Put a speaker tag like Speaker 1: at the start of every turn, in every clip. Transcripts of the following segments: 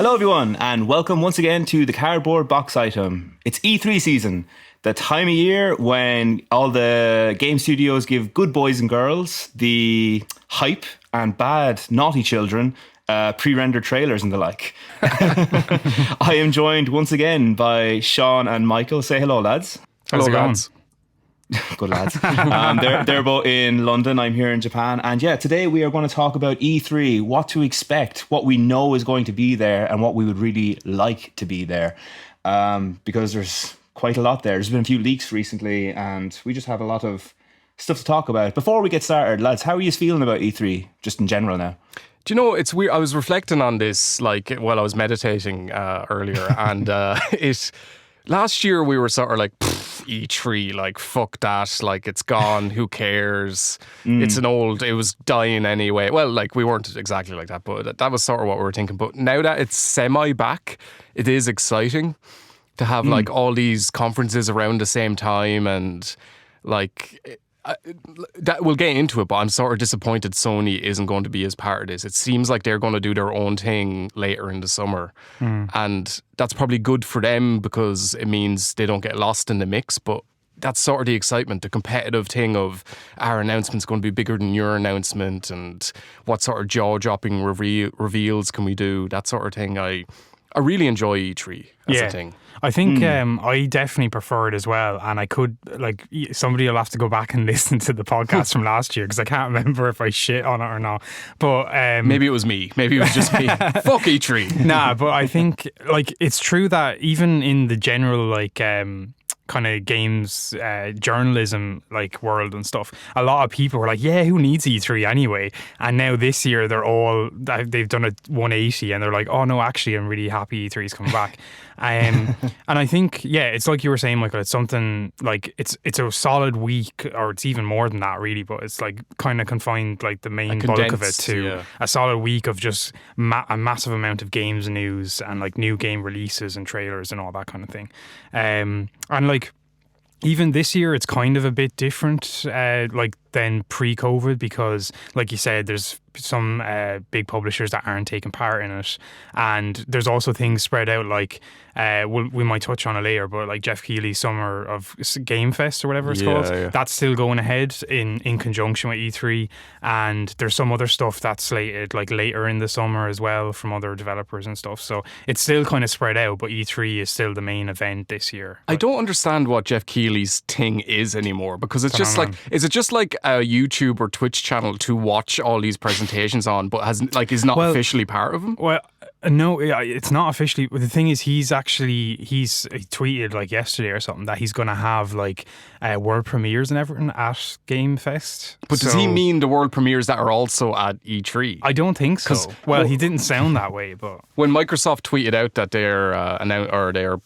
Speaker 1: Hello everyone, and welcome once again to the Cardboard Box Item. It's E3 season, the time of year when all the game studios give good boys and girls the hype and bad naughty children pre-rendered trailers and the like. I am joined once again by Sean and Michael. Say hello, lads.
Speaker 2: How's it going?
Speaker 1: Good lads. They're both in London. I'm here in Japan. And yeah, today we are going to talk about E3, what to expect, what we know is going to be there, and what we would really like to be there. Because there's quite a lot there. There's been a few leaks recently, and we just have a lot of stuff to talk about. Before we get started, lads, how are you feeling about E3, just in general now?
Speaker 2: Do you know, it's weird. I was reflecting on this while I was meditating earlier, and last year we were sort of like, E3, like, fuck that, like, it's gone, who cares? It was dying anyway. Well, like, we weren't exactly like that, but that was sort of what we were thinking. But now that it's semi-back, it is exciting to have, like, all these conferences around the same time, and, like, that we'll get into it, but I'm sort of disappointed Sony isn't going to be as part of this. It seems like they're going to do their own thing later in the summer, and that's probably good for them because it means they don't get lost in the mix. But that's sort of the excitement, the competitive thing of our announcement's going to be bigger than your announcement, and what sort of jaw-dropping reveals can we do, that sort of thing. I really enjoy E3 as a thing.
Speaker 3: I think I definitely prefer it as well, and I could, like, somebody will have to go back and listen to the podcast from last year because I can't remember if I shit on it or not. But
Speaker 2: maybe it was me. Maybe it was just me. Fuck E3.
Speaker 3: Nah, but I think, like, it's true that even in the general, like, kind of games journalism, like, world and stuff, a lot of people were like, yeah, who needs E3 anyway? And now this year they've done a 180 and they're like, oh no, actually I'm really happy E3 is coming back. And I think, yeah, it's like you were saying, Michael, it's something like it's a solid week, or it's even more than that really, but it's like kind of confined, like, the main bulk of it to a solid week of just a massive amount of games news and, like, new game releases and trailers and all that kind of thing. And, like, even this year it's kind of a bit different like than pre-COVID, because, like you said, there's some big publishers that aren't taking part in it, and there's also things spread out, like we might touch on it later, but like Geoff Keighley's Summer of Game Fest or whatever it's called, that's still going ahead in conjunction with E3, and there's some other stuff that's slated, like, later in the summer as well from other developers and stuff, so it's still kind of spread out, but E3 is still the main event this year.
Speaker 2: I don't understand what Geoff Keighley's thing is anymore, because it's just like, is it just like a YouTube or Twitch channel to watch all these presentations on, but is not officially part of them?
Speaker 3: Well, no, it's not officially. The thing is, he tweeted, like, yesterday or something, that he's going to have, like, world premieres and everything at Game Fest.
Speaker 2: But does he mean the world premieres that are also at E3?
Speaker 3: I don't think so. Well, he didn't sound that way, but
Speaker 2: when Microsoft tweeted out that their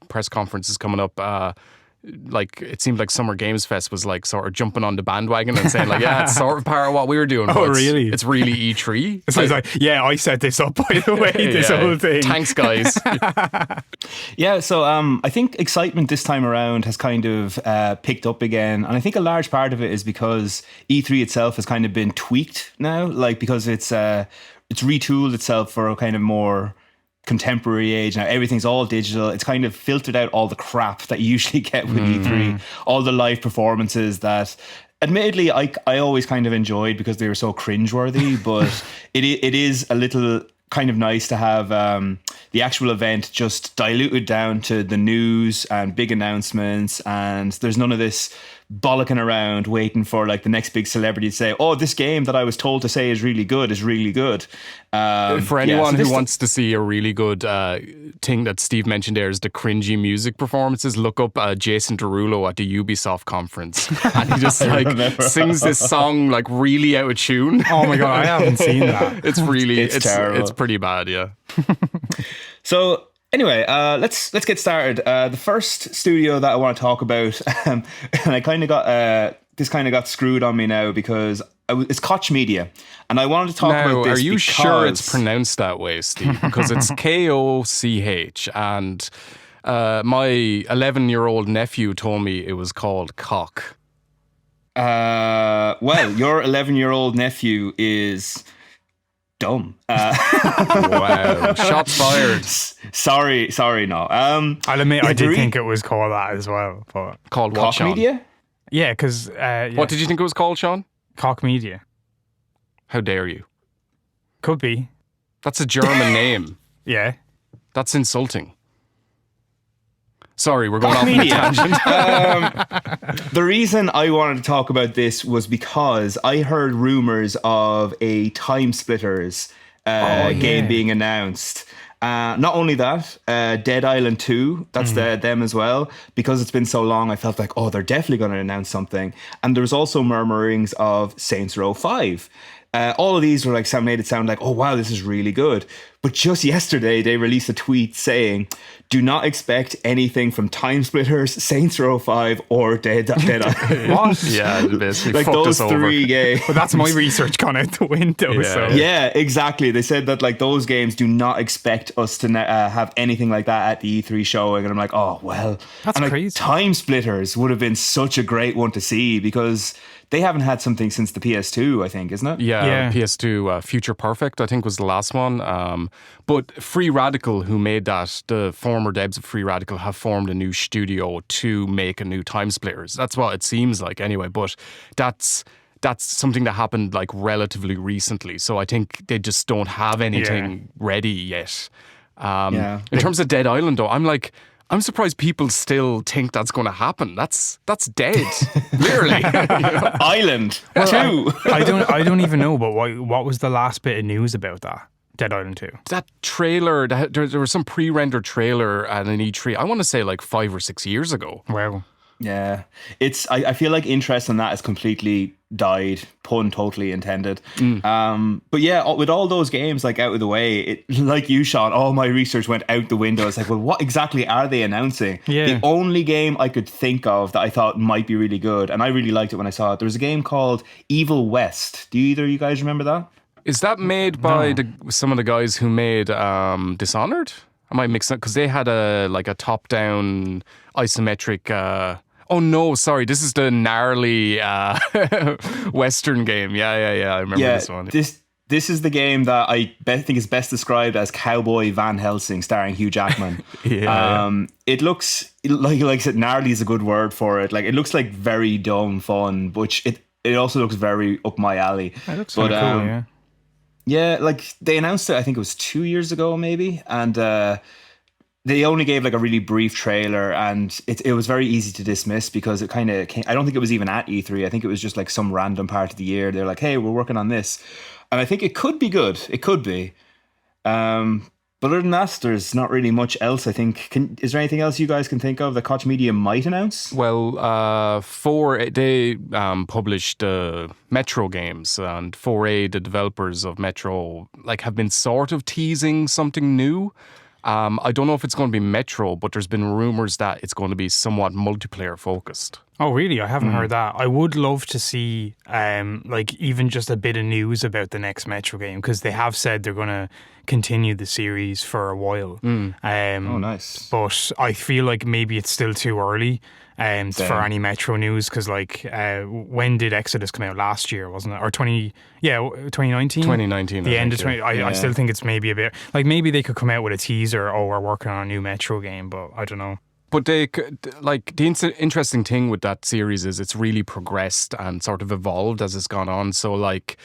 Speaker 2: press conference is coming up, like, it seemed like Summer Games Fest was, like, sort of jumping on the bandwagon and saying, like, yeah, it's sort of part of what we were doing.
Speaker 3: Oh, really?
Speaker 2: It's really E3.
Speaker 3: So it's like, yeah, I set this up, by the way, this whole thing.
Speaker 2: Thanks, guys.
Speaker 1: Yeah, so I think excitement this time around has kind of picked up again, and I think a large part of it is because E3 itself has kind of been tweaked now, like, because it's retooled itself for a kind of more contemporary age. Now everything's all digital. It's kind of filtered out all the crap that you usually get with E3, all the live performances that admittedly I always kind of enjoyed because they were so cringeworthy, but it is a little kind of nice to have the actual event just diluted down to the news and big announcements, and there's none of this bollocking around waiting for, like, the next big celebrity to say, oh, this game that I was told to say is really good. For
Speaker 2: anyone who wants to see a really good thing that Steve mentioned there is the cringy music performances, look up Jason Derulo at the Ubisoft conference, and he just like sings this song like really out of tune.
Speaker 3: Oh my god, I haven't seen that.
Speaker 2: It's
Speaker 1: terrible.
Speaker 2: It's pretty bad, yeah.
Speaker 1: So anyway, let's get started. The first studio that I want to talk about, and I kind of got this kind of got screwed on me now because it's Koch Media, and I wanted to talk about this.
Speaker 2: Are you sure it's pronounced that way, Steve? Because it's Koch, and my 11-year-old nephew told me it was called cock.
Speaker 1: Well, your 11-year-old nephew is dumb.
Speaker 2: Wow. Shots fired.
Speaker 1: Sorry, no.
Speaker 3: I'll admit, I did think it was called that as well. But
Speaker 2: Called what,
Speaker 1: Koch
Speaker 2: Sean?
Speaker 1: Media?
Speaker 3: yeah, because
Speaker 2: What did you think it was called, Sean?
Speaker 3: Koch Media
Speaker 2: How dare you?
Speaker 3: could be.
Speaker 2: That's a German name.
Speaker 3: Yeah.
Speaker 2: That's insulting. Sorry, we're going off on a
Speaker 1: Media.
Speaker 2: tangent.
Speaker 1: The reason I wanted to talk about this was because I heard rumors of a Time Splitters game being announced. Not only that, Dead Island 2, that's them as well. Because it's been so long, I felt like, oh, they're definitely going to announce something. And there was also murmurings of Saints Row 5. All of these were like made it sound like, oh wow, this is really good. But just yesterday, they released a tweet saying, "Do not expect anything from Time Splitters, Saints Row 5, or Dead Island."
Speaker 3: What?
Speaker 2: Yeah, basically
Speaker 1: Like
Speaker 2: fucked
Speaker 1: those
Speaker 2: us over.
Speaker 1: three games.
Speaker 3: But that's my research gone out the window.
Speaker 2: Yeah.
Speaker 3: So
Speaker 1: Yeah, exactly. They said that like those games do not expect us to have anything like that at the E3 showing, and I'm like, oh well,
Speaker 3: That's
Speaker 1: and, like,
Speaker 3: crazy.
Speaker 1: Time Splitters would have been such a great one to see because they haven't had something since the PS2, I think, isn't it?
Speaker 2: Yeah, PS2 Future Perfect, I think, was the last one. But Free Radical, who made that, the former devs of Free Radical, have formed a new studio to make a new Time Splitters. That's what it seems like anyway, but that's something that happened like relatively recently. So I think they just don't have anything ready yet. In terms of Dead Island, though, I'm surprised people still think that's going to happen. That's dead, literally.
Speaker 1: Island 2.
Speaker 3: I don't even know. But what was the last bit of news about that Dead Island 2?
Speaker 2: That trailer, there was some pre-rendered trailer at an E3. I want to say like 5 or 6 years ago.
Speaker 3: Wow.
Speaker 1: Yeah, I feel like interest in that has completely died, pun totally intended. But yeah, with all those games like out of the way, it, like you, Sean, all my research went out the window. It's like, well, what exactly are they announcing?
Speaker 3: Yeah.
Speaker 1: The only game I could think of that I thought might be really good, and I really liked it when I saw it, there was a game called Evil West. Do either of you guys remember that?
Speaker 2: Is that made by some of the guys who made Dishonored? I might mix it because they had a top-down isometric. Oh no, sorry. This is the gnarly Western game. Yeah. I remember this one.
Speaker 1: This is the game that I think is best described as Cowboy Van Helsing, starring Hugh Jackman. It looks like I said, gnarly is a good word for it. Like it looks like very dumb fun, but it also looks very up my alley.
Speaker 3: It looks kind of cool. Yeah.
Speaker 1: Yeah, like they announced it, I think it was 2 years ago maybe, and they only gave like a really brief trailer, and it was very easy to dismiss because it kind of came, I don't think it was even at E3. I think it was just like some random part of the year. They're like, hey, we're working on this. And I think it could be good. It could be. But other than that, there's not really much else, I think. Is there anything else you guys can think of that Koch Media might announce?
Speaker 2: Well, they published Metro games, and 4A, the developers of Metro, like have been sort of teasing something new. I don't know if it's going to be Metro, but there's been rumors that it's going to be somewhat multiplayer focused.
Speaker 3: Oh, really? I haven't heard that. I would love to see like even just a bit of news about the next Metro game, because they have said they're going to continue the series for a while.
Speaker 1: Oh, nice.
Speaker 3: But I feel like maybe it's still too early for any Metro news, because like when did Exodus come out? Last year, wasn't it? Or 2019?
Speaker 2: 2019.
Speaker 3: The end of 20. I still think it's maybe a bit like maybe they could come out with a teaser. Oh, we're working on a new Metro game, but I don't know.
Speaker 2: But the interesting thing with that series is it's really progressed and sort of evolved as it's gone on. So like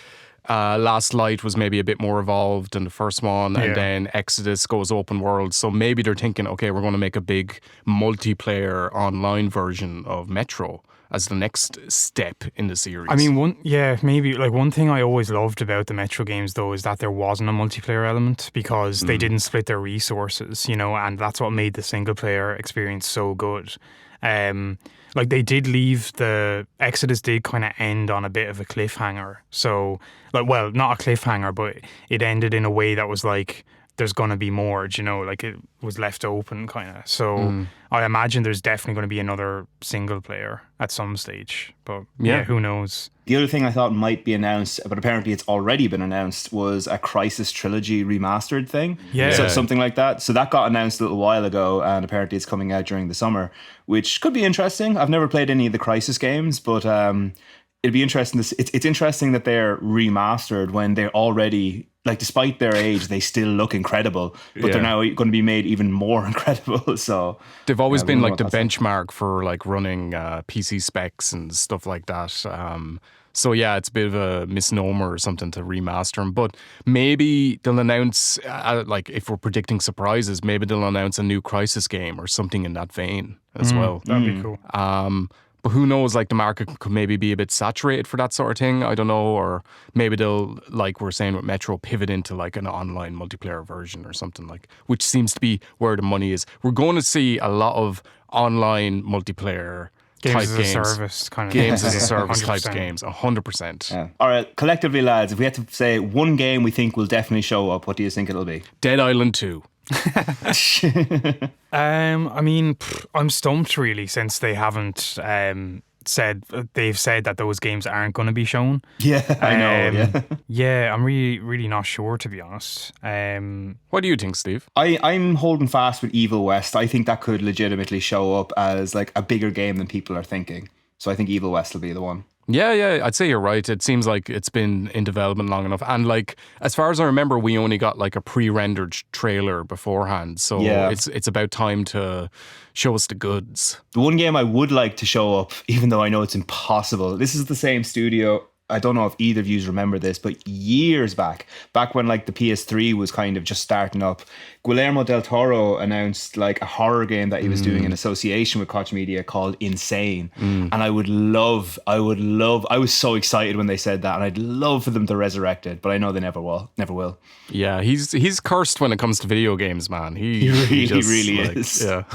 Speaker 2: Last Light was maybe a bit more evolved than the first one, and then Exodus goes open world. So maybe they're thinking, okay, we're going to make a big multiplayer online version of Metro as the next step in the series.
Speaker 3: I mean, maybe like one thing I always loved about the Metro games though is that there wasn't a multiplayer element, because they didn't split their resources, and that's what made the single player experience so good. Like they did leave the Exodus did kind of end on a bit of a cliffhanger. So like, well, not a cliffhanger, but it ended in a way that was like, there's going to be more, like it was left open kind of. So I imagine there's definitely going to be another single player at some stage, but who knows?
Speaker 1: The other thing I thought might be announced, but apparently it's already been announced, was a Crisis Trilogy remastered thing.
Speaker 3: Yeah.
Speaker 1: So something like that. So that got announced a little while ago, and apparently it's coming out during the summer, which could be interesting. I've never played any of the Crisis games, but it'd be interesting. It's interesting that they're remastered when they already like despite their age, they still look incredible, but they're now going to be made even more incredible. So
Speaker 2: they've always been like the
Speaker 1: that's like.
Speaker 2: benchmark for like running PC specs and stuff like that. So yeah, it's a bit of a misnomer or something to remaster them. But maybe they'll announce, like if we're predicting surprises, maybe they'll announce a new Crysis game or something in that vein as well.
Speaker 3: That'd be cool.
Speaker 2: But who knows, like the market could maybe be a bit saturated for that sort of thing. I don't know. Or maybe they'll, like we're saying with Metro, pivot into like an online multiplayer version or something like, which seems to be where the money is. We're going to see a lot of online multiplayer
Speaker 3: Games
Speaker 2: type
Speaker 3: as a service kind of
Speaker 2: games
Speaker 3: thing.
Speaker 2: as a service type
Speaker 3: 100%.
Speaker 2: games, 100%.
Speaker 1: Yeah. All right, collectively, lads, if we had to say one game we think will definitely show up, what do you think it'll be?
Speaker 2: Dead Island 2.
Speaker 3: I mean, I'm stumped really, since they haven't they've said that those games aren't going to be shown.
Speaker 1: Yeah, I know. Yeah.
Speaker 3: Yeah, I'm really not sure, to be honest.
Speaker 2: What do you think, Steve?
Speaker 1: I'm holding fast with Evil West. I think that could legitimately show up as like a bigger game than people are thinking. So I think Evil West will be the one.
Speaker 2: Yeah, I'd say you're right. It seems like it's been in development long enough. And like, as far as I remember, we only got like a pre-rendered trailer beforehand. So it's about time to show us the goods.
Speaker 1: The one game I would like to show up, even though I know it's impossible, this is the same studio. I don't know if either of you remember this, but years back when like the PS3 was kind of just starting up, Guillermo del Toro announced like a horror game that he was doing in association with Koch Media called Insane. And I was so excited when they said that, and I'd love for them to resurrect it, but I know they never will.
Speaker 2: Yeah, he's cursed when it comes to video games, man. He
Speaker 1: really
Speaker 2: like,
Speaker 1: is.
Speaker 2: Yeah.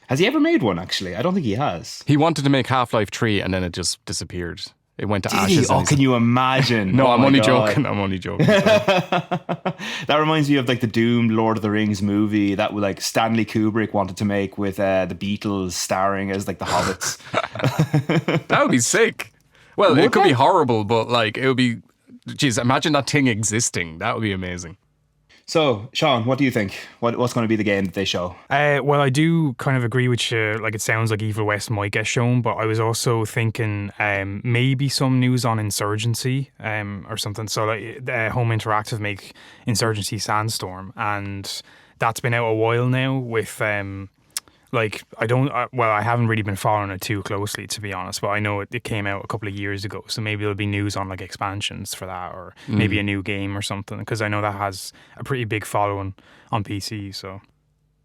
Speaker 1: Has he ever made one, actually? I don't think he has.
Speaker 2: He wanted to make Half-Life 3 and then it just disappeared. It went to
Speaker 1: Did
Speaker 2: ashes.
Speaker 1: he? Oh, can you imagine?
Speaker 2: No,
Speaker 1: Oh
Speaker 2: I'm
Speaker 1: my
Speaker 2: only
Speaker 1: God.
Speaker 2: joking. I'm only joking.
Speaker 1: That reminds me of like the doomed Lord of the Rings movie that like Stanley Kubrick wanted to make with the Beatles starring as like the hobbits.
Speaker 2: That would be sick. Well, it
Speaker 1: Would
Speaker 2: could be
Speaker 1: that?
Speaker 2: horrible, but like it would be. Jeez, imagine that thing existing. That would be amazing.
Speaker 1: So, Sean, what do you think? What's going to be the game that they show?
Speaker 3: Well, I do kind of agree with you. Like, it sounds like Evil West might get shown, but I was also thinking maybe some news on Insurgency or something. So, like, Home Interactive make Insurgency Sandstorm, and that's been out a while now with... I haven't really been following it too closely, to be honest, but I know it came out a couple of years ago, so maybe there'll be news on like expansions for that, or maybe a new game or something, because I know that has a pretty big following on PC. So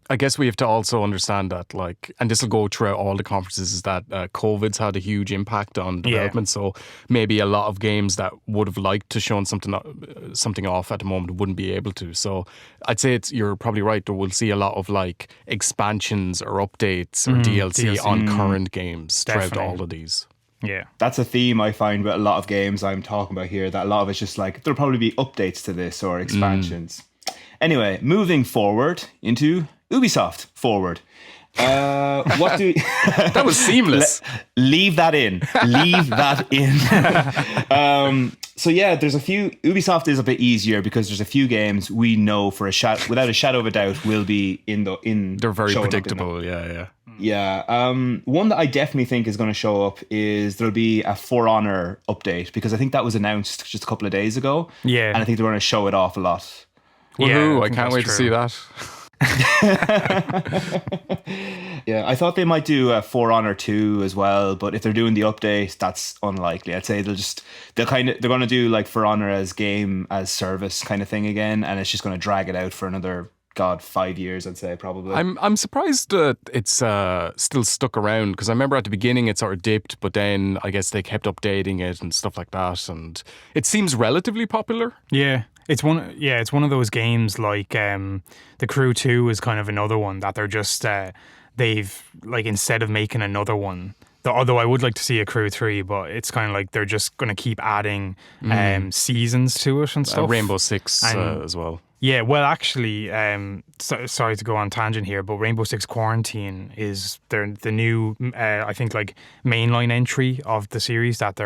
Speaker 2: I guess we have to also understand that, like, and this will go throughout all the conferences, is that COVID's had a huge impact on development. So maybe a lot of games that would have liked to show something off at the moment wouldn't be able to. So I'd say you're probably right. We'll see a lot of like expansions or updates or DLC on current games throughout all of these.
Speaker 3: yeah,
Speaker 1: That's a theme I find with a lot of games I'm talking about here, that a lot of it's just like, there'll probably be updates to this or expansions. Anyway, moving forward into Ubisoft forward. What do
Speaker 2: That was seamless.
Speaker 1: leave that in? Leave that in. So yeah, there's a few. Ubisoft is a bit easier because there's a few games we know for without a shadow of a doubt will be in.
Speaker 2: They're very
Speaker 1: showing up in
Speaker 2: predictable. Yeah.
Speaker 1: Yeah. One that I definitely think is going to show up is there'll be a For Honor update, because I think that was announced just a couple of days ago.
Speaker 3: Yeah.
Speaker 1: And I think they're going to show it off a lot.
Speaker 2: Woohoo, I
Speaker 3: think
Speaker 2: can't
Speaker 3: that's
Speaker 2: wait to see
Speaker 3: true.
Speaker 2: that.
Speaker 1: Yeah, I thought they might do a For Honor 2 as well, but if they're doing the update, that's unlikely. I'd say they're going to do like For Honor as game as service kind of thing again, and it's just going to drag it out for another 5 years, I'd say, probably.
Speaker 2: I'm surprised that it's still stuck around, because I remember at the beginning it sort of dipped, but then I guess they kept updating it and stuff like that, and it seems relatively popular.
Speaker 3: Yeah. It's one of those games like The Crew 2 is kind of another one that they're just they've, like, instead of making another one, although I would like to see a Crew 3, but it's kind of like they're just going to keep adding seasons to it and stuff.
Speaker 2: Rainbow Six as well.
Speaker 3: Yeah, well, actually, sorry to go on tangent here, but Rainbow Six Quarantine is the new, I think, like mainline entry of the series that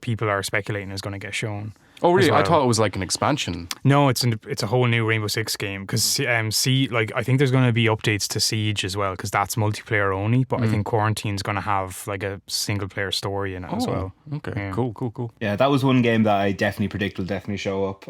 Speaker 3: people are speculating is going to get shown.
Speaker 2: Oh, really?
Speaker 3: as well.
Speaker 2: I thought it was like an expansion.
Speaker 3: No, it's a whole new Rainbow Six game because I think there's going to be updates to Siege as well because that's multiplayer only. But I think Quarantine's going to have like a single player story in it as well.
Speaker 2: Okay,
Speaker 3: Yeah.
Speaker 2: cool.
Speaker 1: Yeah, that was one game that I definitely predict will definitely show up.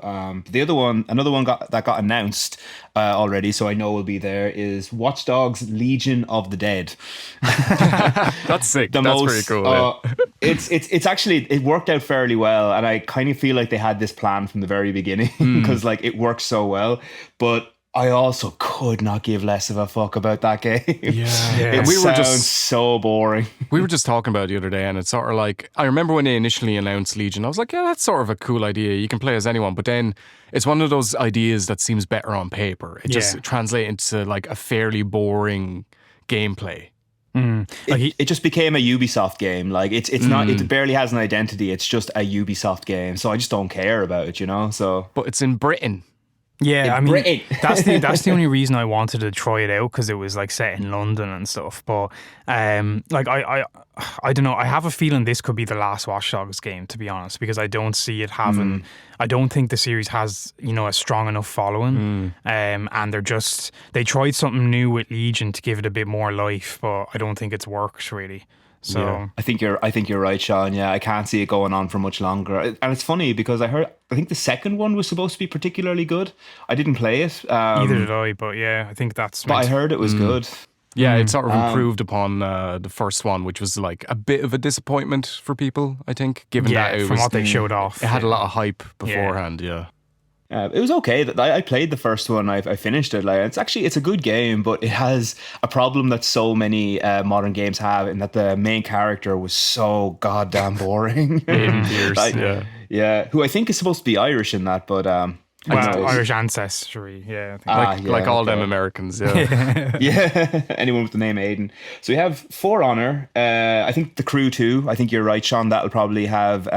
Speaker 1: The other one, another one that got announced already, so I know will be there, is Watch Dogs: Legion of the Dead.
Speaker 2: That's sick. That's pretty cool. Yeah.
Speaker 1: It's actually, it worked out fairly well, and I kind of feel like they had this plan from the very beginning because like it works so well. But I also could not give less of a fuck about that game.
Speaker 3: Yeah.
Speaker 1: It sounds so boring.
Speaker 2: We were just talking about it the other day, and it's sort of like, I remember when they initially announced Legion, I was like, yeah, that's sort of a cool idea. You can play as anyone, but then it's one of those ideas that seems better on paper. It just translates into like a fairly boring gameplay.
Speaker 1: It just became a Ubisoft game. Like it's not. It barely has an identity. It's just a Ubisoft game. So I just don't care about it, you know. So,
Speaker 2: But it's in Britain.
Speaker 3: Yeah, I mean,
Speaker 1: Britain.
Speaker 3: that's the only reason I wanted to try it out because it was like set in London and stuff. But like I don't know. I have a feeling this could be the last Watch Dogs game, to be honest, because I don't see it having. I don't think the series has a strong enough following. And they tried something new with Legion to give it a bit more life, but I don't think it's worked really. So
Speaker 1: I think you're right, Sean. Yeah, I can't see it going on for much longer. And it's funny because I think the second one was supposed to be particularly good. I didn't play it.
Speaker 3: Neither did I, but yeah, I think that's.
Speaker 1: But I heard it was good.
Speaker 2: Yeah, it sort of improved upon the first one, which was like a bit of a disappointment for people, I think, given that it
Speaker 3: from
Speaker 2: was,
Speaker 3: what they showed off.
Speaker 2: it had a lot of hype beforehand, yeah.
Speaker 1: It was okay. I played the first one. I finished it. Like it's a good game, but it has a problem that so many modern games have, in that the main character was so goddamn boring.
Speaker 2: Aiden Pierce,
Speaker 1: yeah, who I think is supposed to be Irish in that, but
Speaker 3: Irish ancestry, yeah. I think.
Speaker 2: Like all them Americans, yeah.
Speaker 1: yeah, anyone with the name Aiden. So we have For Honor. I think The Crew 2. I think you're right, Sean. That'll probably have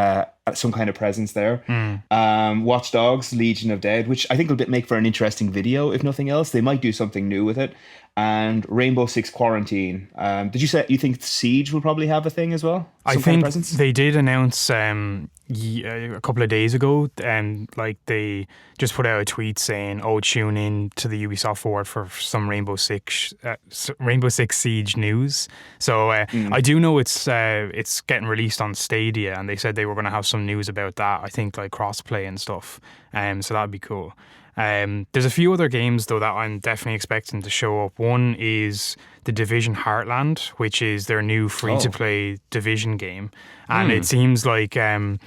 Speaker 1: some kind of presence there. Watch Dogs: Legion of Dead, which I think will make for an interesting video. If nothing else, they might do something new with it. And Rainbow Six Quarantine. Did you say you think Siege will probably have a thing as well?
Speaker 3: I think they did announce a couple of days ago, like they just put out a tweet saying, "Oh, tune in to the Ubisoft Forward for some Rainbow Six Siege news." So I do know it's getting released on Stadia, and they said they were going to have some news about that. I think like crossplay and stuff. So that'd be cool. There's a few other games though that I'm definitely expecting to show up. One is The Division Heartland, which is their new free-to-play Division game, and it seems like the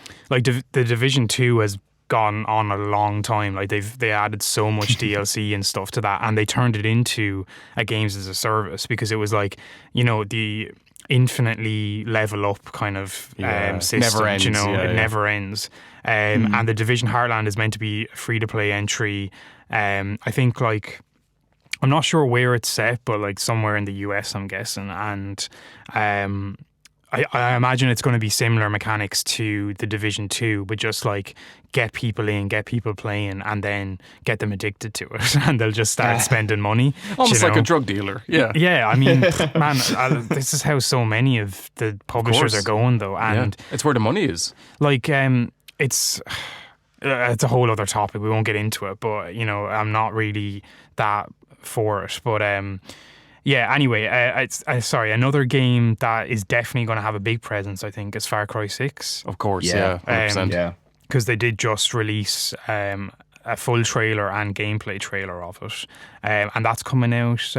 Speaker 3: Division 2 has gone on a long time. Like they added so much DLC and stuff to that, and they turned it into a games as a service because it was like the infinitely level up kind of system.
Speaker 2: Never ends,
Speaker 3: it never ends. And the Division Heartland is meant to be a free-to-play entry. I think like I'm not sure where it's set, but like somewhere in the US, I'm guessing. And I imagine it's going to be similar mechanics to the Division 2, but just like get people in, get people playing, and then get them addicted to it, and they'll just start spending money.
Speaker 2: Almost like a drug dealer. Yeah.
Speaker 3: Yeah, I mean, man, this is how so many of the publishers are going, though. And
Speaker 2: it's where the money is.
Speaker 3: Like, it's a whole other topic. We won't get into it, but I'm not really that for it. But yeah, anyway, sorry, another game that is definitely going to have a big presence, I think, is Far Cry 6.
Speaker 2: Of course, yeah, 100%.
Speaker 3: Because they did just release a full trailer and gameplay trailer of it. And that's coming out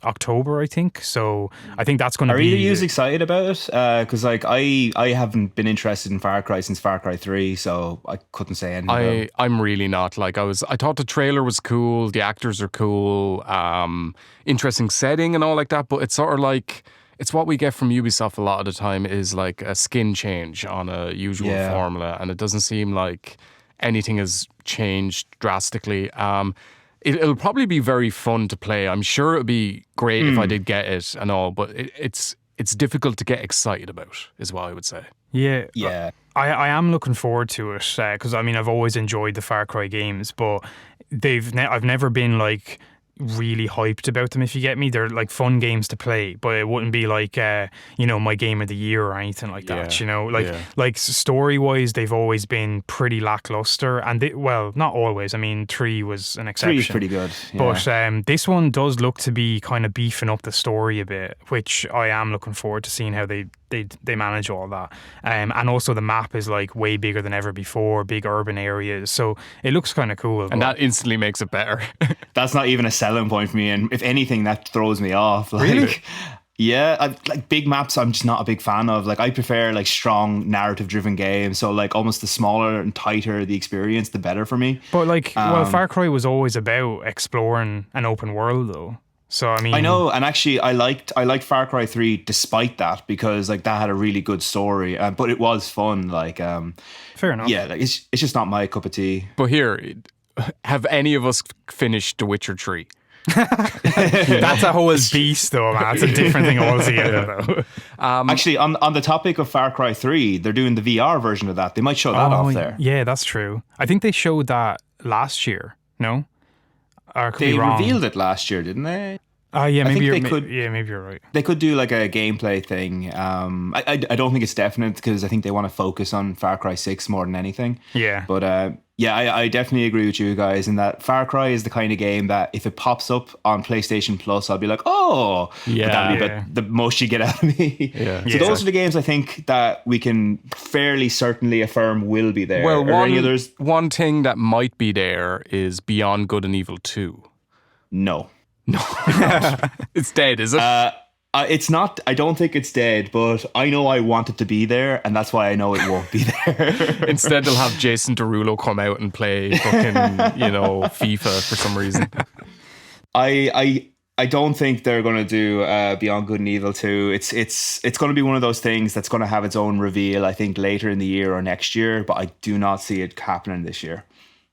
Speaker 3: October, I think. So I think that's going to be...
Speaker 1: Are you excited about it? Because like I haven't been interested in Far Cry since Far Cry 3, so I couldn't say anything.
Speaker 2: I'm really not. Like I thought the trailer was cool, the actors are cool, interesting setting and all like that, but it's sort of like... It's what we get from Ubisoft a lot of the time is like a skin change on a usual formula, and it doesn't seem like anything has changed drastically. It'll probably be very fun to play. I'm sure it'll be great if I did get it and all, but it's difficult to get excited about, is what I would say.
Speaker 3: Yeah. I am looking forward to it because I mean I've always enjoyed the Far Cry games, but I've never been like really hyped about them, if you get me. They're like fun games to play, but it wouldn't be like my game of the year or anything like that. Like story wise, they've always been pretty lackluster, and not always. I mean, 3 was an exception.
Speaker 1: 3 is pretty good,
Speaker 3: but this one does look to be kind of beefing up the story a bit, which I am looking forward to seeing how they manage all that. And also the map is like way bigger than ever before, big urban areas, so it looks kind of cool.
Speaker 2: And that instantly makes it better.
Speaker 1: That's not even a selling point for me, and if anything, that throws me off. Like,
Speaker 3: really?
Speaker 1: Yeah, like big maps, I'm just not a big fan of. Like, I prefer like strong narrative-driven games. So like almost the smaller and tighter the experience, the better for me.
Speaker 3: But like, Far Cry was always about exploring an open world, though. So I mean,
Speaker 1: I know, and actually, I liked Far Cry 3 despite that, because like that had a really good story, but it was fun. Like,
Speaker 3: fair enough.
Speaker 1: Yeah, like it's just not my cup of tea.
Speaker 2: But here, have any of us finished The Witcher 3?
Speaker 3: That's a whole beast, though, man. That's a different thing altogether, though.
Speaker 1: Actually, on the topic of Far Cry 3, they're doing the VR version of that. They might show that off there.
Speaker 3: Yeah, that's true. I think they showed that last year. No, or I could
Speaker 1: they
Speaker 3: be wrong.
Speaker 1: revealed it last year, didn't they?
Speaker 3: Yeah, maybe
Speaker 1: maybe
Speaker 3: you're right.
Speaker 1: They could do like a gameplay thing. I don't think it's definite, because I think they want to focus on Far Cry 6 more than anything.
Speaker 3: Yeah.
Speaker 1: But I definitely agree with you guys in that Far Cry is the kind of game that if it pops up on PlayStation Plus, I'll be like, oh,
Speaker 2: yeah.
Speaker 1: But that'll be about the most you get out of me.
Speaker 2: Yeah.
Speaker 1: So those are the games I think that we can fairly certainly affirm will be there.
Speaker 2: Well, one thing that might be there is Beyond Good and Evil 2.
Speaker 1: No.
Speaker 2: It's dead, is it?
Speaker 1: It's not. I don't think it's dead, but I know I want it to be there, and that's why I know it won't be there.
Speaker 2: Instead, they'll have Jason Derulo come out and play fucking, FIFA for some reason.
Speaker 1: I don't think they're going to do Beyond Good and Evil 2. It's going to be one of those things that's going to have its own reveal, I think, later in the year or next year, but I do not see it happening this year.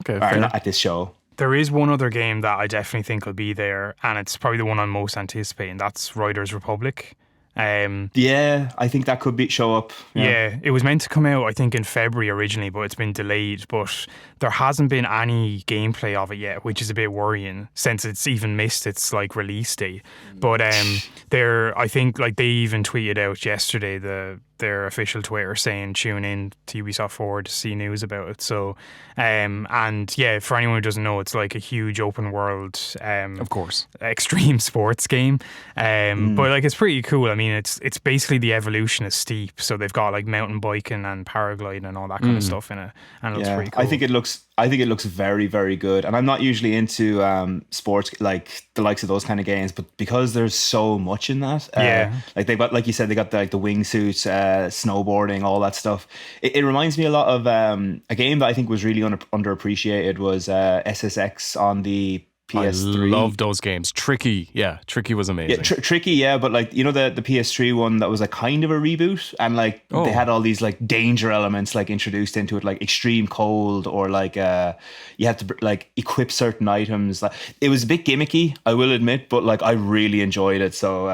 Speaker 2: Okay,
Speaker 1: or not at this show.
Speaker 3: There is one other game that I definitely think will be there, and it's probably the one I'm most anticipating. That's Riders Republic.
Speaker 1: Yeah, I think that could show up.
Speaker 3: Yeah, it was meant to come out, I think, in February originally, but it's been delayed. But there hasn't been any gameplay of it yet, which is a bit worrying since it's even missed its like release date. But I think like they even tweeted out yesterday their official Twitter saying tune in to Ubisoft Forward to see news about it. So, and yeah, for anyone who doesn't know, it's like a huge open world,
Speaker 2: of course,
Speaker 3: extreme sports game. But like it's pretty cool. I mean, it's basically the evolution of Steep. So they've got like mountain biking and paragliding and all that kind of stuff in it, and it looks pretty cool.
Speaker 1: I think it looks very, very good. And I'm not usually into sports, like the likes of those kind of games, but because there's so much in that, like they've got, like you said, they got the wingsuits, snowboarding, all that stuff. It reminds me a lot of a game that I think was really underappreciated was SSX on the PS3.
Speaker 2: I love those games. Tricky was amazing.
Speaker 1: Yeah, Tricky, but like the PS3 one that was like kind of a reboot, and like they had all these like danger elements like introduced into it, like extreme cold, or like you had to like equip certain items. Like it was a bit gimmicky, I will admit, but like I really enjoyed it. So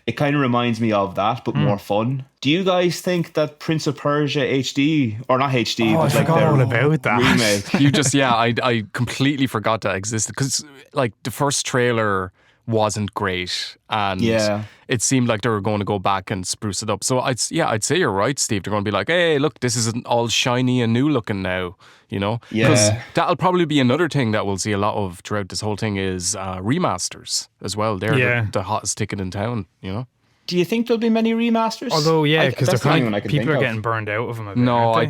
Speaker 1: it kind of reminds me of that, but more fun. Do you guys think that Prince of Persia HD, or not HD, but
Speaker 3: I forgot all about that
Speaker 1: remake?
Speaker 2: You just I completely forgot that existed, because like the first trailer wasn't great, and it seemed like they were going to go back and spruce it up. So I'd say you're right, Steve. They're going to be like, hey, look, this isn't all shiny and new looking now, because that'll probably be another thing that we'll see a lot of throughout this whole thing is remasters as well. They're the hottest ticket in town,
Speaker 1: Do you think there'll be many remasters?
Speaker 3: Although, because people are
Speaker 1: of.
Speaker 3: getting burned out of them a bit.
Speaker 2: No, I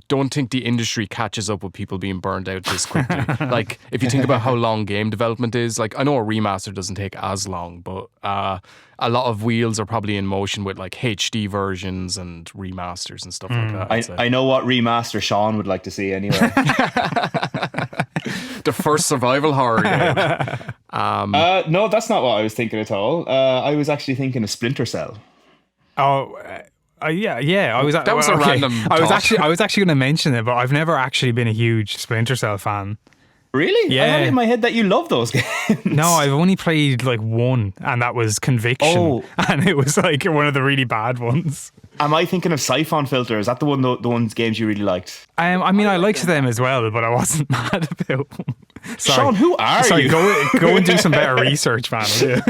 Speaker 2: don't think the industry catches up with people being burned out this quickly. Like, if you think about how long game development is, like, I know a remaster doesn't take as long, but a lot of wheels are probably in motion with like HD versions and remasters and stuff like that.
Speaker 1: I know what remaster Sean would like to see anyway.
Speaker 2: The first survival horror game.
Speaker 1: No, that's not what I was thinking at all. I was actually thinking of Splinter Cell.
Speaker 3: Oh, yeah. I was.
Speaker 2: That was a random.
Speaker 3: I was actually going to mention it, but I've never actually been a huge Splinter Cell fan.
Speaker 1: Really?
Speaker 3: Yeah.
Speaker 1: I had it in my head that you love those games.
Speaker 3: No, I've only played like one, and that was Conviction, and it was like one of the really bad ones.
Speaker 1: Am I thinking of Siphon Filter? Is that the ones games you really liked?
Speaker 3: I mean, I liked them as well, but I wasn't mad about them.
Speaker 1: Sean, who are
Speaker 3: Sorry,
Speaker 1: you?
Speaker 3: go and do some better research, man. Yeah.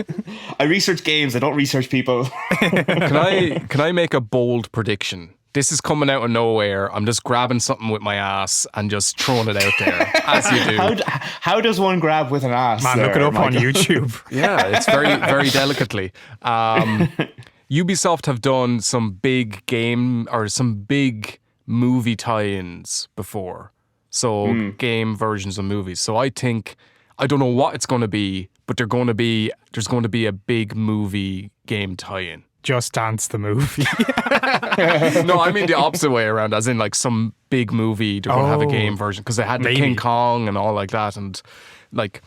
Speaker 1: I research games. I don't research people.
Speaker 2: Can I make a bold prediction? This is coming out of nowhere. I'm just grabbing something with my ass and just throwing it out there, as you do.
Speaker 1: How does one grab with an ass?
Speaker 3: Man, look it up on YouTube.
Speaker 2: Yeah, it's very, very delicately. Ubisoft have done some big game or some big movie tie-ins before. So game versions of movies. So I don't know what it's going to be, but there's going to be a big movie game tie-in.
Speaker 3: Just Dance the movie.
Speaker 2: No, I mean the opposite way around, as in like some big movie they're going to have a game version, because they had the King Kong and all like that, and like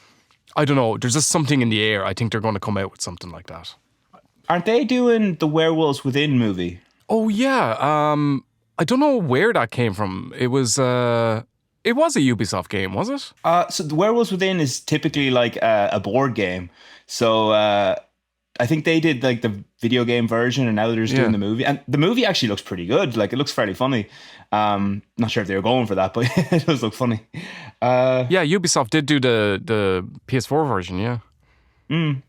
Speaker 2: I don't know, there's just something in the air. I think they're going to come out with something like that.
Speaker 1: Aren't they doing the Werewolves Within movie?
Speaker 2: Oh yeah, I don't know where that came from. It was a Ubisoft game, was it?
Speaker 1: So the Werewolves Within is typically like a board game. So I think they did like the video game version, and now they're just doing the movie. And the movie actually looks pretty good. Like, it looks fairly funny. Not sure if they were going for that, but it does look funny.
Speaker 2: Yeah, Ubisoft did do the PS4 version. Yeah,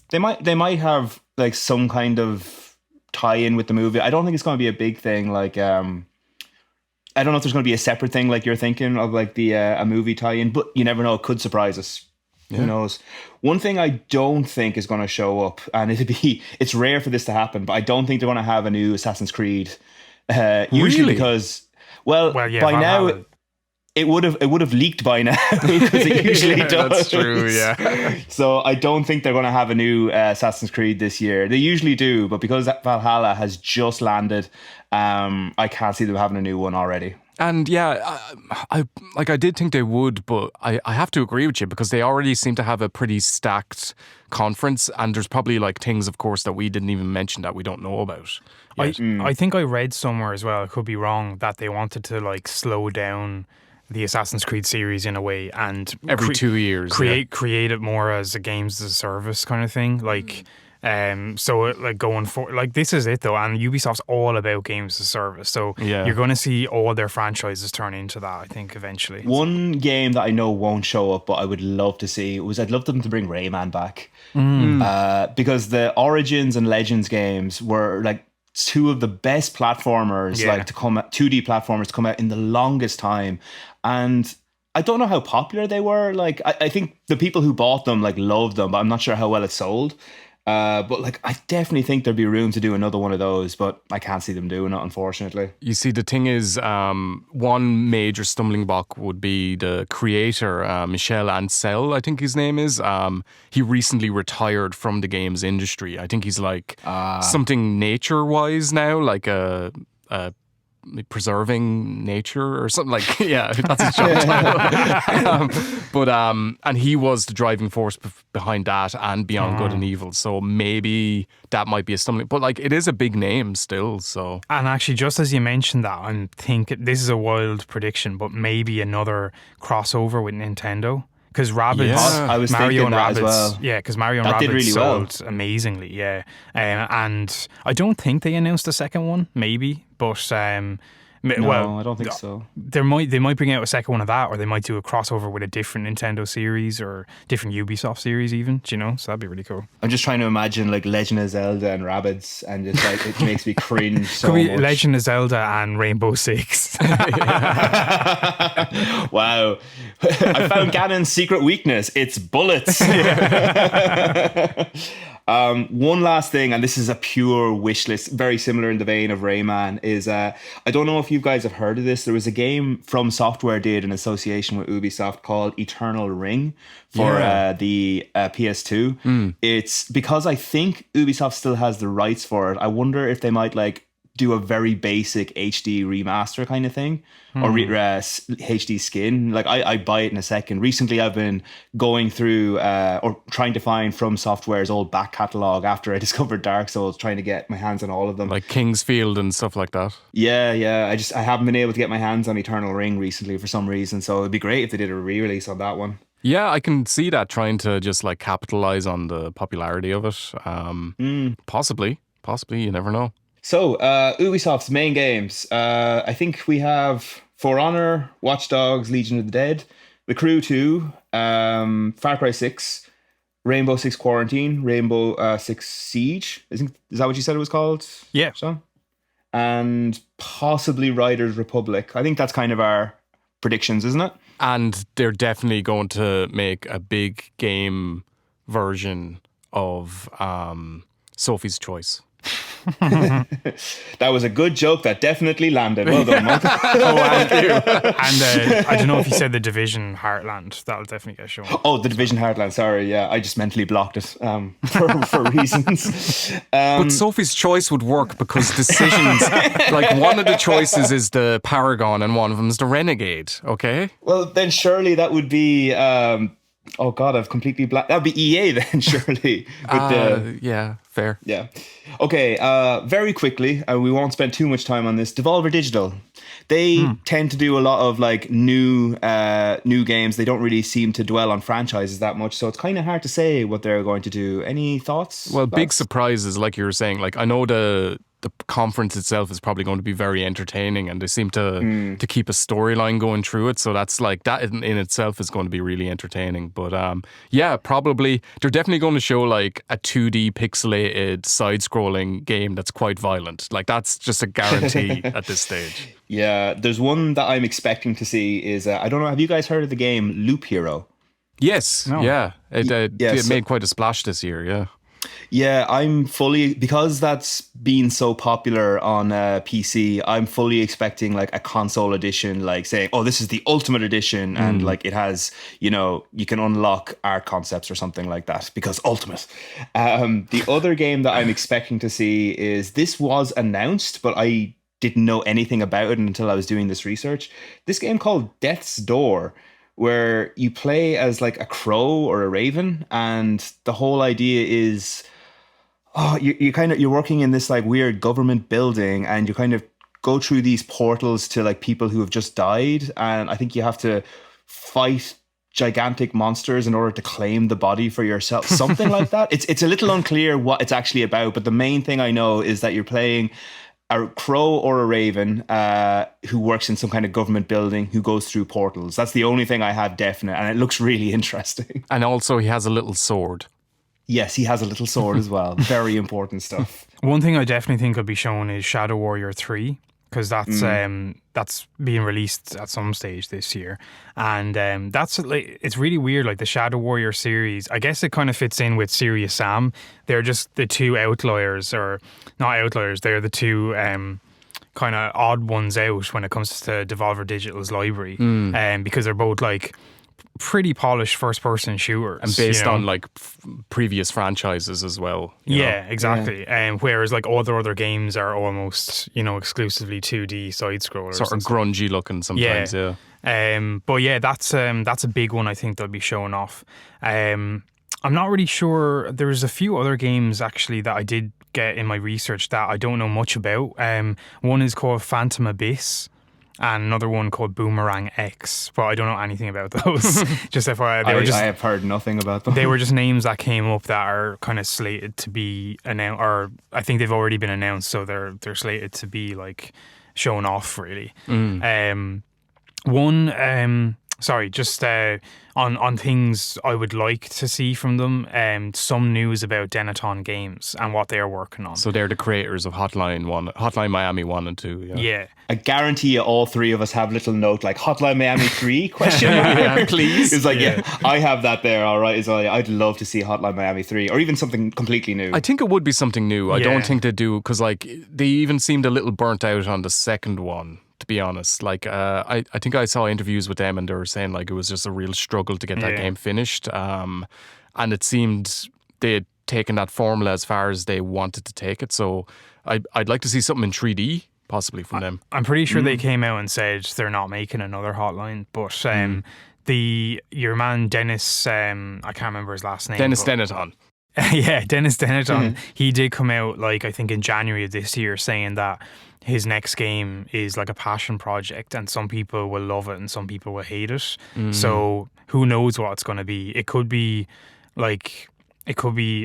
Speaker 1: They might have like some kind of tie-in with the movie. I don't think it's going to be a big thing. Like, I don't know if there's going to be a separate thing like you're thinking of, like the a movie tie-in. But you never know; it could surprise us. Yeah. Who knows? One thing I don't think is going to show up, and it's rare for this to happen, but I don't think they're going to have a new Assassin's Creed. Usually because, by
Speaker 3: Valhalla.
Speaker 1: now it would have leaked by now, because it usually does.
Speaker 2: That's true. Yeah.
Speaker 1: So I don't think they're going to have a new Assassin's Creed this year. They usually do, but because Valhalla has just landed, I can't see them having a new one already.
Speaker 2: And yeah, I did think they would, but I have to agree with you, because they already seem to have a pretty stacked conference, and there's probably like things, of course, that we didn't even mention that we don't know about.
Speaker 3: I think I read somewhere as well, I could be wrong, that they wanted to like slow down the Assassin's Creed series in a way, and
Speaker 2: every 2 years
Speaker 3: create it more as a games as a service kind of thing, like. So like going for, like, this is it though, and Ubisoft's all about games as a service, so you're going to see all their franchises turn into that, I think, eventually.
Speaker 1: One game that I know won't show up, but I would love to see, I'd love them to bring Rayman back, because the Origins and Legends games were like two of the best platformers, like to come out, 2D platformers to come out in the longest time, and I don't know how popular they were. Like, I think the people who bought them like loved them, but I'm not sure how well it sold. But like, I definitely think there'd be room to do another one of those, but I can't see them doing it, unfortunately.
Speaker 2: You see, the thing is, one major stumbling block would be the creator, Michel Ancel, I think his name is. He recently retired from the games industry. I think he's like something nature-wise now, like a preserving nature or something, like, yeah, that's his job title. And he was the driving force behind that and Beyond Good and Evil, so maybe that might be a stumbling, but like, it is a big name still. So, and
Speaker 3: actually, just as you mentioned that, I'm thinking this is a wild prediction, but maybe another crossover with Nintendo. Because Rabbids,
Speaker 1: I was
Speaker 3: Mario and
Speaker 1: that
Speaker 3: Rabbids,
Speaker 1: as well.
Speaker 3: Yeah, because Mario and Rabbids really sold amazingly, yeah. And I don't think they announced a second one, maybe, but
Speaker 1: I don't think so.
Speaker 3: They might bring out a second one of that, or they might do a crossover with a different Nintendo series or different Ubisoft series, even. Do you know? So that'd be really cool.
Speaker 1: I'm just trying to imagine like Legend of Zelda and Rabbids, and it's like, it makes me cringe so much.
Speaker 3: Legend of Zelda and Rainbow Six.
Speaker 1: Wow. I found Ganon's secret weakness. It's bullets. One last thing, and this is a pure wish list, very similar in the vein of Rayman, is I don't know if you guys have heard of this. There was a game From Software did in association with Ubisoft called Eternal Ring for the PS2. It's because I think Ubisoft still has the rights for it. I wonder if they might like do a very basic HD remaster kind of thing, or HD skin. Like, I buy it in a second. Recently, I've been going through or trying to find From Software's old back catalogue after I discovered Dark Souls, trying to get my hands on all of them,
Speaker 2: like Kingsfield and stuff like that.
Speaker 1: Yeah. I haven't been able to get my hands on Eternal Ring recently for some reason. So it'd be great if they did a re-release on that one.
Speaker 2: Yeah, I can see that, trying to just like capitalize on the popularity of it. Possibly, you never know.
Speaker 1: So, Ubisoft's main games. I think we have For Honor, Watch Dogs, Legion of the Dead. The Crew 2, Far Cry 6, Rainbow Six Quarantine, Rainbow Six Siege. Is that what you said it was called?
Speaker 3: Yeah.
Speaker 1: So, and possibly Riders Republic. I think that's kind of our predictions, isn't it?
Speaker 2: And they're definitely going to make a big game version of Sophie's Choice.
Speaker 1: That was a good joke that definitely landed. Well done, Mike.
Speaker 3: And I don't know if you said The Division Heartland. That'll definitely get shown.
Speaker 1: Oh, The Division Heartland. Sorry, yeah, I just mentally blocked it for reasons.
Speaker 2: But Sophie's Choice would work because decisions, like one of the choices is the Paragon and one of them is the Renegade. Okay.
Speaker 1: Well, then surely that would be. Oh God, I've completely blacked. That'd be EA then, surely.
Speaker 2: Yeah, fair.
Speaker 1: Yeah. Okay. Very quickly, we won't spend too much time on this. Devolver Digital, they tend to do a lot of like new games. They don't really seem to dwell on franchises that much, so it's kind of hard to say what they're going to do. Any thoughts?
Speaker 2: Well, big surprises, like you were saying. Like I know the conference itself is probably going to be very entertaining, and they seem to keep a storyline going through it. So that's like that in itself is going to be really entertaining. But yeah, probably they're definitely going to show like a 2D pixelated side-scrolling game that's quite violent. Like that's just a guarantee at this stage.
Speaker 1: Yeah, there's one that I'm expecting to see is I don't know. Have you guys heard of the game Loop Hero?
Speaker 2: Yes,
Speaker 3: No.
Speaker 2: yeah, it made quite a splash this year. Yeah.
Speaker 1: Yeah, I'm fully, because that's been so popular on PC, I'm fully expecting like a console edition, like saying, oh, this is the ultimate edition. And like it has, you can unlock art concepts or something like that because ultimate. The other game that I'm expecting to see is, this was announced, but I didn't know anything about it until I was doing this research. This game called Death's Door, where you play as like a crow or a raven, and the whole idea is, you're working in this like weird government building, and you kind of go through these portals to like people who have just died, and I think you have to fight gigantic monsters in order to claim the body for yourself, something like that. It's a little unclear what it's actually about, but the main thing I know is that you're playing a crow or a raven who works in some kind of government building who goes through portals. That's the only thing I have definite, and it looks really interesting.
Speaker 2: And also he has a little sword.
Speaker 1: Yes, he has a little sword as well. Very important stuff.
Speaker 3: One thing I definitely think will be shown is Shadow Warrior 3, because that's being released at some stage this year, and that's like, it's really weird. Like the Shadow Warrior series, I guess it kind of fits in with Serious Sam. They're just the two outliers, or not outliers. They're the two kind of odd ones out when it comes to Devolver Digital's library, because they're both like pretty polished first-person shooters,
Speaker 2: and based on like previous franchises as well.
Speaker 3: Yeah, exactly. Whereas like all the other games are almost exclusively 2D side scrollers,
Speaker 2: sort of grungy looking sometimes. Yeah.
Speaker 3: But yeah, that's a big one. I think they'll be showing off. I'm not really sure. There's a few other games actually that I did get in my research that I don't know much about. One is called Phantom Abyss, and another one called Boomerang X, but I don't know anything about those. Just FYI,
Speaker 1: I have heard nothing about them.
Speaker 3: They were just names that came up that are kind of slated to be announced, or I think they've already been announced, so they're slated to be like shown off really. On things I would like to see from them, some news about Denaton Games and what they're working on.
Speaker 2: So they're the creators of Hotline Miami 1 and 2.
Speaker 3: Yeah.
Speaker 1: I guarantee you all three of us have a little note like Hotline Miami 3 question mark, please. It's like, yeah, I have that there, all right. I'd love to see Hotline Miami 3 or even something completely new.
Speaker 2: I think it would be something new. I don't think they do, because like they even seemed a little burnt out on the second one, to be honest. Like I think I saw interviews with them and they were saying like it was just a real struggle to get that game finished, and it seemed they had taken that formula as far as they wanted to take it. So I'd like to see something in 3D possibly from them.
Speaker 3: I'm pretty sure they came out and said they're not making another Hotline, but your man Dennis, I can't remember his last name.
Speaker 2: Dennis Denaton.
Speaker 3: Yeah, Dennis Denaton. He did come out like I think in January of this year saying that his next game is like a passion project, and some people will love it and some people will hate it. So who knows what it's going to be? It could be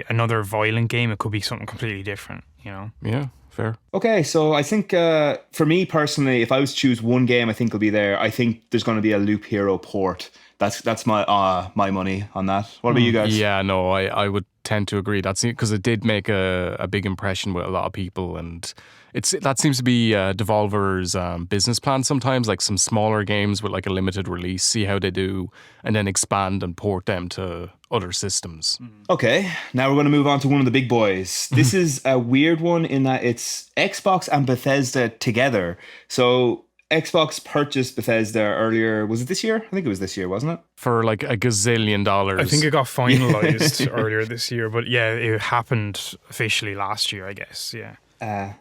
Speaker 3: another violent game. It could be something completely different,
Speaker 2: Yeah, fair.
Speaker 1: Okay, so I think for me personally, if I was to choose one game I think will be there, I think there's going to be a Loop Hero port That's my money on that. What about you guys?
Speaker 2: Yeah, no, I would tend to agree. That's because it did make a big impression with a lot of people, and that seems to be Devolver's business plan sometimes, like some smaller games with like a limited release, see how they do, and then expand and port them to other systems.
Speaker 1: Okay, now we're going to move on to one of the big boys. This is a weird one in that it's Xbox and Bethesda together. So Xbox purchased Bethesda earlier. Was it this year? I think it was this year, wasn't it?
Speaker 2: For like $1 gazillion.
Speaker 3: I think it got finalized earlier this year, but yeah, it happened officially last year, I guess. Yeah.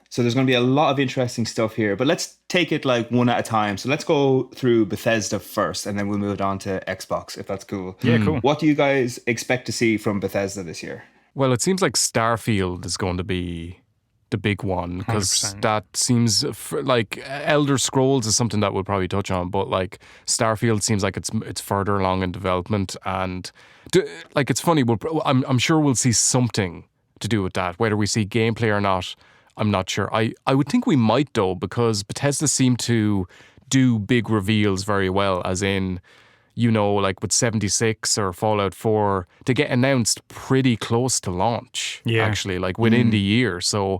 Speaker 1: So there's going to be a lot of interesting stuff here, but let's take it like one at a time. So let's go through Bethesda first, and then we'll move on to Xbox, if that's cool.
Speaker 3: Yeah, cool.
Speaker 1: What do you guys expect to see from Bethesda this year?
Speaker 2: Well, it seems like Starfield is going to be the big one, because that seems like Elder Scrolls is something that we'll probably touch on, but like Starfield seems like it's further along in development, and like it's funny. I'm sure we'll see something to do with that, whether we see gameplay or not. I'm not sure. I would think we might though, because Bethesda seem to do big reveals very well, as in, you know, like with 76 or Fallout 4, they get announced pretty close to launch, actually, like within the year. So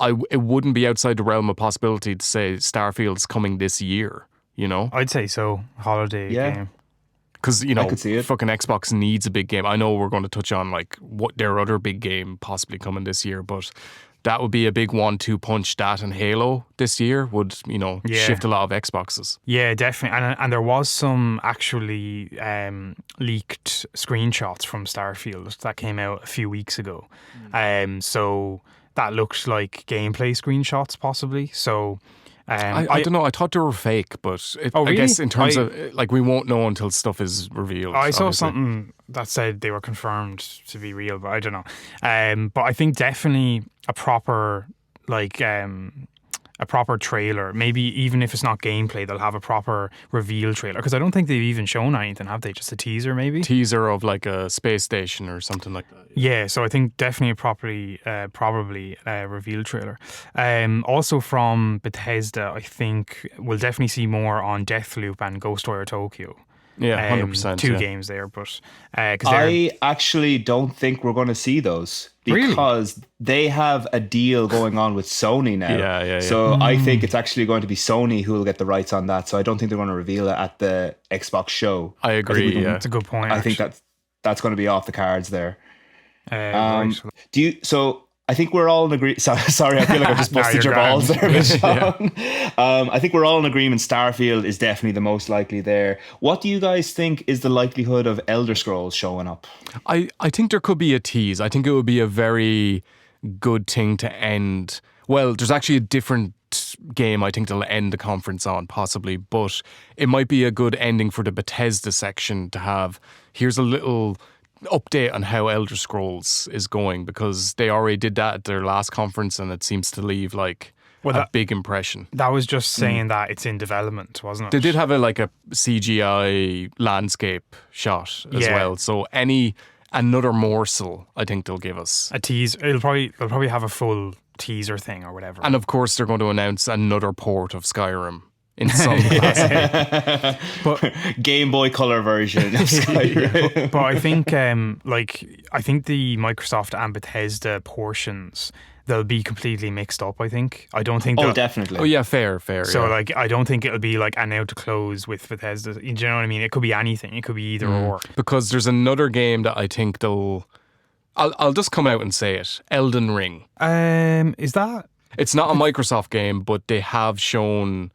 Speaker 2: it wouldn't be outside the realm of possibility to say Starfield's coming this year, you know?
Speaker 3: I'd say so. Holiday game.
Speaker 2: Because, you know,
Speaker 1: could see it.
Speaker 2: fucking Xbox needs a big game. I know we're going to touch on like what their other big game possibly coming this year, but that would be a big 1-2 punch. That and Halo this year would, you know, shift a lot of Xboxes. Yeah,
Speaker 3: definitely. And there was some actually leaked screenshots from Starfield that came out a few weeks ago. So that looked like gameplay screenshots possibly. So
Speaker 2: I don't know. I thought they were fake, but
Speaker 3: really?
Speaker 2: I guess in terms of like, we won't know until stuff is revealed.
Speaker 3: I saw something that said they were confirmed to be real, but I don't know. But I think definitely a proper trailer. Maybe even if it's not gameplay, they'll have a proper reveal trailer, because I don't think they've even shown anything, have they? Just a teaser, maybe?
Speaker 2: Teaser of like a space station or something like that.
Speaker 3: Yeah, so I think definitely probably a reveal trailer. Also from Bethesda, I think we'll definitely see more on Deathloop and Ghostwire Tokyo.
Speaker 2: Yeah, 100%.
Speaker 3: Two games there, but
Speaker 1: I actually don't think we're going to see those, because they have a deal going on with Sony now.
Speaker 2: Yeah.
Speaker 1: So I think it's actually going to be Sony who will get the rights on that. So I don't think they're going to reveal it at the Xbox show.
Speaker 2: I agree.
Speaker 3: That's a good point.
Speaker 1: I think that's going to be off the cards there.
Speaker 3: Right.
Speaker 1: I think we're all in agreement. Sorry, I feel like I just busted your balls there, Sean. I think we're all in agreement. Starfield is definitely the most likely there. What do you guys think is the likelihood of Elder Scrolls showing up?
Speaker 2: I think there could be a tease. I think it would be a very good thing to end. Well, there's actually a different game I think they'll end the conference on, possibly, but it might be a good ending for the Bethesda section to have. Here's a little update on how Elder Scrolls is going, because they already did that at their last conference, and it seems to leave like a big impression.
Speaker 3: That was just saying that it's in development, wasn't it?
Speaker 2: They did have a CGI landscape shot as well. So another morsel, I think they'll give us
Speaker 3: a tease. They'll probably have a full teaser thing or whatever.
Speaker 2: And of course, they're going to announce another port of Skyrim in some capacity.
Speaker 3: But
Speaker 1: Game Boy Color version of Skyrim.
Speaker 3: But I think I think the Microsoft and Bethesda portions, they'll be completely mixed up, I think. I don't think
Speaker 1: definitely.
Speaker 2: Oh yeah, fair.
Speaker 3: So I don't think it'll be like an out to close with Bethesda. Do you know what I mean? It could be anything. It could be either or.
Speaker 2: Because there's another game that I think I'll just come out and say it. Elden Ring.
Speaker 3: Is that?
Speaker 2: It's not a Microsoft game, but they have shown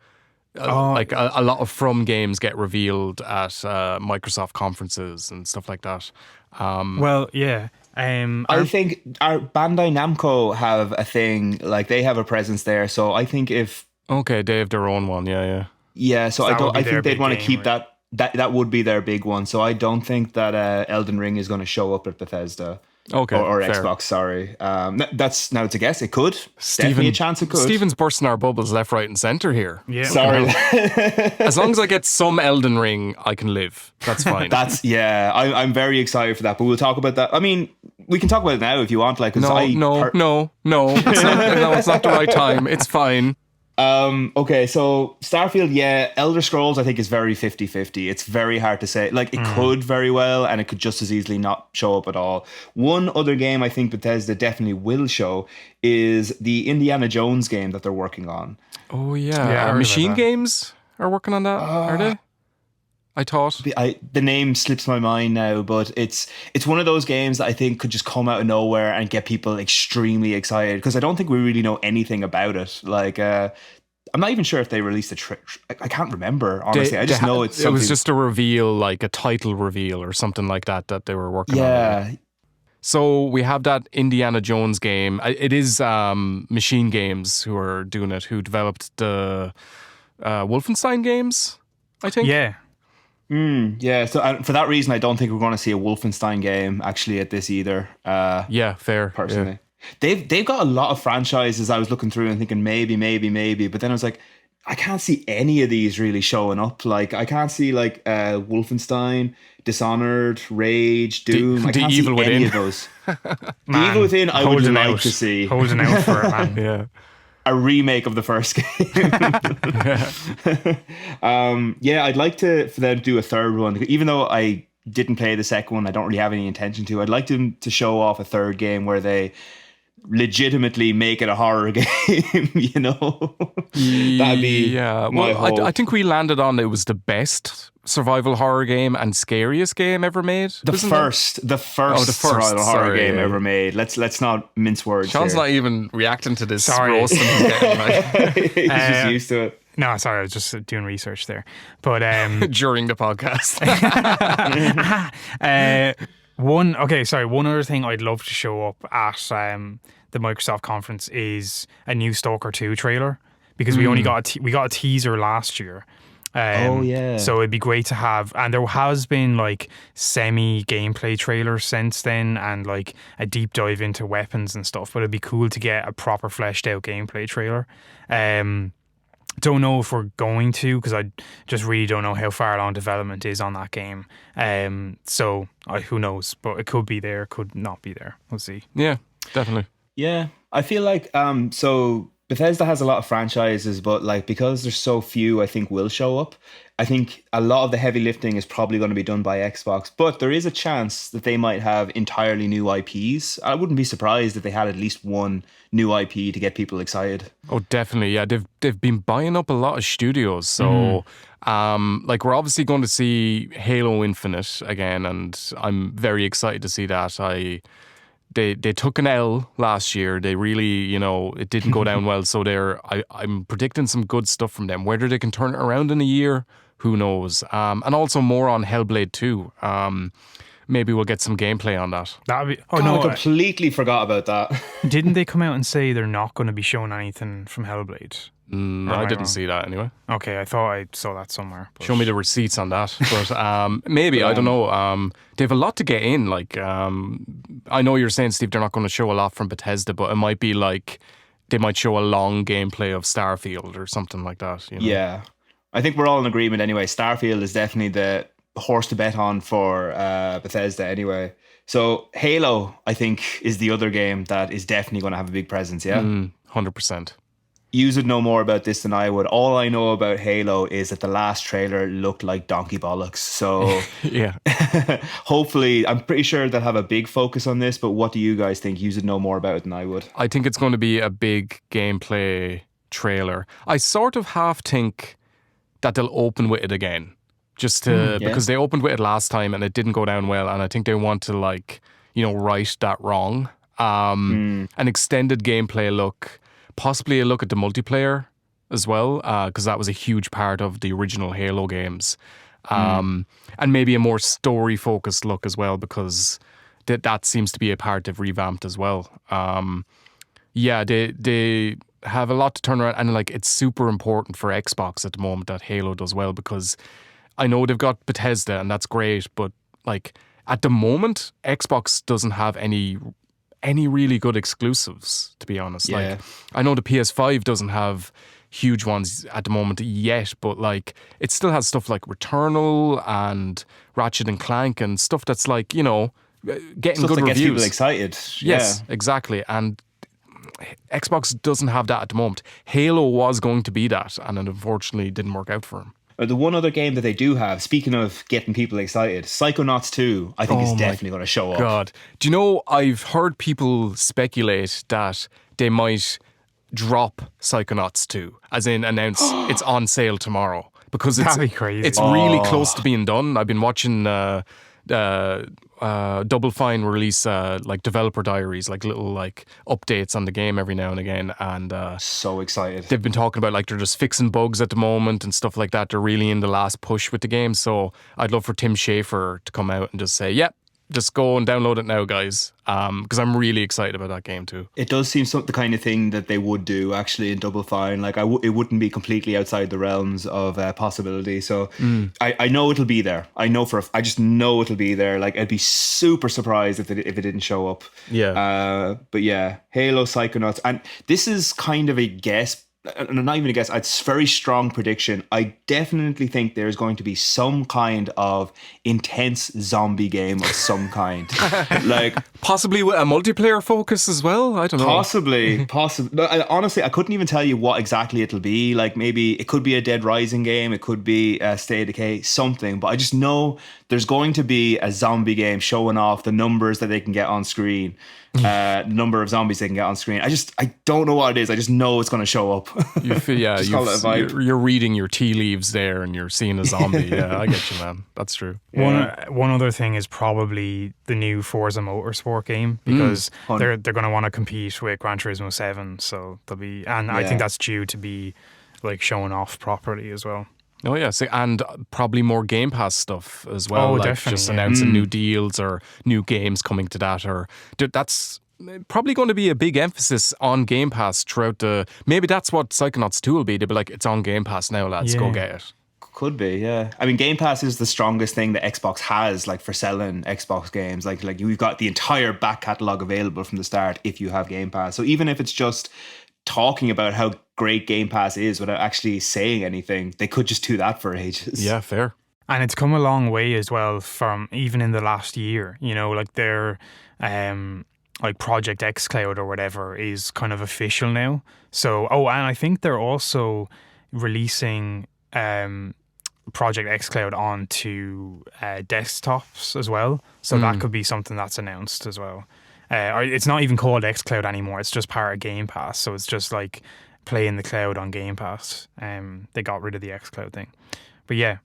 Speaker 2: like a lot of From games get revealed at Microsoft conferences and stuff like that.
Speaker 3: Well, yeah.
Speaker 1: I think our Bandai Namco have a thing, like they have a presence there. So I think if
Speaker 2: they have their own one,
Speaker 1: yeah. So I think they'd want to keep
Speaker 3: right?
Speaker 1: that would be their big one. So I don't think that Elden Ring is going to show up at Bethesda.
Speaker 2: Okay,
Speaker 1: or
Speaker 2: fair.
Speaker 1: Xbox, sorry. That's now to guess. It could. Definitely a chance it could.
Speaker 2: Steven's bursting our bubbles left, right, and centre here.
Speaker 3: Yeah.
Speaker 1: Sorry.
Speaker 2: As long as I get some Elden Ring, I can live. That's fine.
Speaker 1: I'm very excited for that. But we'll talk about that. I mean, we can talk about it now if you want. Like,
Speaker 2: no. It's not the right time. It's fine.
Speaker 1: Okay, so Starfield, yeah. Elder Scrolls, I think, is very 50-50. It's very hard to say. Like, it could very well, and it could just as easily not show up at all. One other game I think Bethesda definitely will show is the Indiana Jones game that they're working on.
Speaker 2: Oh,
Speaker 3: Yeah, I
Speaker 2: yeah.
Speaker 3: heard about
Speaker 2: Machine
Speaker 3: that.
Speaker 2: Games are working on that, are they? I thought.
Speaker 1: The name slips my mind now, but it's one of those games that I think could just come out of nowhere and get people extremely excited, because I don't think we really know anything about it. Like, I'm not even sure if they released I can't remember, honestly. I just know it's something.
Speaker 2: It was just a reveal, like a title reveal or something like that they were working on.
Speaker 1: Yeah.
Speaker 2: So we have that Indiana Jones game. It is Machine Games who are doing it, who developed the Wolfenstein games, I think.
Speaker 3: Yeah.
Speaker 1: Yeah, so for that reason, I don't think we're going to see a Wolfenstein game actually at this either.
Speaker 2: Yeah, fair.
Speaker 1: Personally, they've got a lot of franchises. I was looking through and thinking maybe, but then I was like, I can't see any of these really showing up. Like, I can't see like Wolfenstein, Dishonored, Rage, Doom. I can't see
Speaker 2: Evil
Speaker 1: any
Speaker 2: Within.
Speaker 1: of those.
Speaker 3: Man,
Speaker 1: The Evil Within, I would
Speaker 3: holding
Speaker 1: like
Speaker 3: out.
Speaker 1: to see
Speaker 3: Holding out for it, man.
Speaker 2: Yeah.
Speaker 1: a remake of the first game. Yeah, I'd like for them to do a third one, even though I didn't play the second one. I don't really have any intention to. I'd like them to show off a third game where they legitimately make it a horror game. You know, that'd be my hope.
Speaker 2: I think we landed on it was the best survival horror game and scariest game ever made.
Speaker 1: The first survival horror game ever made. Let's not mince words.
Speaker 2: Sean's
Speaker 1: here.
Speaker 2: not even reacting to this
Speaker 3: Sorry.
Speaker 2: roasting he's getting, like,
Speaker 1: He's just used to it.
Speaker 3: No, sorry, I was just doing research there. But
Speaker 2: during the podcast.
Speaker 3: one other thing I'd love to show up at the Microsoft conference is a new Stalker 2 trailer, because we only got we got a teaser last year.
Speaker 1: Oh, yeah.
Speaker 3: So it'd be great to have, and there has been like semi gameplay trailers since then, and like a deep dive into weapons and stuff. But it'd be cool to get a proper fleshed out gameplay trailer. Don't know if we're going to, because I just really don't know how far along development is on that game. So who knows? But it could be there, could not be there. We'll see.
Speaker 2: Yeah, definitely.
Speaker 1: Yeah, I feel like so Bethesda has a lot of franchises, but like, because there's so few, I think will show up. I think a lot of the heavy lifting is probably going to be done by Xbox, but there is a chance that they might have entirely new IPs. I wouldn't be surprised if they had at least one new IP to get people excited.
Speaker 2: Oh, definitely. Yeah, they've been buying up a lot of studios. So, like, we're obviously going to see Halo Infinite again, and I'm very excited to see that. They took an L last year. They really, it didn't go down well. So I'm predicting some good stuff from them. Whether they can turn it around in a year, who knows? And also more on Hellblade 2. Maybe we'll get some gameplay on that.
Speaker 3: That'd be.
Speaker 1: Oh, no, I completely forgot about that.
Speaker 3: Didn't they come out and say they're not going to be showing anything from Hellblade?
Speaker 2: I didn't see that anyway.
Speaker 3: Okay, I thought I saw that somewhere. But...
Speaker 2: Show me the receipts on that. But maybe, I don't know. They have a lot to get in. Like, I know you're saying, Steve, they're not going to show a lot from Bethesda, but it might be like they might show a long gameplay of Starfield or something like that.
Speaker 1: Yeah. I think we're all in agreement anyway. Starfield is definitely the horse to bet on for Bethesda anyway. So Halo, I think, is the other game that is definitely going to have a big presence, yeah?
Speaker 2: 100%.
Speaker 1: You would know more about this than I would. All I know about Halo is that the last trailer looked like donkey bollocks. So
Speaker 2: yeah,
Speaker 1: hopefully, I'm pretty sure they'll have a big focus on this. But what do you guys think? You would know more about it than I would.
Speaker 2: I think it's going to be a big gameplay trailer. I sort of half think that they'll open with it again, just to because they opened with it last time and it didn't go down well, and I think they want to right that wrong. An extended gameplay look. Possibly a look at the multiplayer as well, because that was a huge part of the original Halo games. And maybe a more story-focused look as well, because that seems to be a part they've revamped as well. They have a lot to turn around, and like, it's super important for Xbox at the moment that Halo does well, because I know they've got Bethesda, and that's great, but like, at the moment, Xbox doesn't have any really good exclusives, to be honest.
Speaker 1: Yeah.
Speaker 2: Like, I know the PS5 doesn't have huge ones at the moment yet, but like, it still has stuff like Returnal and Ratchet and Clank and stuff that's like, getting
Speaker 1: Stuff
Speaker 2: good
Speaker 1: that
Speaker 2: reviews.
Speaker 1: gets people excited.
Speaker 2: Yes, exactly. And Xbox doesn't have that at the moment. Halo was going to be that, and it unfortunately didn't work out for him.
Speaker 1: The one other game that they do have, speaking of getting people excited, Psychonauts 2, I think is definitely going to show up.
Speaker 2: God. Do you know, I've heard people speculate that they might drop Psychonauts 2, as in announce it's on sale tomorrow. Because
Speaker 3: That'd be crazy.
Speaker 2: It's really close to being done. I've been watching Double Fine release like developer diaries, like little like updates on the game every now and again, and
Speaker 1: So excited.
Speaker 2: they've been talking about like they're just fixing bugs at the moment and stuff like that. They're really in the last push with the game, so I'd love for Tim Schafer to come out and just say, "Yep, just go and download it now, guys," because I'm really excited about that game too.
Speaker 1: It does seem the kind of thing that they would do actually in Double Fine. Like it wouldn't be completely outside the realms of possibility. So I know it'll be there. I just know it'll be there. Like I'd be super surprised if it didn't show up.
Speaker 2: Yeah.
Speaker 1: But yeah, Halo, Psychonauts, and this is kind of a guess. Not even a guess, it's a very strong prediction. I definitely think there's going to be some kind of intense zombie game of some kind. Like
Speaker 2: Possibly with a multiplayer focus as well. I don't know.
Speaker 1: Possibly. No, honestly, I couldn't even tell you what exactly it'll be. Like maybe it could be a Dead Rising game. It could be a Stay of Decay, something. But I just know there's going to be a zombie game showing off the numbers that they can get on screen. Number of zombies they can get on screen. I don't know what it is. I just know it's going to show up.
Speaker 2: Just
Speaker 1: call it a vibe.
Speaker 2: you're reading your tea leaves there and you're seeing a zombie. Yeah, I get you, man. That's true.
Speaker 3: One other thing is probably the new Forza Motorsport game, because they're going to want to compete with Gran Turismo 7, so they'll be, and I think that's due to be like showing off properly as well.
Speaker 2: Oh yeah, and probably more Game Pass stuff as well.
Speaker 3: Oh,
Speaker 2: like
Speaker 3: definitely,
Speaker 2: just
Speaker 3: yeah.
Speaker 2: announcing new deals or new games coming to that, or that's probably going to be a big emphasis on Game Pass throughout the. Maybe that's what Psychonauts 2 will be. They'll be like, it's on Game Pass now, lads. Go get it.
Speaker 1: Could be, yeah. I mean, Game Pass is the strongest thing that Xbox has, like for selling Xbox games. Like you've got the entire back catalogue available from the start if you have Game Pass. So even if it's just talking about how great Game Pass is without actually saying anything, they could just do that for ages.
Speaker 2: Yeah, fair.
Speaker 3: And it's come a long way as well from even in the last year, you know, like their like Project xCloud or whatever is kind of official now. So, and I think they're also releasing Project xCloud onto desktops as well. So that could be something that's announced as well. Or it's not even called xCloud anymore. It's just part of Game Pass. So it's just like playing the cloud on Game Pass. They got rid of the xCloud thing. But yeah.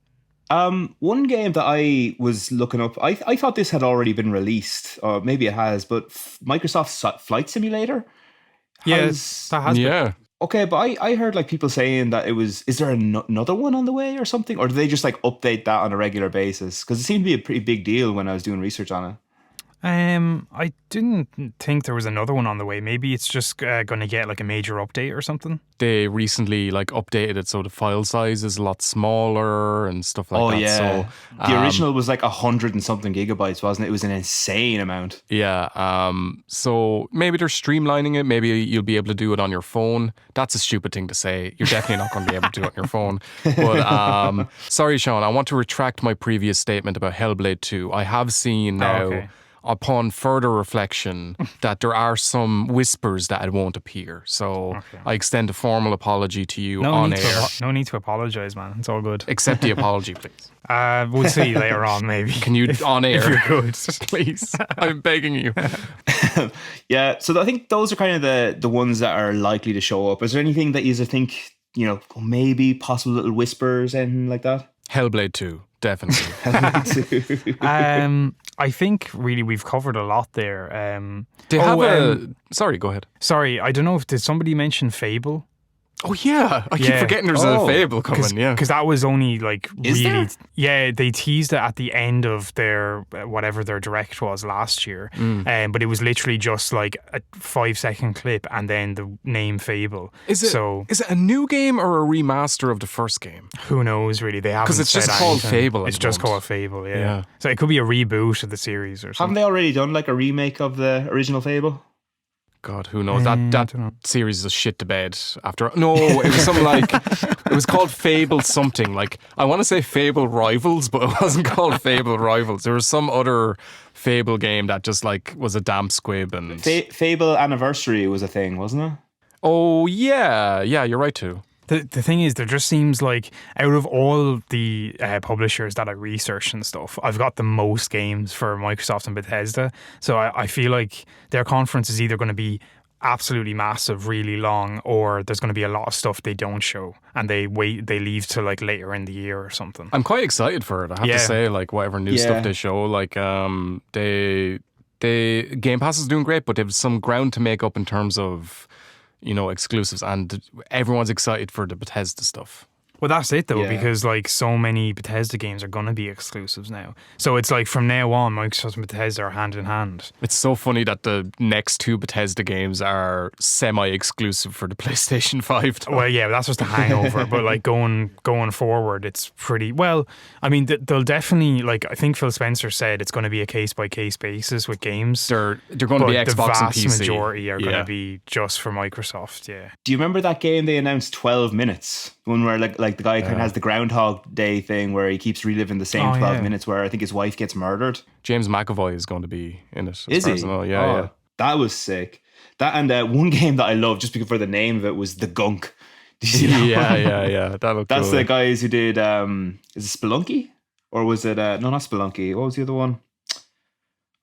Speaker 1: One game that I was looking up, I thought this had already been released, or maybe it has, but Microsoft's Flight Simulator has...
Speaker 3: that has been.
Speaker 1: Okay, but I heard like people saying that it was, is there another one on the way or something? Or do they just like update that on a regular basis? Because it seemed to be a pretty big deal when I was doing research on it.
Speaker 3: I didn't think there was another one on the way. Maybe it's just going to get like a major update or something.
Speaker 2: They recently like updated it so the file size is a lot smaller and stuff like that.
Speaker 1: Yeah.
Speaker 2: So
Speaker 1: The original was like 100 and something gigabytes, wasn't it? It was an insane amount.
Speaker 2: Yeah. So maybe they're streamlining it. Maybe you'll be able to do it on your phone. That's a stupid thing to say. You're definitely not going to be able to do it on your phone. But sorry, Sean, I want to retract my previous statement about Hellblade 2. I have seen now, upon further reflection, that there are some whispers that it won't appear. So I extend a formal apology to you on air.
Speaker 3: No need to apologise, man. It's all good.
Speaker 2: Accept the apology, please.
Speaker 3: We'll see later on, maybe.
Speaker 2: Can you, on air?
Speaker 3: If you're good.
Speaker 2: Please. I'm begging you.
Speaker 1: Yeah, so I think those are kind of the ones that are likely to show up. Is there anything that you think, you know, maybe possible little whispers, anything like that?
Speaker 2: Hellblade 2, definitely.
Speaker 3: I think really we've covered a lot there.
Speaker 2: They have sorry, go ahead.
Speaker 3: Sorry, I don't know if did somebody mention Fable?
Speaker 2: Oh yeah, I keep forgetting there's a Fable coming. Yeah,
Speaker 3: because that was only like
Speaker 1: Is
Speaker 3: really.
Speaker 1: there?
Speaker 3: Yeah, they teased it at the end of their whatever their direct was last year. But it was literally just like a 5-second clip and then the name Fable.
Speaker 2: Is it a new game or a remaster of the first game?
Speaker 3: Who knows really? They haven't.
Speaker 2: Because it's
Speaker 3: said
Speaker 2: just called
Speaker 3: anything.
Speaker 2: Fable.
Speaker 3: It's just called Fable. Yeah. So it could be a reboot of the series or
Speaker 1: Haven't
Speaker 3: something.
Speaker 1: they already done like a remake of the original Fable?
Speaker 2: God, who knows?
Speaker 3: I
Speaker 2: That
Speaker 3: don't know.
Speaker 2: series is shit to bed after. No, it was something like it was called Fable something. Like I want to say Fable Rivals, but it wasn't called Fable Rivals. There was some other Fable game that just like was a damn squib and
Speaker 1: Fable Anniversary was a thing, wasn't it?
Speaker 2: oh yeah, you're right too.
Speaker 3: The thing is, there just seems like out of all the publishers that I researched and stuff, I've got the most games for Microsoft and Bethesda. So I feel like their conference is either going to be absolutely massive, really long, or there's going to be a lot of stuff they don't show and they leave to like later in the year or something.
Speaker 2: I'm quite excited for it. I have to say, like whatever new stuff they show, like they Game Pass is doing great, but they have some ground to make up in terms of, you know, exclusives, and everyone's excited for the Bethesda stuff.
Speaker 3: Well, that's it though,
Speaker 1: Yeah.
Speaker 3: because like so many Bethesda games are going to be exclusives now. So it's like from now on, Microsoft and Bethesda are hand in hand.
Speaker 2: It's so funny that the next two Bethesda games are semi-exclusive for the PlayStation 5. Though.
Speaker 3: Well, yeah, that's just a hangover. But like going forward, it's pretty well. I mean, they'll definitely like. I think Phil Spencer said it's going to be a case by case basis with games.
Speaker 2: They're going to be
Speaker 3: But the
Speaker 2: Xbox and
Speaker 3: vast
Speaker 2: PC.
Speaker 3: majority are going to be just for Microsoft. Yeah.
Speaker 1: Do you remember that game they announced 12 minutes? One where like the guy kind of has the Groundhog Day thing where he keeps reliving the same 12 minutes where I think his wife gets murdered.
Speaker 2: James McAvoy is going to be in it.
Speaker 1: Is he?
Speaker 2: Yeah.
Speaker 1: That was sick. That and one game that I love just because for the name of it was The Gunk. Did you see that one?
Speaker 2: Yeah. That looked
Speaker 1: That's
Speaker 2: cool.
Speaker 1: the guys who did is it Spelunky? Or was it no, not Spelunky. What was the other one?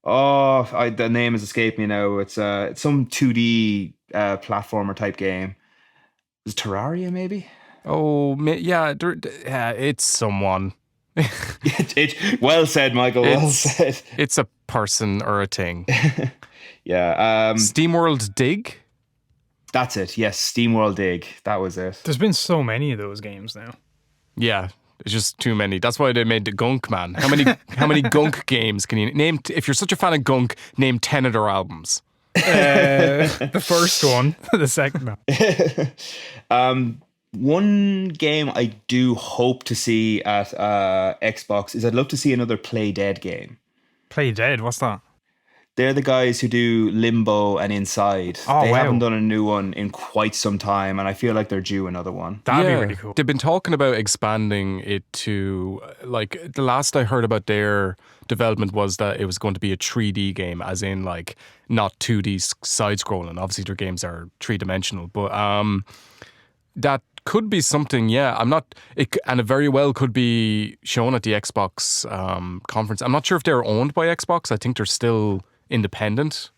Speaker 1: Oh, the name has escaped me now. It's some 2D platformer type game. Is it Terraria maybe?
Speaker 2: Oh, yeah, it's someone.
Speaker 1: Well said, Michael. Well said.
Speaker 2: It's a person or a thing.
Speaker 1: Yeah.
Speaker 2: SteamWorld Dig?
Speaker 1: That's it. Yes, SteamWorld Dig. That was it.
Speaker 3: There's been so many of those games now.
Speaker 2: Yeah, it's just too many. That's why they made the Gunk, man. How many Gunk games can you name? If you're such a fan of Gunk, name 10 of their albums.
Speaker 3: The first one, the second one.
Speaker 1: One game I do hope to see at Xbox is I'd love to see another Play Dead game.
Speaker 3: Play Dead, what's that?
Speaker 1: They're the guys who do Limbo and Inside.
Speaker 3: Oh,
Speaker 1: they
Speaker 3: wow.
Speaker 1: haven't done a new one in quite some time, and I feel like they're due another one.
Speaker 3: That'd be really cool.
Speaker 2: They've been talking about expanding it to, like, the last I heard about their development was that it was going to be a 3D game, as in, like, not 2D side-scrolling. Obviously, their games are three-dimensional, but that could be something, and it very well could be shown at the Xbox conference. I'm not sure if they're owned by Xbox. I think they're still independent.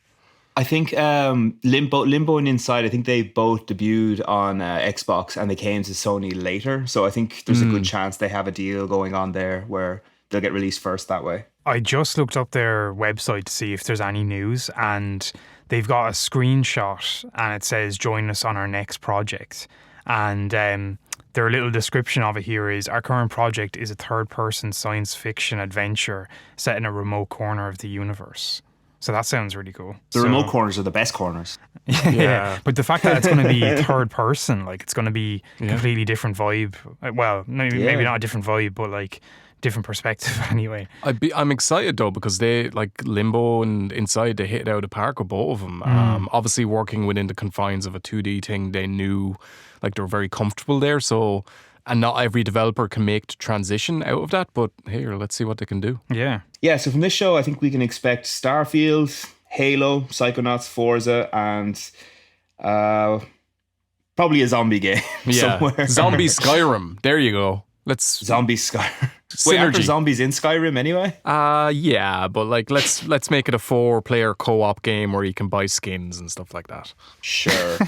Speaker 1: I think Limbo and Inside, I think they both debuted on Xbox and they came to Sony later. So I think there's a good chance they have a deal going on there where they'll get released first that way.
Speaker 3: I just looked up their website to see if there's any news, and they've got a screenshot and it says, "Join us on our next project." And their little description of it here is, "Our current project is a third-person science fiction adventure set in a remote corner of the universe." So that sounds really cool.
Speaker 1: The remote corners are the best corners.
Speaker 3: Yeah, but the fact that it's going to be third person, like it's going to be completely different vibe. Well, maybe not a different vibe, but like different perspective anyway.
Speaker 2: I'm excited though because they like Limbo and Inside, they hit it out of the park with both of them. Obviously working within the confines of a 2D thing, they knew like they were very comfortable there. So, and not every developer can make the transition out of that, but here, let's see what they can do.
Speaker 3: Yeah.
Speaker 1: Yeah, so from this show, I think we can expect Starfield, Halo, Psychonauts, Forza, and probably a zombie game somewhere.
Speaker 2: Zombie Skyrim. There you go.
Speaker 1: Zombie Skyrim. Wait, aren't there zombies in Skyrim anyway?
Speaker 2: Yeah, but like let's make it a 4-player co-op game where you can buy skins and stuff like that.
Speaker 1: Sure.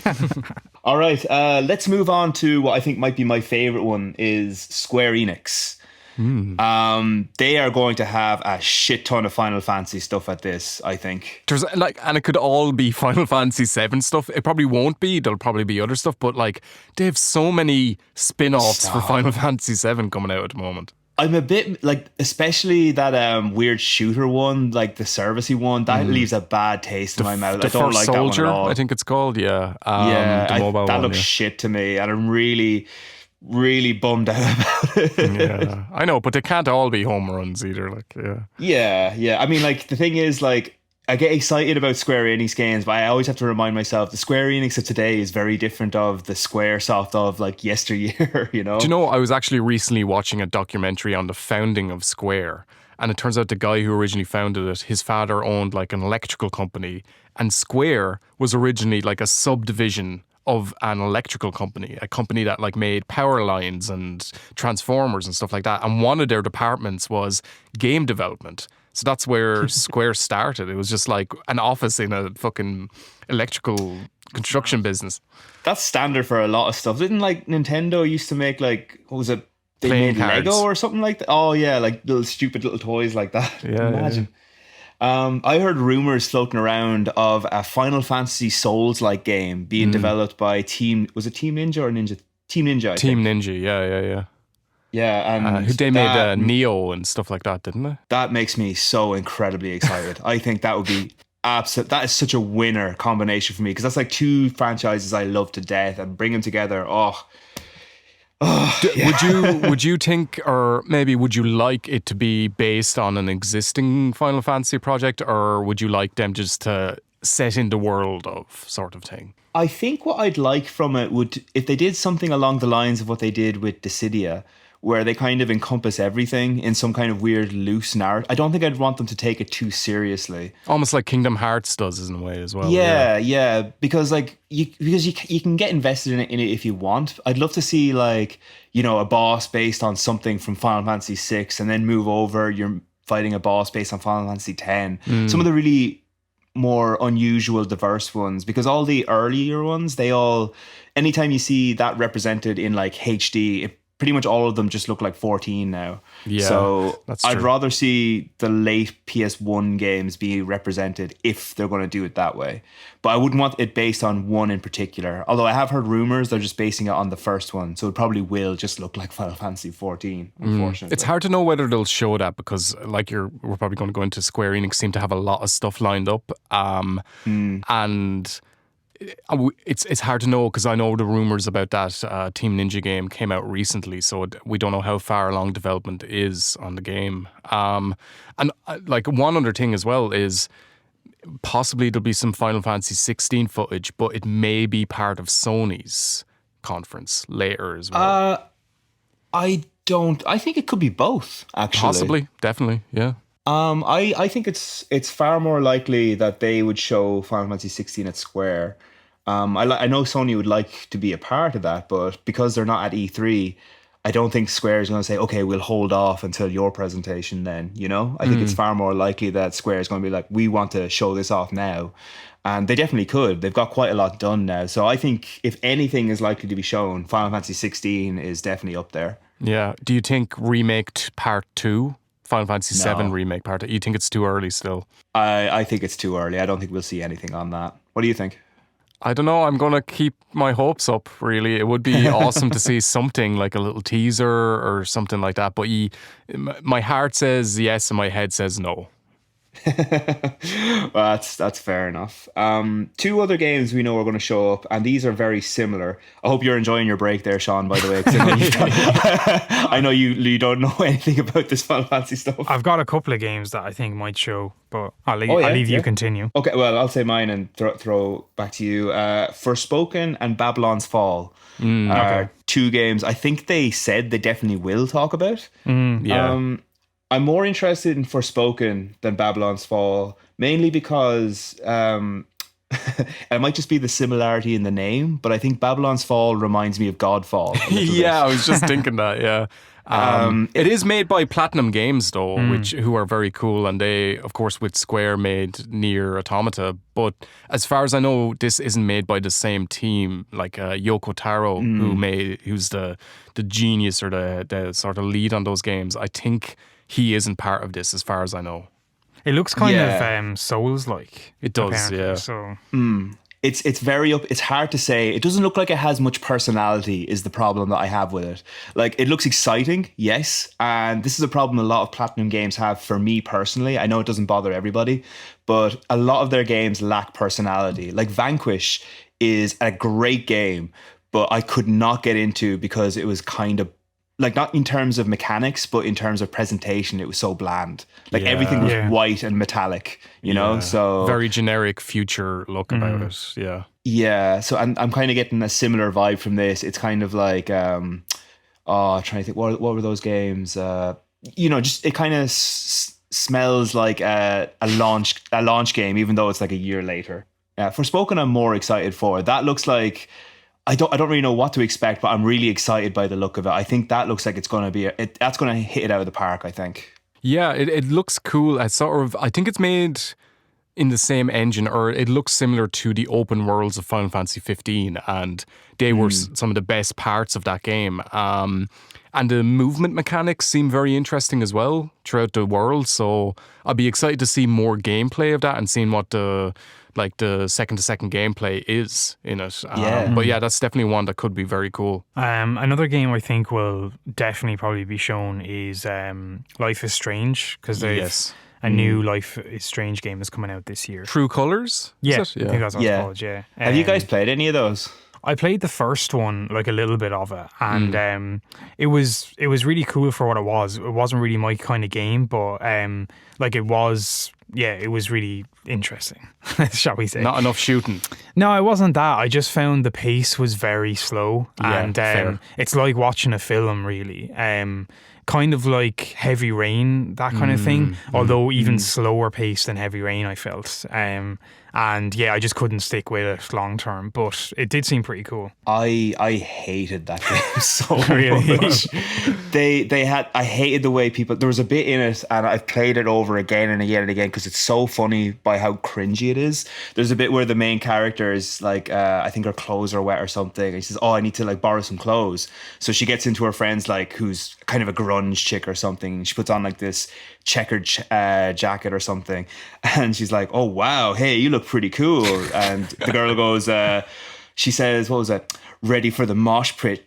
Speaker 1: All right, let's move on to what I think might be my favorite one is Square Enix. They are going to have a shit ton of Final Fantasy stuff at this, I think.
Speaker 2: There's and it could all be Final Fantasy 7 stuff. It probably won't be. There'll probably be other stuff, but like they have so many spin-offs for Final Fantasy 7 coming out at the moment.
Speaker 1: I'm a bit like, especially that weird shooter one, like the servicey one, that leaves a bad taste in my mouth. I don't like
Speaker 2: Soldier,
Speaker 1: that one at all.
Speaker 2: I think it's called, the mobile
Speaker 1: that
Speaker 2: one,
Speaker 1: looks shit to me, and I'm really bummed out about it.
Speaker 2: Yeah, I know, but they can't all be home runs either. Like,
Speaker 1: yeah. I mean, like the thing is, like, I get excited about Square Enix games, but I always have to remind myself the Square Enix of today is very different of the Squaresoft of like yesteryear, you know?
Speaker 2: Do you know, I was actually recently watching a documentary on the founding of Square, and it turns out the guy who originally founded it, his father owned like an electrical company, and Square was originally like a subdivision of an electrical company, a company that like made power lines and transformers and stuff like that. And one of their departments was game development. So that's where Square started. It was just like an office in a fucking electrical construction business.
Speaker 1: That's standard for a lot of stuff. Didn't like Nintendo used to make like, what was it? They
Speaker 2: Playing
Speaker 1: made
Speaker 2: cards.
Speaker 1: Lego or something like that. Oh yeah, like little stupid little toys like that.
Speaker 2: Yeah,
Speaker 1: Imagine. I heard rumors floating around of a Final Fantasy Souls-like game being developed by Team Ninja or Ninja? Team Ninja, I
Speaker 2: Team
Speaker 1: think.
Speaker 2: Ninja, yeah.
Speaker 1: Yeah, and
Speaker 2: Who they made Neo and stuff like that, didn't they?
Speaker 1: that makes me so incredibly excited. I think that would be absolute. That is such a winner combination for me because that's like two franchises I love to death, and bring them together.
Speaker 2: Would you think, or maybe would you like it to be based on an existing Final Fantasy project, or would you like them just to set in the world of sort of thing?
Speaker 1: I think what I'd like from it would, if they did something along the lines of what they did with Dissidia, where they kind of encompass everything in some kind of weird loose narrative. I don't think I'd want them to take it too seriously.
Speaker 2: Almost like Kingdom Hearts does in a way as well.
Speaker 1: Yeah, because like you can get invested in it if you want. I'd love to see like, you know, a boss based on something from Final Fantasy 6 and then move over, you're fighting a boss based on Final Fantasy 10. Some of the really more unusual, diverse ones, because all the earlier ones, anytime you see that represented in like HD, pretty much all of them just look like 14 now.
Speaker 2: Yeah,
Speaker 1: so
Speaker 2: that's
Speaker 1: I'd
Speaker 2: true.
Speaker 1: rather see the late PS1 games be represented if they're going to do it that way. But I wouldn't want it based on one in particular. Although I have heard rumors they're just basing it on the first one. So it probably will just look like Final Fantasy 14, unfortunately.
Speaker 2: It's hard to know whether they'll show that because, like we're probably going to go into Square Enix seem to have a lot of stuff lined up, and it's hard to know because I know the rumors about that Team Ninja game came out recently, so we don't know how far along development is on the game. Like one other thing as well is possibly there'll be some Final Fantasy 16 footage, but it may be part of Sony's conference later as well.
Speaker 1: I think it could be both, actually.
Speaker 2: Possibly, definitely, yeah.
Speaker 1: I think it's far more likely that they would show Final Fantasy 16 at Square. I know Sony would like to be a part of that, but because they're not at E3, I don't think Square is going to say, okay, we'll hold off until your presentation then, you know? I think it's far more likely that Square is going to be like, we want to show this off now. And they definitely could. They've got quite a lot done now. So I think if anything is likely to be shown, Final Fantasy 16 is definitely up there.
Speaker 2: Yeah. Do you think remake part 2? Final Fantasy 7
Speaker 1: No.
Speaker 2: remake part 2? You think it's too early still?
Speaker 1: I think it's too early. I don't think we'll see anything on that. What do you think?
Speaker 2: I don't know. I'm going to keep my hopes up, really. It would be awesome to see something like a little teaser or something like that. But my heart says yes and my head says no.
Speaker 1: Well, that's fair enough. Two other games we know are going to show up, and these are very similar. I hope you're enjoying your break there, Sean, by the way. 'Cause I know you don't know anything about this Final Fantasy stuff.
Speaker 3: I've got a couple of games that I think might show, but I'll leave you continue.
Speaker 1: Okay, well, I'll say mine and throw back to you. Forspoken and Babylon's Fall are two games I think they said they definitely will talk about.
Speaker 2: Yeah.
Speaker 1: I'm more interested in Forspoken than Babylon's Fall, mainly because it might just be the similarity in the name, but I think Babylon's Fall reminds me of Godfall. a little bit.
Speaker 2: Yeah, I was just thinking that, yeah. It is made by Platinum Games, though, who are very cool, and they, of course, with Square made Nier Automata. But as far as I know, this isn't made by the same team, like Yoko Taro, who's the genius or the sort of lead on those games. I think he isn't part of this, as far as I know.
Speaker 3: It looks kind of Souls-like.
Speaker 2: It does,
Speaker 3: apparently,
Speaker 2: yeah.
Speaker 3: So
Speaker 1: It's very up. It's hard to say. It doesn't look like it has much personality. Is the problem that I have with it? Like, it looks exciting, yes, and this is a problem a lot of Platinum games have. For me personally, I know it doesn't bother everybody, but a lot of their games lack personality. Like Vanquish is a great game, but I could not get into because it was kind of like not in terms of mechanics, but in terms of presentation, it was so bland. Like everything was white and metallic, you know. So
Speaker 2: very generic future look about it. Yeah.
Speaker 1: Yeah. So I'm kind of getting a similar vibe from this. It's kind of like trying to think what were those games? Just it kind of smells like a launch game, even though it's like a year later. Forspoken, I'm more excited for. That looks like I don't really know what to expect, but I'm really excited by the look of it. I think that looks like it's going to be that's going to hit it out of the park, I think.
Speaker 2: Yeah, it looks cool. I think it's made in the same engine, or it looks similar to the open worlds of Final Fantasy 15, and they were some of the best parts of that game. And the movement mechanics seem very interesting as well throughout the world. So I'll be excited to see more gameplay of that and seeing what the second to second gameplay is in it. But yeah, that's definitely one that could be very cool.
Speaker 3: Another game I think will definitely probably be shown is Life is Strange, because a new Life is Strange game is coming out this year.
Speaker 2: True Colors?
Speaker 3: Yeah, I think that's what it's called, yeah.
Speaker 1: Have you guys played any of those?
Speaker 3: I played the first one, like a little bit of it, and it was really cool for what it was. It wasn't really my kind of game, but it was really interesting, shall we say.
Speaker 2: Not enough shooting.
Speaker 3: No, it wasn't that. I just found the pace was very slow, and it's like watching a film, really. Kind of like Heavy Rain, that kind of thing, although even slower pace than Heavy Rain, I felt. And yeah, I just couldn't stick with it long term, but it did seem pretty cool.
Speaker 1: I hated that game so much. I hated the way there was a bit in it, and I've played it over again and again and again because it's so funny by how cringy it is. There's a bit where the main character is like, I think her clothes are wet or something. And he says, I need to like borrow some clothes. So she gets into her friend's, like, who's kind of a grunge chick or something. She puts on like this checkered jacket or something, and she's like, oh wow, hey, you look pretty cool. And the girl goes, she says, what was it, ready for the mosh pit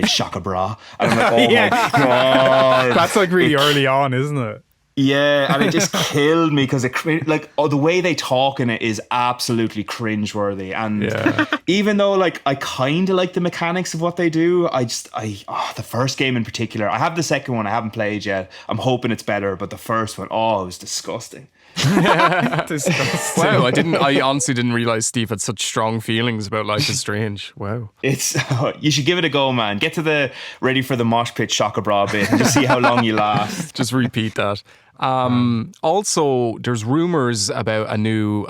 Speaker 1: shaka bra. And I'm like, oh my god,
Speaker 3: that's like really early on, isn't it?
Speaker 1: Yeah, and it just killed me because the way they talk in it is absolutely cringeworthy. And even though like I kind of like the mechanics of what they do, the first game in particular, I have the second one I haven't played yet. I'm hoping it's better, but the first one, it was disgusting.
Speaker 3: Disgusting.
Speaker 2: Wow, I honestly didn't realize Steve had such strong feelings about Life is Strange. Wow.
Speaker 1: You should give it a go, man. Get to the ready for the mosh pit shaka bra bit and just see how long you last.
Speaker 2: Just repeat that. Also, there's rumors about a new,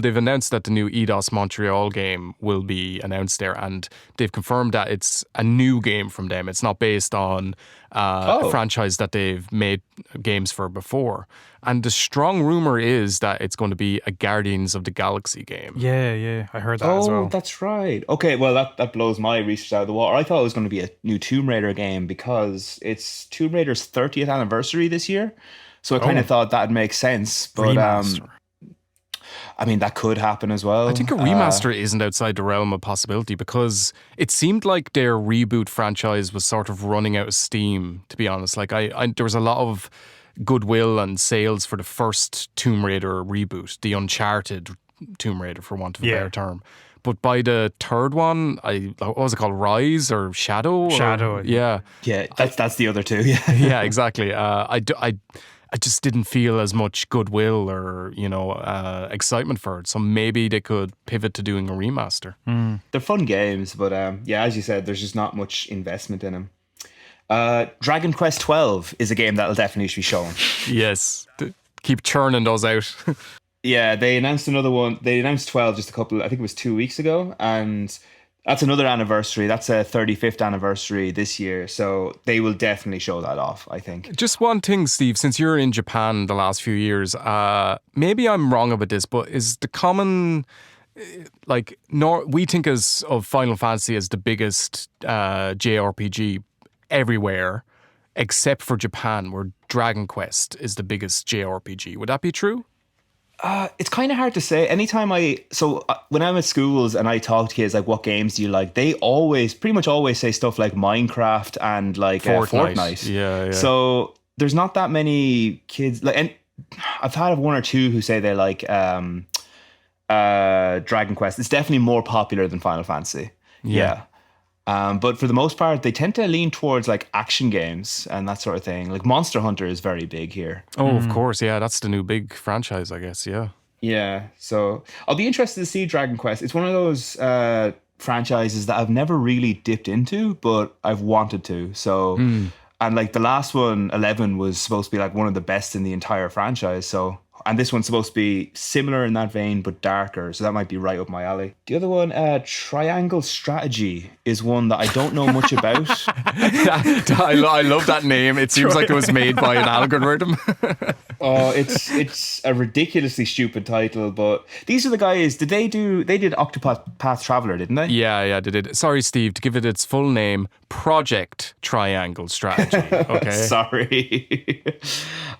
Speaker 2: they've announced that the new Eidos Montreal game will be announced there, and they've confirmed that it's a new game from them. It's not based on a franchise that they've made games for before. And the strong rumor is that it's going to be a Guardians of the Galaxy game.
Speaker 3: Yeah, I heard that as well.
Speaker 1: Oh, that's right. Okay, well, that blows my research out of the water. I thought it was going to be a new Tomb Raider game because it's Tomb Raider's 30th anniversary this year. So I kind of thought that'd make sense. But
Speaker 3: remaster.
Speaker 1: I mean, that could happen as well.
Speaker 2: I think a remaster isn't outside the realm of possibility because it seemed like their reboot franchise was sort of running out of steam, to be honest. Like there was a lot of goodwill and sales for the first Tomb Raider reboot, the Uncharted Tomb Raider, for want of a better term. But by the third one, what was it called? Rise or Shadow? Yeah,
Speaker 1: that's the other two. Yeah,
Speaker 2: yeah, exactly. I just didn't feel as much goodwill or excitement for it. So maybe they could pivot to doing a remaster.
Speaker 1: They're fun games, but as you said, there's just not much investment in them. Dragon Quest 12 is a game that'll definitely be shown.
Speaker 2: Yes, keep churning those out.
Speaker 1: Yeah, they announced another one. They announced 12 just I think it was 2 weeks ago, and that's another anniversary. That's a 35th anniversary this year, so they will definitely show that off, I think.
Speaker 2: Just one thing, Steve, since you're in Japan the last few years, maybe I'm wrong about this, but is the common... we think of Final Fantasy as the biggest JRPG everywhere, except for Japan, where Dragon Quest is the biggest JRPG. Would that be true?
Speaker 1: It's kind of hard to say. Anytime when I'm at schools and I talk to kids, like, what games do you like? They pretty much always say stuff like Minecraft and like Fortnite.
Speaker 2: Yeah.
Speaker 1: So there's not that many kids. And I've had one or two who say they like Dragon Quest. It's definitely more popular than Final Fantasy. Yeah. But for the most part, they tend to lean towards like action games and that sort of thing. Like Monster Hunter is very big here.
Speaker 2: Oh, of course. Yeah, that's the new big franchise, I guess. Yeah.
Speaker 1: Yeah. So I'll be interested to see Dragon Quest. It's one of those franchises that I've never really dipped into, but I've wanted to. So, and like the last one, 11, was supposed to be like one of the best in the entire franchise. So, and this one's supposed to be similar in that vein, but darker. So that might be right up my alley. The other one, Triangle Strategy, is one that I don't know much about.
Speaker 2: I love that name. It seems like it was made by an algorithm.
Speaker 1: Oh, it's a ridiculously stupid title, but these are the guys. They did Octopath Traveler, didn't they?
Speaker 2: Yeah, they did. Sorry, Steve, to give it its full name, Project Triangle Strategy. Okay.
Speaker 1: Sorry.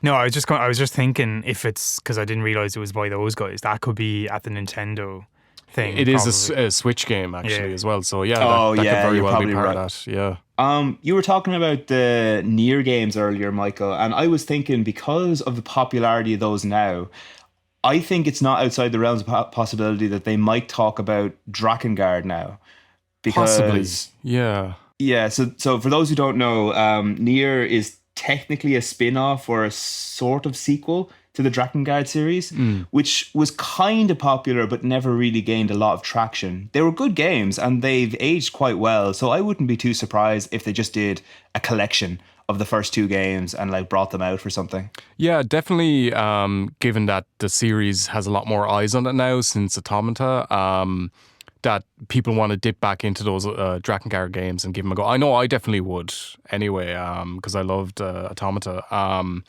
Speaker 3: No, I was just thinking if it's because I didn't realize it was by those guys. That could be at the Nintendo thing.
Speaker 2: It is a Switch game actually as well. So yeah,
Speaker 1: Oh,
Speaker 2: that
Speaker 1: yeah,
Speaker 2: could very
Speaker 1: you're
Speaker 2: well be
Speaker 1: probably
Speaker 2: part
Speaker 1: right.
Speaker 2: of that. Yeah.
Speaker 1: You were talking about the Nier games earlier, Michael, and I was thinking because of the popularity of those now, I think it's not outside the realms of possibility that they might talk about Drakengard now. Because,
Speaker 2: Possibly. Yeah.
Speaker 1: Yeah, so for those who don't know, Nier is technically a spin-off or a sort of sequel to the Drakengard series, which was kind of popular but never really gained a lot of traction. They were good games and they've aged quite well, so I wouldn't be too surprised if they just did a collection of the first two games and like brought them out for something.
Speaker 2: Yeah, definitely. Given that the series has a lot more eyes on it now since Automata, that people want to dip back into those Drakengard games and give them a go. I know I definitely would anyway, because I loved Automata. I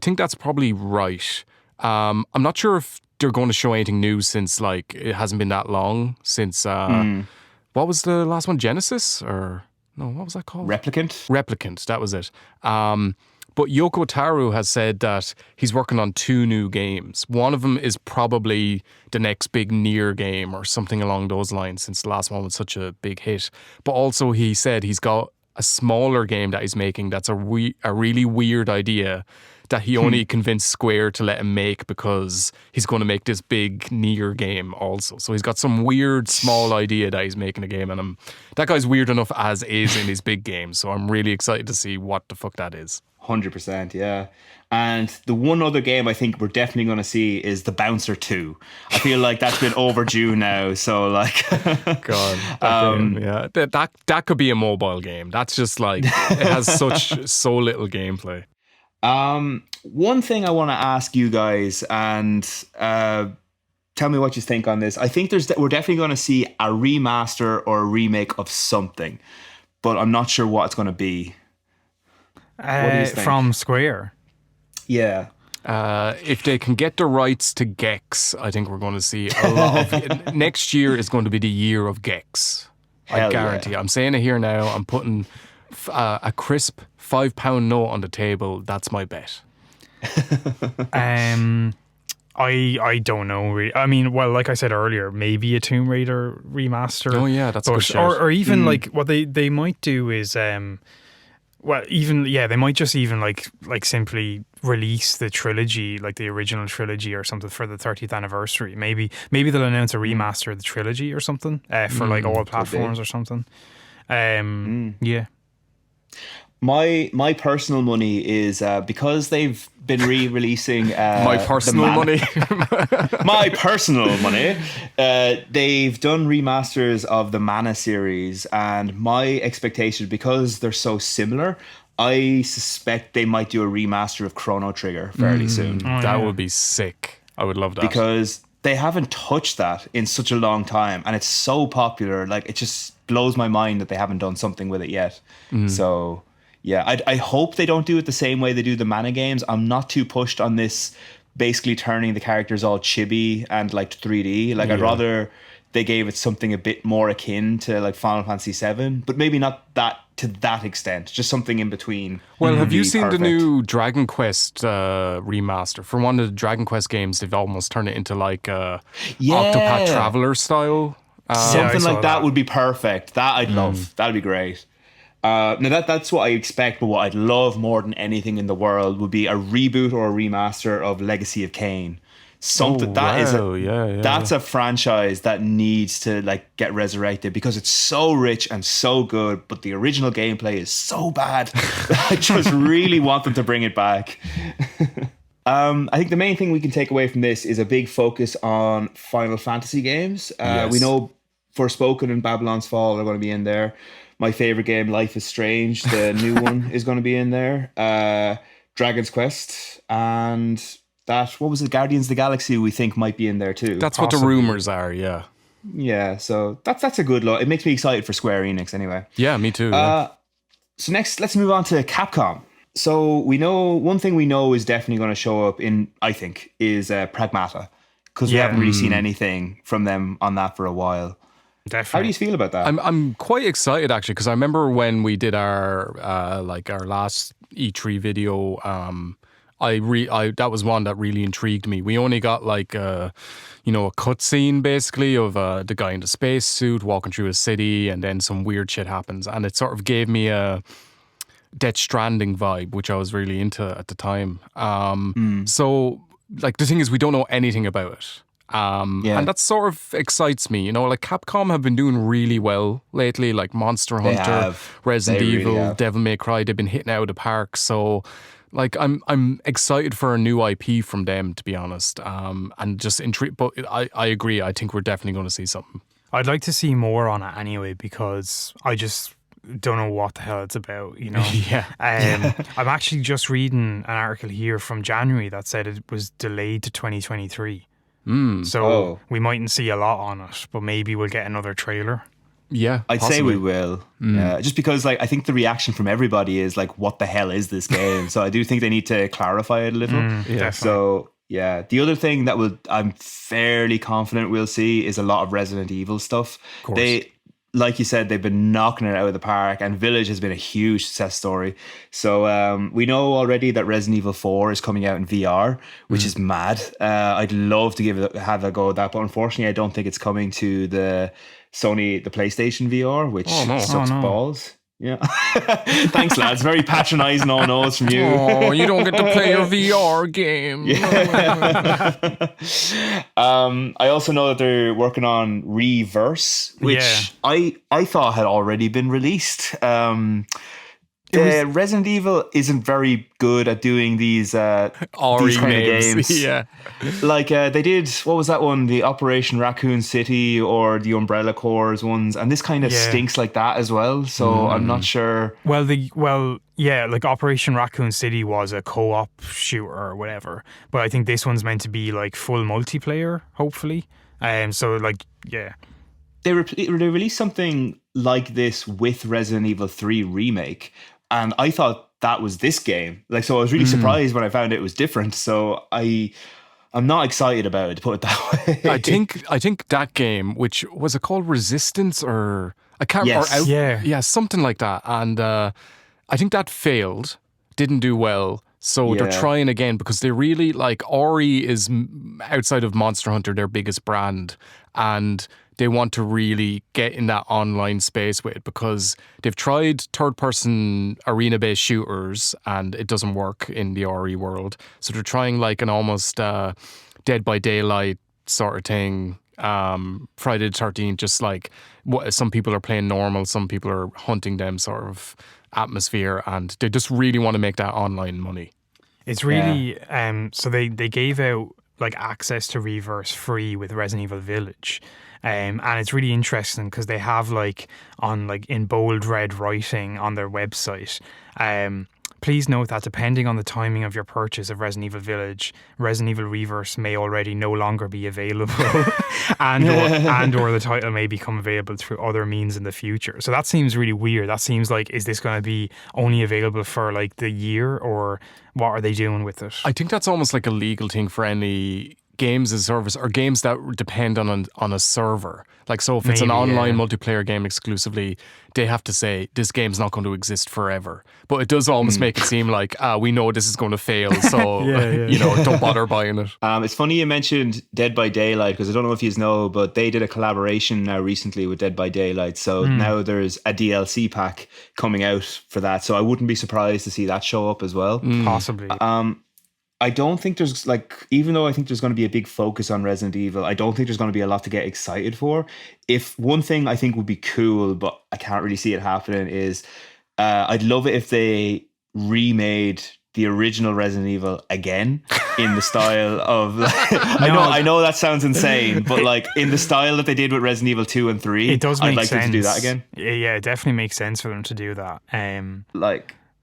Speaker 2: think that's probably right. I'm not sure if they're going to show anything new since like it hasn't been that long since what was the last one? Genesis or no? What was that called? Replicant. That was it. But Yoko Taro has said that he's working on 2 new games. One of them is probably the next big Nier game or something along those lines, since the last one was such a big hit. But also he said he's got a smaller game that he's making that's a really weird idea that he only convinced Square to let him make because he's going to make this big Nier game also. So he's got some weird small idea that he's making a game, and that guy's weird enough as is in his big games. So I'm really excited to see what the fuck that is.
Speaker 1: 100%, yeah. And the one other game I think we're definitely going to see is The Bouncer 2. I feel like that's been overdue now. So like,
Speaker 2: God, yeah, that could be a mobile game. That's just like it has so little gameplay.
Speaker 1: One thing I want to ask you guys, and tell me what you think on this. I think we're definitely going to see a remaster or a remake of something, but I'm not sure what it's going to be. What do you think?
Speaker 3: From Square.
Speaker 1: Yeah.
Speaker 2: If they can get the rights to Gex, I think we're going to see a lot of... Next year is going to be the year of Gex. I guarantee. Yeah. I'm saying it here now. I'm putting a crisp £5 note on the table. That's my bet.
Speaker 3: I don't know. Really. I mean, well, like I said earlier, maybe a Tomb Raider remaster.
Speaker 2: Oh yeah, that's a good shout.
Speaker 3: Or even like what they might do is they might just even like simply release the trilogy, like the original trilogy or something for the 30th anniversary. Maybe they'll announce a remaster of the trilogy or something for like all platforms or something. Yeah.
Speaker 1: My personal money is because they've been re-releasing
Speaker 2: my personal money.
Speaker 1: My personal money. They've done remasters of the Mana series, and my expectation, because they're so similar, I suspect they might do a remaster of Chrono Trigger fairly soon.
Speaker 2: That would be sick. I would love that.
Speaker 1: Because they haven't touched that in such a long time, and it's so popular. Like, it just blows my mind that they haven't done something with it yet. So... yeah, I hope they don't do it the same way they do the Mana games. I'm not too pushed on this basically turning the characters all chibi and like 3D. Like, I'd rather they gave it something a bit more akin to like Final Fantasy VII, but maybe not that to that extent, just something in between.
Speaker 2: Well, have you seen the new Dragon Quest remaster? For one of the Dragon Quest games, they've almost turned it into like a Octopath Traveler style.
Speaker 1: Something like that would be perfect. That I'd love. That'd be great. Now that's what I expect, but what I'd love more than anything in the world would be a reboot or a remaster of Legacy of Kain. something
Speaker 2: yeah.
Speaker 1: that's a franchise that needs to like get resurrected because it's so rich and so good, but the original gameplay is so bad. I just really want them to bring it back. I think the main thing we can take away from this is a big focus on Final Fantasy games.
Speaker 2: Yes.
Speaker 1: We know Forspoken and Babylon's Fall are going to be in there. My favorite game, Life is Strange, the new one, is going to be in there. Dragon's Quest and what was it? Guardians of the Galaxy, we think might be in there too.
Speaker 2: That's possibly what the rumors are, yeah.
Speaker 1: Yeah, so that's a good lot. It makes me excited for Square Enix anyway.
Speaker 2: Yeah, me too. Yeah.
Speaker 1: So next, let's move on to Capcom. So we know one thing we know is definitely going to show up in, I think, is Pragmata, because we haven't really seen anything from them on that for a while.
Speaker 3: Definitely.
Speaker 1: How do you feel about that?
Speaker 2: I'm quite excited actually, because I remember when we did our last E3 video. That was one that really intrigued me. We only got like a cutscene basically of the guy in the spacesuit walking through a city, and then some weird shit happens, and it sort of gave me a Death Stranding vibe, which I was really into at the time. So like the thing is, we don't know anything about it. And that sort of excites me, like Capcom have been doing really well lately, like Monster Hunter, Resident Evil, Devil May Cry. They've been hitting out of the park. So like I'm excited for a new IP from them, to be honest. And just intrigued, but I agree. I think we're definitely going to see something.
Speaker 3: I'd like to see more on it anyway, because I just don't know what the hell it's about,
Speaker 2: Yeah.
Speaker 3: I'm actually just reading an article here from January that said it was delayed to 2023. So we mightn't see a lot on it, but maybe we'll get another trailer.
Speaker 2: Yeah,
Speaker 1: I'd say we will. Just because like I think the reaction from everybody is like, what the hell is this game? So I do think they need to clarify it a little.
Speaker 3: Definitely.
Speaker 1: So yeah, the other thing that I'm fairly confident we'll see is a lot of Resident Evil stuff.
Speaker 2: Of course.
Speaker 1: Like you said, they've been knocking it out of the park, and Village has been a huge success story. So we know already that Resident Evil 4 is coming out in VR, which is mad. I'd love to have a go at that, but unfortunately I don't think it's coming to the PlayStation VR, which sucks balls. Yeah. Thanks, lads. Very patronizing all no's from you.
Speaker 2: Oh, you don't get to play your VR game.
Speaker 1: Yeah. I also know that they're working on Reverse, which I thought had already been released. Resident Evil isn't very good at doing these kind of games.
Speaker 2: Yeah.
Speaker 1: Like they did, what was that one? The Operation Raccoon City or the Umbrella Corps ones, and this kind of stinks like that as well. So I'm not sure.
Speaker 3: Like Operation Raccoon City was a co-op shooter or whatever, but I think this one's meant to be like full multiplayer, hopefully. They
Speaker 1: released something like this with Resident Evil 3 Remake, and I thought that was this game. Like, so I was really surprised when I found it was different. So I'm not excited about it, to put it that way.
Speaker 2: I think that game, which was it called Resistance, or I can't remember. Something like that. And I think that failed, didn't do well. So they're trying again, because they really like Ori is outside of Monster Hunter their biggest brand, and they want to really get in that online space with it, because they've tried third-person arena-based shooters and it doesn't work in the Ori world. So they're trying like an almost Dead by Daylight sort of thing, Friday the 13th, just like what some people are playing normal, some people are hunting them sort of atmosphere, and they just really want to make that online money.
Speaker 3: It's really so they gave out like access to Reverse free with Resident Evil Village. And it's really interesting because they have like in bold red writing on their website, please note that depending on the timing of your purchase of Resident Evil Village, Resident Evil Reverse may already no longer be available, and or the title may become available through other means in the future. So that seems really weird. That seems like, is this going to be only available for like the year, or what are they doing with it?
Speaker 2: I think that's almost like a legal thing for any games as a service, or games that depend on a server. Like, so if it's an online multiplayer game exclusively, they have to say this game's not going to exist forever. But it does almost make it seem like we know this is going to fail, so don't bother buying it.
Speaker 1: It's funny you mentioned Dead by Daylight, because I don't know if you know, but they did a collaboration now recently with Dead by Daylight. So now there's a DLC pack coming out for that. So I wouldn't be surprised to see that show up as well.
Speaker 3: Possibly.
Speaker 1: I don't think there's like, even though I think there's going to be a big focus on Resident Evil, I don't think there's going to be a lot to get excited for. If one thing I think would be cool, but I can't really see it happening, is I'd love it if they remade the original Resident Evil again in the style of I know that sounds insane, but like in the style that they did with Resident Evil 2 and 3.
Speaker 3: It does make
Speaker 1: I'd like
Speaker 3: sense
Speaker 1: them to do that again.
Speaker 3: Yeah, it definitely makes sense for them to do that.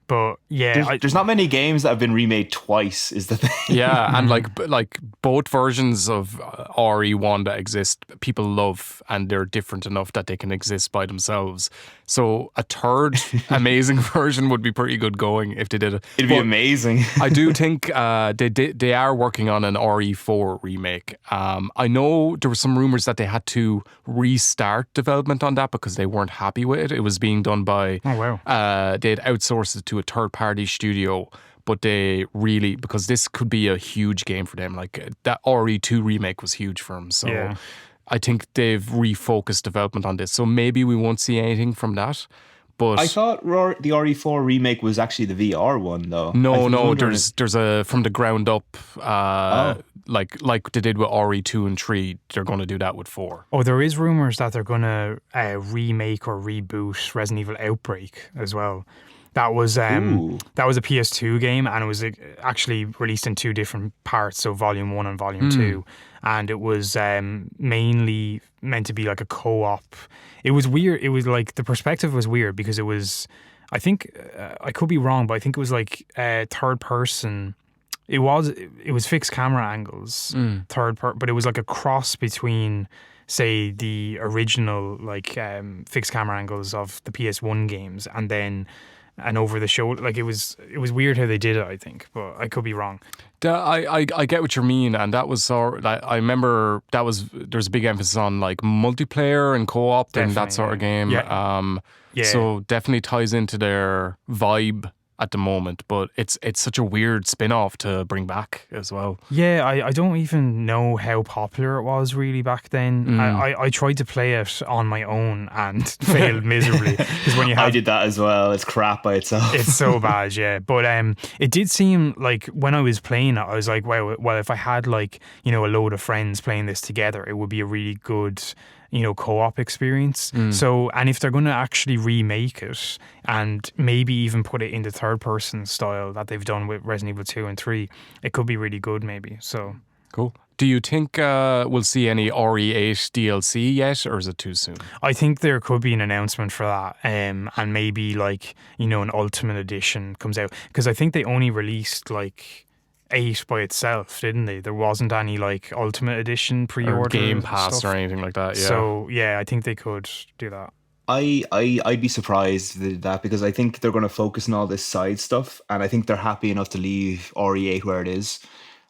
Speaker 3: But yeah,
Speaker 1: there's not many games that have been remade twice, is the thing.
Speaker 2: Yeah, and like both versions of RE1 that exist, people love, and they're different enough that they can exist by themselves. So a third amazing version would be pretty good going if they did it.
Speaker 1: It'd be amazing.
Speaker 2: I do think they are working on an RE4 remake. I know there were some rumors that they had to restart development on that because they weren't happy with it. It was being done by they had outsourced it to a third-party studio, but they really, because this could be a huge game for them. Like that RE2 remake was huge for them. So yeah. I think they've refocused development on this. So maybe we won't see anything from that. But
Speaker 1: I thought the RE4 remake was actually the VR one, though.
Speaker 2: No, there's a from the ground up, like they did with RE2 and 3. They're going to do that with 4.
Speaker 3: Oh, there is rumors that they're going to remake or reboot Resident Evil Outbreak as well. That was a PS2 game, and it was actually released in 2 different parts, so Volume 1 and Volume 2. And it was mainly meant to be like a co-op. It was weird. It was like, the perspective was weird because it was, I think, I could be wrong, but I think it was like third person. It was fixed camera angles, but it was like a cross between, say, the original like fixed camera angles of the PS1 games and over the shoulder. Like it was weird how they did it, I think, but I could be wrong.
Speaker 2: I get what you mean, and that was I remember there's a big emphasis on like multiplayer and co-op and that sort of game. Yeah. So definitely ties into their vibe at the moment, but it's such a weird spin-off to bring back as well.
Speaker 3: Yeah, I don't even know how popular it was really back then. I tried to play it on my own and failed miserably. Because when I
Speaker 1: did that as well. It's crap by itself.
Speaker 3: It's so bad, yeah. But it did seem like when I was playing it, I was like, wow, well, if I had like, a load of friends playing this together, it would be a really good co-op experience. So, and if they're going to actually remake it and maybe even put it in the third person style that they've done with Resident Evil 2 and 3, it could be really good maybe. So
Speaker 2: cool. Do you think we'll see any RE8 DLC yet, or is it too soon?
Speaker 3: I think there could be an announcement for that, and maybe like, an Ultimate Edition comes out, because I think they only released like 8 by itself, didn't they? There wasn't any like Ultimate Edition pre-order
Speaker 2: or Game Pass
Speaker 3: stuff
Speaker 2: or anything like that. Yeah.
Speaker 3: So yeah, I think they could do that.
Speaker 1: I'd be surprised if they did that, because I think they're going to focus on all this side stuff, and I think they're happy enough to leave RE8 where it is.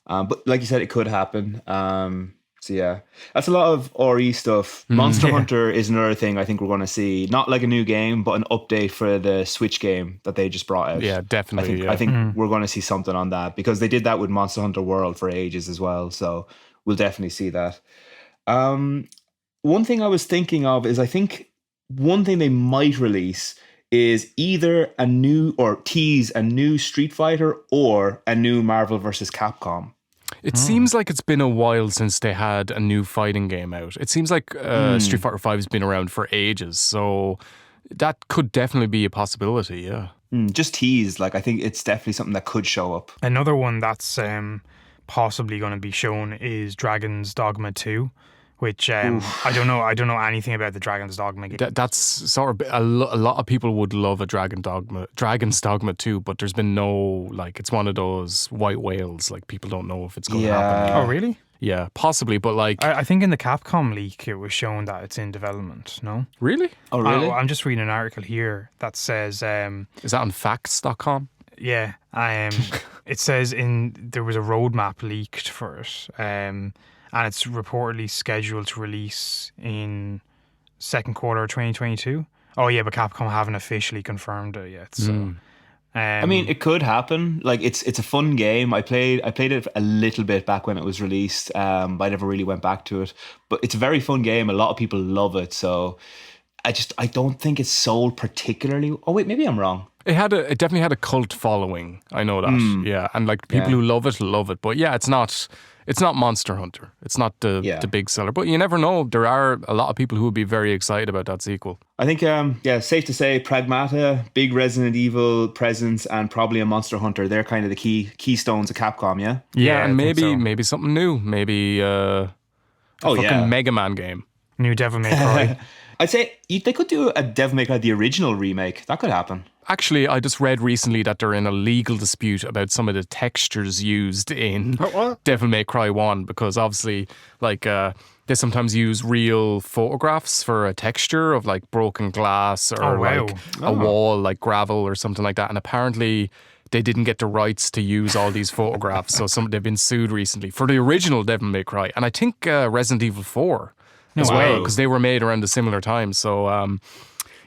Speaker 1: But like you said, it could happen. So yeah, that's a lot of RE stuff. Monster Hunter is another thing I think we're going to see. Not like a new game, but an update for the Switch game that they just brought out.
Speaker 2: Yeah, definitely.
Speaker 1: I think we're going to see something on that, because they did that with Monster Hunter World for ages as well. So we'll definitely see that. One thing I was thinking of is, I think one thing they might release is either tease a new Street Fighter or a new Marvel vs. Capcom.
Speaker 2: It seems like it's been a while since they had a new fighting game out. It seems like Street Fighter 5 has been around for ages, so that could definitely be a possibility, yeah.
Speaker 1: Just teased, like I think it's definitely something that could show up.
Speaker 3: Another one that's possibly going to be shown is Dragon's Dogma 2. Which I don't know anything about the Dragon's Dogma game.
Speaker 2: That's sort of a lot of people would love a Dragon's Dogma 2, but there's been no, like, it's one of those white whales, like people don't know if it's going to happen.
Speaker 3: Oh really?
Speaker 2: Yeah, possibly, but like
Speaker 3: I think in the Capcom leak it was shown that it's in development. No,
Speaker 2: really?
Speaker 1: Oh really?
Speaker 3: I'm just reading an article here that says
Speaker 2: is that on facts.com?
Speaker 3: Yeah, it says there was a roadmap leaked for it. And it's reportedly scheduled to release in second quarter of 2022. Oh yeah, but Capcom haven't officially confirmed it yet. So,
Speaker 1: I mean, it could happen. Like it's a fun game. I played it a little bit back when it was released. But I never really went back to it. But it's a very fun game. A lot of people love it. So I don't think it's sold particularly. Oh wait, maybe I'm wrong.
Speaker 2: It definitely had a cult following. I know that. Yeah, and like people who love it. But yeah, it's not Monster Hunter. It's not the big seller. But you never know. There are a lot of people who would be very excited about that sequel.
Speaker 1: I think safe to say Pragmata, big Resident Evil presence, and probably a Monster Hunter. They're kind of the keystones of Capcom.
Speaker 2: Yeah, and maybe something new. Maybe Mega Man game.
Speaker 3: New Devil May Cry.
Speaker 1: I'd say they could do a Devil May Cry, the original remake. That could happen.
Speaker 2: Actually, I just read recently that they're in a legal dispute about some of the textures used in Devil May Cry 1, because obviously, like, they sometimes use real photographs for a texture of like broken glass or a wall, like gravel or something like that. And apparently they didn't get the rights to use all these photographs. So they've been sued recently for the original Devil May Cry. And I think Resident Evil 4 as well, because they were made around a similar time. So,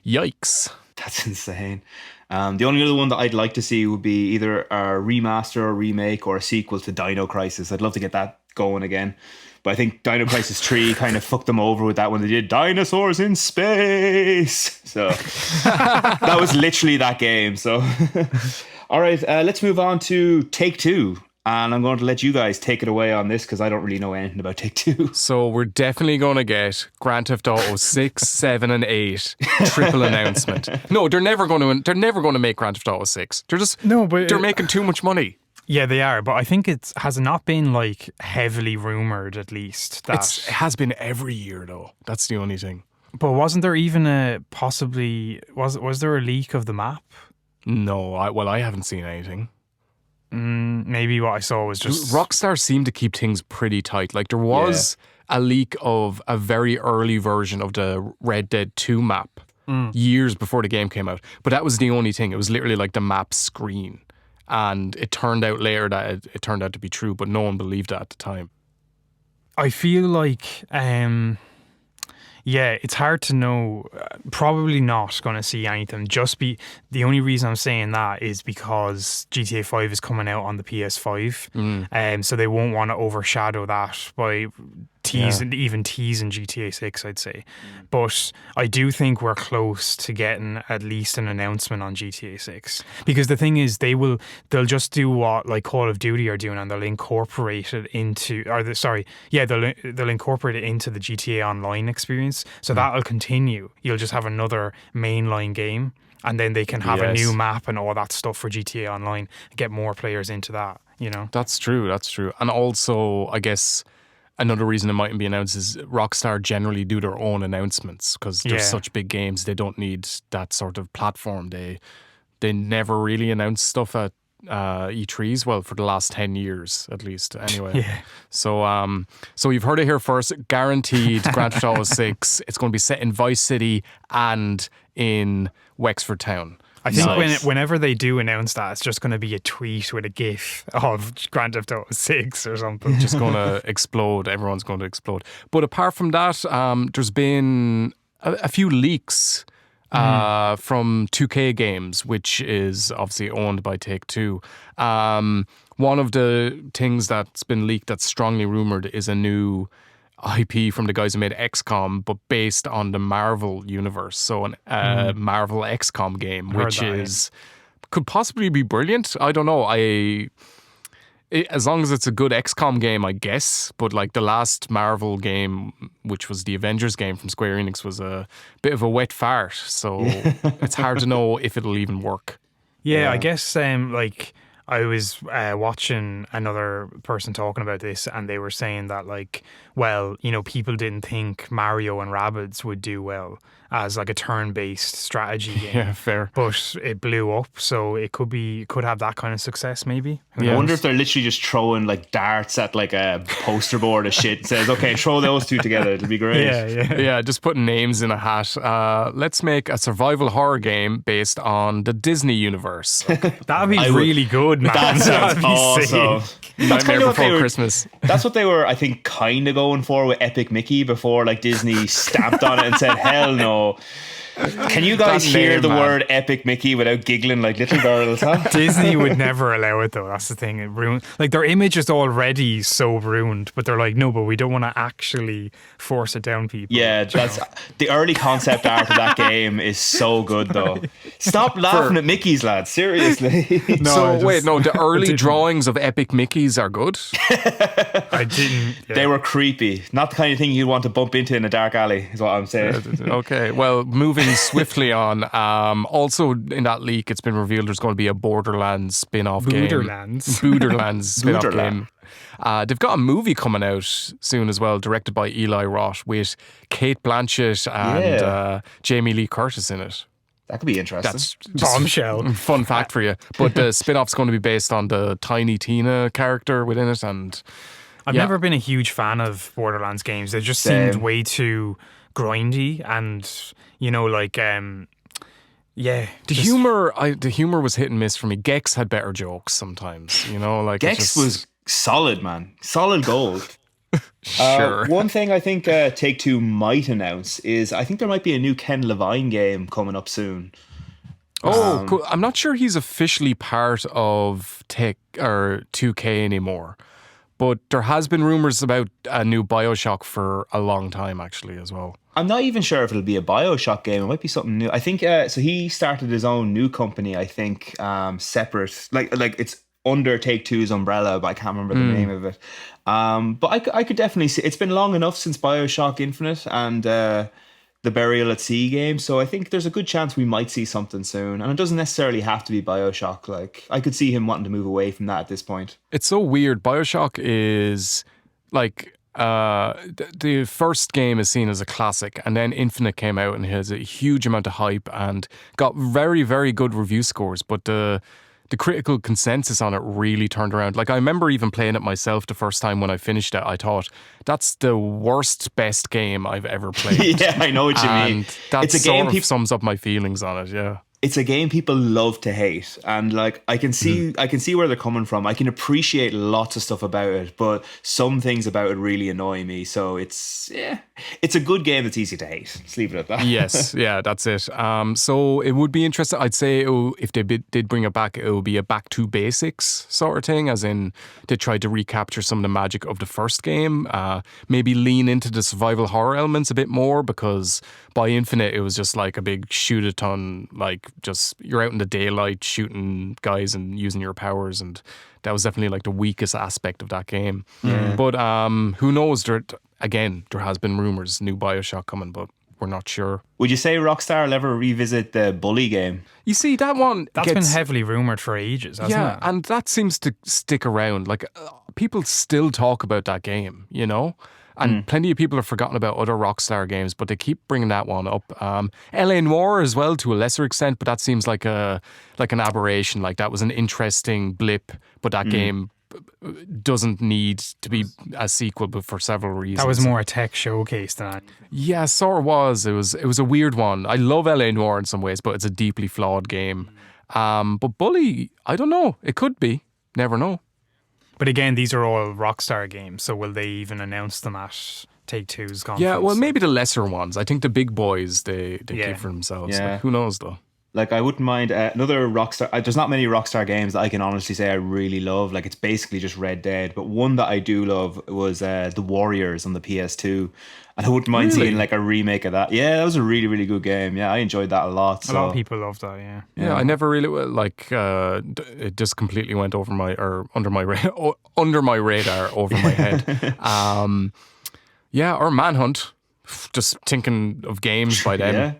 Speaker 2: yikes.
Speaker 1: That's insane. The only other one that I'd like to see would be either a remaster or remake or a sequel to Dino Crisis. I'd love to get that going again. But I think Dino Crisis 3 kind of fucked them over with that when they did Dinosaurs in Space. So that was literally that game. So, all right, let's move on to Take-Two. And I'm going to let you guys take it away on this because I don't really know anything about Take-Two.
Speaker 2: So we're definitely going to get Grand Theft Auto 6, 7 and 8 triple announcement. No, they're never going to make Grand Theft Auto 6. They're making too much money.
Speaker 3: Yeah, they are. But I think it has not been like heavily rumored, at least. That
Speaker 2: it has been every year though. That's the only thing.
Speaker 3: But wasn't there even was there a leak of the map?
Speaker 2: No, I haven't seen anything.
Speaker 3: Maybe what I saw was just...
Speaker 2: Rockstar seemed to keep things pretty tight. Like there was a leak of a very early version of the Red Dead 2 map years before the game came out. But that was the only thing. It was literally like the map screen. And it turned out later that it turned out to be true, but no one believed that at the time.
Speaker 3: I feel like... it's hard to know. Probably not going to see anything. The only reason I'm saying that is because GTA 5 is coming out on the PS5, so they won't want to overshadow that by teasing GTA 6, I'd say. But I do think we're close to getting at least an announcement on GTA 6, because the thing is they'll just do what like Call of Duty are doing, and they'll incorporate it into they'll incorporate it into the GTA Online experience. So that'll continue. You'll just have another mainline game, and then they can have a new map and all that stuff for GTA Online and get more players into that, you know?
Speaker 2: That's true. And also, I guess another reason it mightn't be announced is Rockstar generally do their own announcements because they're such big games. They don't need that sort of platform. They never really announce stuff at E3s, well, for the last 10 years at least, anyway. So you've heard it here first. Guaranteed Grand Theft Auto 6. It's going to be set in Vice City and in Wexford Town.
Speaker 3: I think whenever they do announce that, it's just going to be a tweet with a GIF of Grand Theft Auto 6 or something.
Speaker 2: Just going to explode. Everyone's going to explode. But apart from that, there's been a few leaks from 2K Games, which is obviously owned by Take-Two. One of the things that's been leaked that's strongly rumoured is a new IP from the guys who made XCOM, but based on the Marvel universe. So a Marvel XCOM game, which could possibly be brilliant. I don't know. As long as it's a good XCOM game, I guess. But like the last Marvel game, which was the Avengers game from Square Enix, was a bit of a wet fart. So it's hard to know if it'll even work.
Speaker 3: Yeah, I guess I was watching another person talking about this, and they were saying that people didn't think Mario and Rabbids would do well as like a turn-based strategy game.
Speaker 2: Yeah, fair.
Speaker 3: But it blew up, so it could have that kind of success maybe.
Speaker 1: I wonder if they're literally just throwing like darts at like a poster board of shit and says, okay, throw those two together, it'll be great.
Speaker 2: Yeah, just putting names in a hat. Let's make a survival horror game based on the Disney universe.
Speaker 3: That'd be really good. would, man.
Speaker 1: That sounds
Speaker 3: That'd be
Speaker 1: awesome.
Speaker 3: sick.
Speaker 1: That's kind of what
Speaker 2: Before
Speaker 1: they were.
Speaker 2: Christmas.
Speaker 1: That's what they were, I think, kind of going for with Epic Mickey before, like Disney stamped on it and said, "Hell no." Can you guys
Speaker 2: That
Speaker 1: hear
Speaker 2: name,
Speaker 1: the
Speaker 2: man.
Speaker 1: word Epic Mickey without giggling like little girls? Huh?
Speaker 3: Disney would never allow it though. That's the thing. It ruined, like their image is already so ruined, but they're like, no, but we don't want to actually force it down people.
Speaker 1: Yeah, that's the early concept art of that game is so good though. Stop laughing at Mickey's, lads. Seriously.
Speaker 3: No,
Speaker 2: So
Speaker 3: I just-
Speaker 2: wait, no, the early
Speaker 3: didn't.
Speaker 2: drawings of Epic Mickeys are good.
Speaker 3: I didn't. Yeah.
Speaker 1: They were creepy. Not the kind of thing you'd want to bump into in a dark alley, is what I'm saying.
Speaker 2: Okay, well, moving swiftly on. Also, in that leak, it's been revealed there's going to be a Borderlands spin-off game. Borderlands spin-off
Speaker 1: Booderland.
Speaker 2: game. They've got a movie coming out soon as well, directed by Eli Roth, with Kate Blanchett and
Speaker 1: Yeah.
Speaker 2: Jamie Lee Curtis in it.
Speaker 1: That could be interesting.
Speaker 2: That's just
Speaker 3: Bombshell.
Speaker 2: fun fact for you. But the spin-off's going to be based on the Tiny Tina character within it, and
Speaker 3: I've
Speaker 2: yeah.
Speaker 3: never been a huge fan of Borderlands games. They just
Speaker 1: Same.
Speaker 3: seemed way too grindy and, you know, like, yeah.
Speaker 2: The humor was hit and miss for me. Gex had better jokes sometimes, you know, like it
Speaker 1: Gex
Speaker 2: just-
Speaker 1: was solid, man. Solid gold.
Speaker 2: sure.
Speaker 1: One thing I think Take-Two might announce is I think there might be a new Ken Levine game coming up soon.
Speaker 2: Oh, cool. I'm not sure he's officially part of Tech or 2K anymore, but there has been rumors about a new BioShock for a long time, actually, as well.
Speaker 1: I'm not even sure if it'll be a BioShock game. It might be something new. I think so. He started his own new company. I think separate, like it's under Take-Two's umbrella, but I can't remember the name of it. But I could definitely see. It's been long enough since BioShock Infinite and the Burial at Sea game, so I think there's a good chance we might see something soon. And it doesn't necessarily have to be BioShock. Like I could see him wanting to move away from that at this point.
Speaker 2: It's so weird. BioShock is like the first game is seen as a classic, and then Infinite came out and has a huge amount of hype and got very, very good review scores. But the critical consensus on it really turned around. Like I remember even playing it myself the first time when I finished it. I thought that's the worst best game I've ever played.
Speaker 1: Yeah, I know what you mean.
Speaker 2: And that
Speaker 1: It's a game
Speaker 2: sort of sums up my feelings on it. Yeah.
Speaker 1: It's a game people love to hate, and like I can see where they're coming from. I can appreciate lots of stuff about it, but some things about it really annoy me. So it's a good game that's easy to hate. Let's leave it at that.
Speaker 2: Yes, yeah, that's it. So it would be interesting. I'd say if they did bring it back, it would be a back to basics sort of thing, as in they tried to recapture some of the magic of the first game. Maybe lean into the survival horror elements a bit more, because by Infinite it was just like a big shoot-a-ton, like just you're out in the daylight shooting guys and using your powers, and that was definitely like the weakest aspect of that game. But who knows? There has been rumors new BioShock coming, but we're not sure.
Speaker 1: Would you say Rockstar will ever revisit the Bully game?
Speaker 2: You see, that one
Speaker 3: That's been heavily rumored for ages, hasn't
Speaker 2: yeah,
Speaker 3: it?
Speaker 2: and that seems to stick around. Like people still talk about that game, you know. And plenty of people have forgotten about other Rockstar games, but they keep bringing that one up. LA Noire as well, to a lesser extent, but that seems like an aberration. Like that was an interesting blip, but that game doesn't need to be a sequel, but for several reasons.
Speaker 3: That was more a tech showcase than anything.
Speaker 2: Yeah, sort of was. It was a weird one. I love LA Noire in some ways, but it's a deeply flawed game. But Bully, I don't know. It could be. Never know.
Speaker 3: But again, these are all Rockstar games, so will they even announce them at Take-Two's conference?
Speaker 2: Yeah, well, maybe the lesser ones. I think the big boys, they
Speaker 3: Yeah.
Speaker 2: keep for themselves.
Speaker 1: Yeah.
Speaker 2: Like, who knows, though?
Speaker 1: Like I wouldn't mind another Rockstar. There's not many Rockstar games that I can honestly say I really love. Like it's basically just Red Dead. But one that I do love was The Warriors on the PS2, and I wouldn't mind
Speaker 2: Really?
Speaker 1: seeing like a remake of that. Yeah, that was a really, really good game. Yeah, I enjoyed that a lot.
Speaker 3: A lot of people love that, yeah.
Speaker 2: Yeah, I never really like. It just completely went over under my radar over my head. Yeah, or Manhunt. Just thinking of games by them.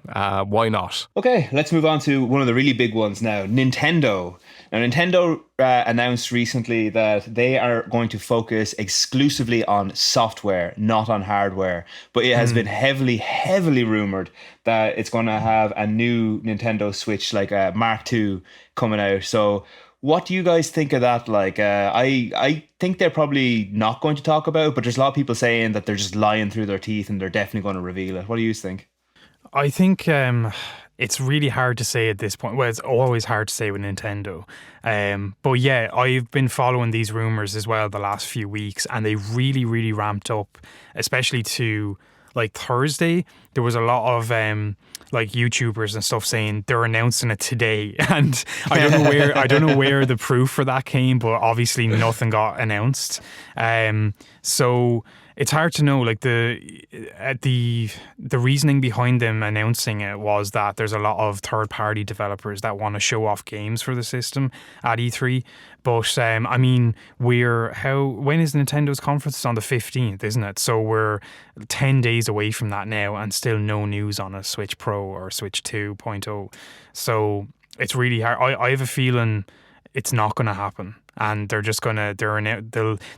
Speaker 2: Why not?
Speaker 1: Okay, let's move on to one of the really big ones now, Nintendo. Now, Nintendo announced recently that they are going to focus exclusively on software, not on hardware. But it has been heavily, heavily rumored that it's going to have a new Nintendo Switch, like a Mark II, coming out. So what do you guys think of that? Like, I think they're probably not going to talk about it, but there's a lot of people saying that they're just lying through their teeth and they're definitely going to reveal it. What do you think?
Speaker 3: I think it's really hard to say at this point. Well, it's always hard to say with Nintendo. But yeah, I've been following these rumors as well the last few weeks, and they really, really ramped up, especially to like Thursday. There was a lot of like YouTubers and stuff saying they're announcing it today, and I don't know where the proof for that came, but obviously nothing got announced. So it's hard to know. Like the reasoning behind them announcing it was that there's a lot of third-party developers that want to show off games for the system at E3. But I mean, when is Nintendo's conference? It's on the 15th, isn't it? So we're 10 days away from that now, and still no news on a Switch Pro or Switch 2.0. So it's really hard. I have a feeling it's not going to happen, and they're just gonna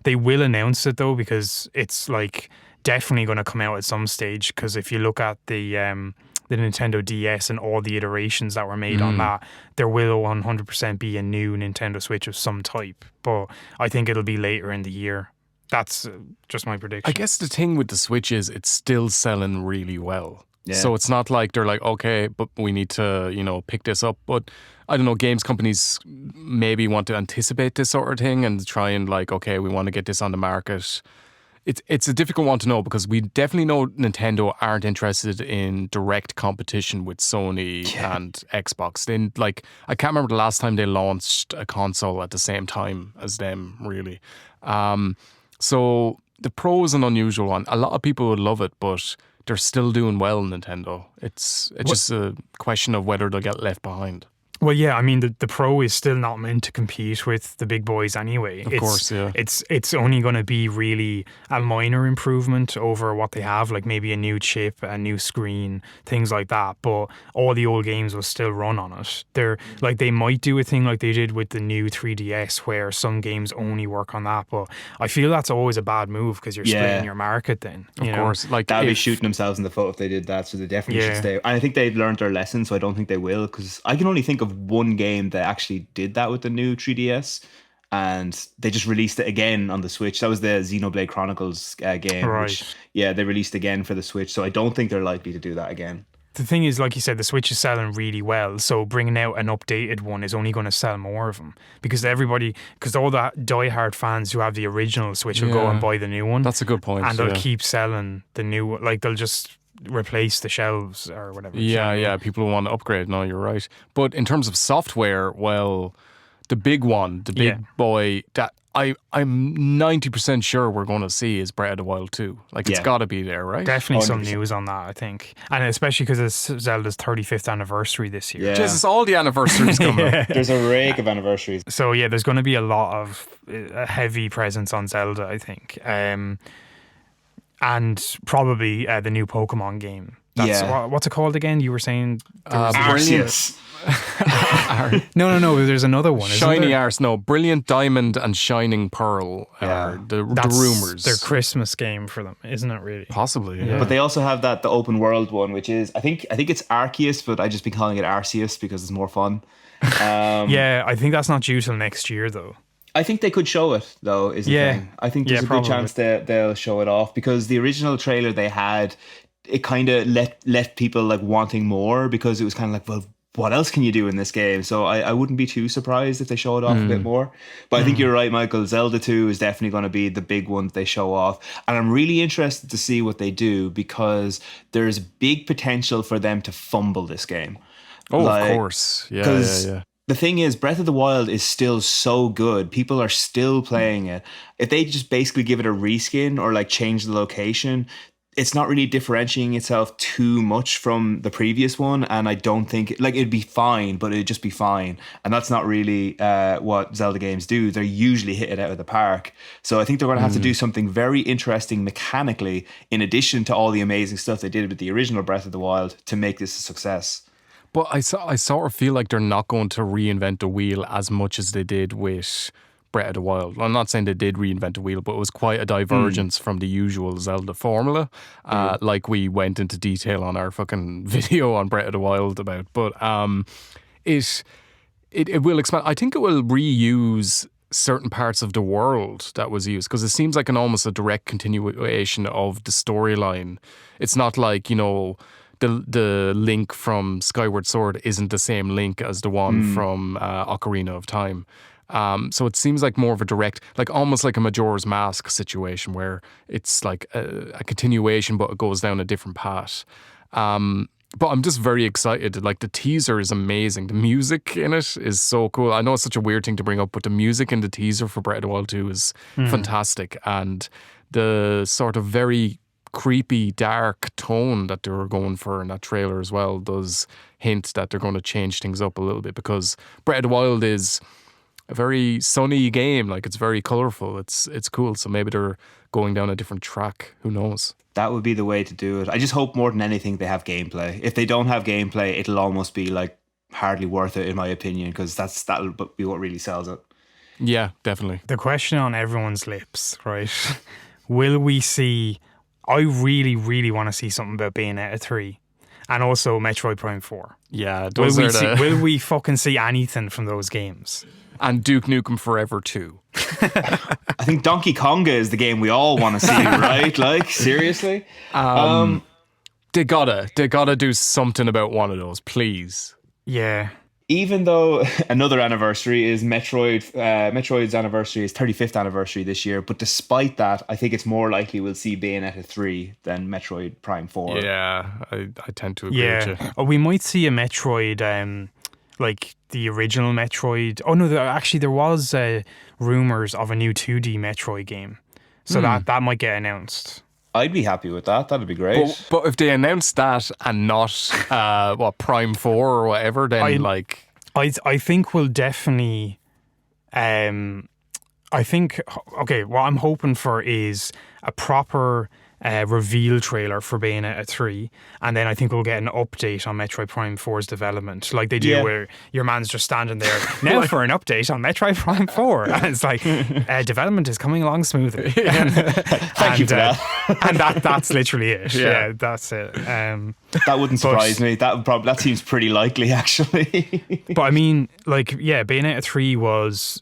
Speaker 3: they will announce it though, because it's like definitely going to come out at some stage. Because if you look at the Nintendo DS and all the iterations that were made on that, there will 100% be a new Nintendo Switch of some type. But I think it'll be later in the year. That's just my prediction.
Speaker 2: I guess the thing with the Switch is it's still selling really well.
Speaker 1: Yeah.
Speaker 2: So it's not like they're like, okay, but we need to, pick this up. But I don't know, games companies maybe want to anticipate this sort of thing and try and like, okay, we want to get this on the market. It's a difficult one to know, because we definitely know Nintendo aren't interested in direct competition with Sony and Xbox. Then, like, I can't remember the last time they launched a console at the same time as them, really. So the Pro is an unusual one. A lot of people would love it, but they're still doing well, Nintendo. It's just a question of whether they'll get left behind.
Speaker 3: Well, yeah, I mean, the Pro is still not meant to compete with the big boys anyway.
Speaker 2: Of course, yeah.
Speaker 3: It's only going to be really a minor improvement over what they have, like maybe a new chip, a new screen, things like that. But all the old games will still run on it. They might do a thing like they did with the new 3DS, where some games only work on that. But I feel that's always a bad move, because you're splitting your market then.
Speaker 2: Of course.
Speaker 1: Like, that would be shooting themselves in the foot if they did that, so they definitely should stay. And I think they've learned their lesson, so I don't think they will, because I can only think of one game that actually did that with the new 3DS, and they just released it again on the Switch. That was the Xenoblade Chronicles game,
Speaker 3: right.
Speaker 1: which they released again for the Switch, so I don't think they're likely to do that again.
Speaker 3: The thing is, like you said, the Switch is selling really well, so bringing out an updated one is only going to sell more of them, because all the diehard fans who have the original Switch will go and buy the new one.
Speaker 2: That's a good point.
Speaker 3: And they'll keep selling the new, like they'll just replace the shelves or whatever.
Speaker 2: Yeah, people want to upgrade. No, you're right. But in terms of software, well, the big one, the big boy that I'm 90% sure we're going to see is Breath of the Wild 2. Like, it's got to be there, right?
Speaker 3: Definitely 100%. Some news on that, I think. And especially because it's Zelda's 35th anniversary this year.
Speaker 1: Yeah.
Speaker 2: Jesus, all the anniversaries coming up.
Speaker 1: There's a rake of anniversaries.
Speaker 3: So yeah, there's going to be a lot of heavy presence on Zelda, I think. And probably the new Pokemon game. What's it called again? You were saying
Speaker 1: Arceus.
Speaker 3: No. There's another one.
Speaker 2: Shiny Arse. No, Brilliant Diamond and Shining Pearl are the rumors.
Speaker 3: Their Christmas game for them, isn't it? Really?
Speaker 2: Possibly. Yeah.
Speaker 1: But they also have the open world one, which is I think it's Arceus, but I just been calling it Arceus because it's more fun.
Speaker 3: I think that's not due till next year though.
Speaker 1: I think they could show it, though, is the thing. I think there's a good chance they'll show it off, because the original trailer they had, it kind of left people like wanting more, because it was kind of like, well, what else can you do in this game? So I wouldn't be too surprised if they show it off a bit more. But I think you're right, Michael. Zelda 2 is definitely going to be the big one that they show off. And I'm really interested to see what they do, because there's big potential for them to fumble this game.
Speaker 2: Oh, of course. Yeah.
Speaker 1: The thing is, Breath of the Wild is still so good. People are still playing it. If they just basically give it a reskin or like change the location, it's not really differentiating itself too much from the previous one. And I don't think it'd be fine, but it'd just be fine. And that's not really what Zelda games do. They usually hit it out of the park. So I think they're going to have to do something very interesting mechanically, in addition to all the amazing stuff they did with the original Breath of the Wild, to make this a success.
Speaker 2: But I sort of feel like they're not going to reinvent the wheel as much as they did with Breath of the Wild. I'm not saying they did reinvent the wheel, but it was quite a divergence from the usual Zelda formula, like we went into detail on our fucking video on Breath of the Wild about. But it will expand. I think it will reuse certain parts of the world that was used, because it seems like almost a direct continuation of the storyline. It's not like, the Link from Skyward Sword isn't the same Link as the one from Ocarina of Time. So it seems like more of a direct, like almost like a Majora's Mask situation where it's like a continuation, but it goes down a different path. But I'm just very excited. Like the teaser is amazing. The music in it is so cool. I know it's such a weird thing to bring up, but the music in the teaser for Breath of the Wild 2 is fantastic. And the sort of very creepy, dark tone that they were going for in that trailer as well does hint that they're going to change things up a little bit, because Breath of the Wild is a very sunny game. Like it's very colourful. It's cool. So maybe they're going down a different track. Who knows?
Speaker 1: That would be the way to do it. I just hope more than anything they have gameplay. If they don't have gameplay, it'll almost be like hardly worth it in my opinion, because that'll be what really sells it.
Speaker 2: Yeah, definitely.
Speaker 3: The question on everyone's lips, right? Will we see... I really, really want to see something about Bayonetta 3 and also Metroid Prime 4.
Speaker 2: Yeah, those
Speaker 3: will we fucking see anything from those games?
Speaker 2: And Duke Nukem Forever 2.
Speaker 1: I think Donkey Konga is the game we all want to see, right? Like, seriously?
Speaker 2: They gotta do something about one of those, please.
Speaker 3: Yeah.
Speaker 1: Even though another anniversary is Metroid's anniversary is 35th anniversary this year, but despite that, I think it's more likely we'll see Bayonetta 3 than Metroid Prime 4.
Speaker 2: Yeah, I tend to agree with you.
Speaker 3: Or we might see a Metroid, like the original Metroid. Oh no, there was rumours of a new 2D Metroid game. So that might get announced.
Speaker 1: I'd be happy with that. That'd be great.
Speaker 2: But if they announce that and not Prime 4 or whatever, then
Speaker 3: I think we'll definitely what I'm hoping for is a proper reveal trailer for Bayonetta 3, and then I think we'll get an update on Metroid Prime 4's development, like they do where your man's just standing there now for an update on Metroid Prime 4, and it's like development is coming along smoothly.
Speaker 1: Thank you for that.
Speaker 3: And that's literally it. Yeah, that's it.
Speaker 1: That wouldn't surprise me. That seems pretty likely, actually.
Speaker 3: But I mean, like, yeah, Bayonetta 3 was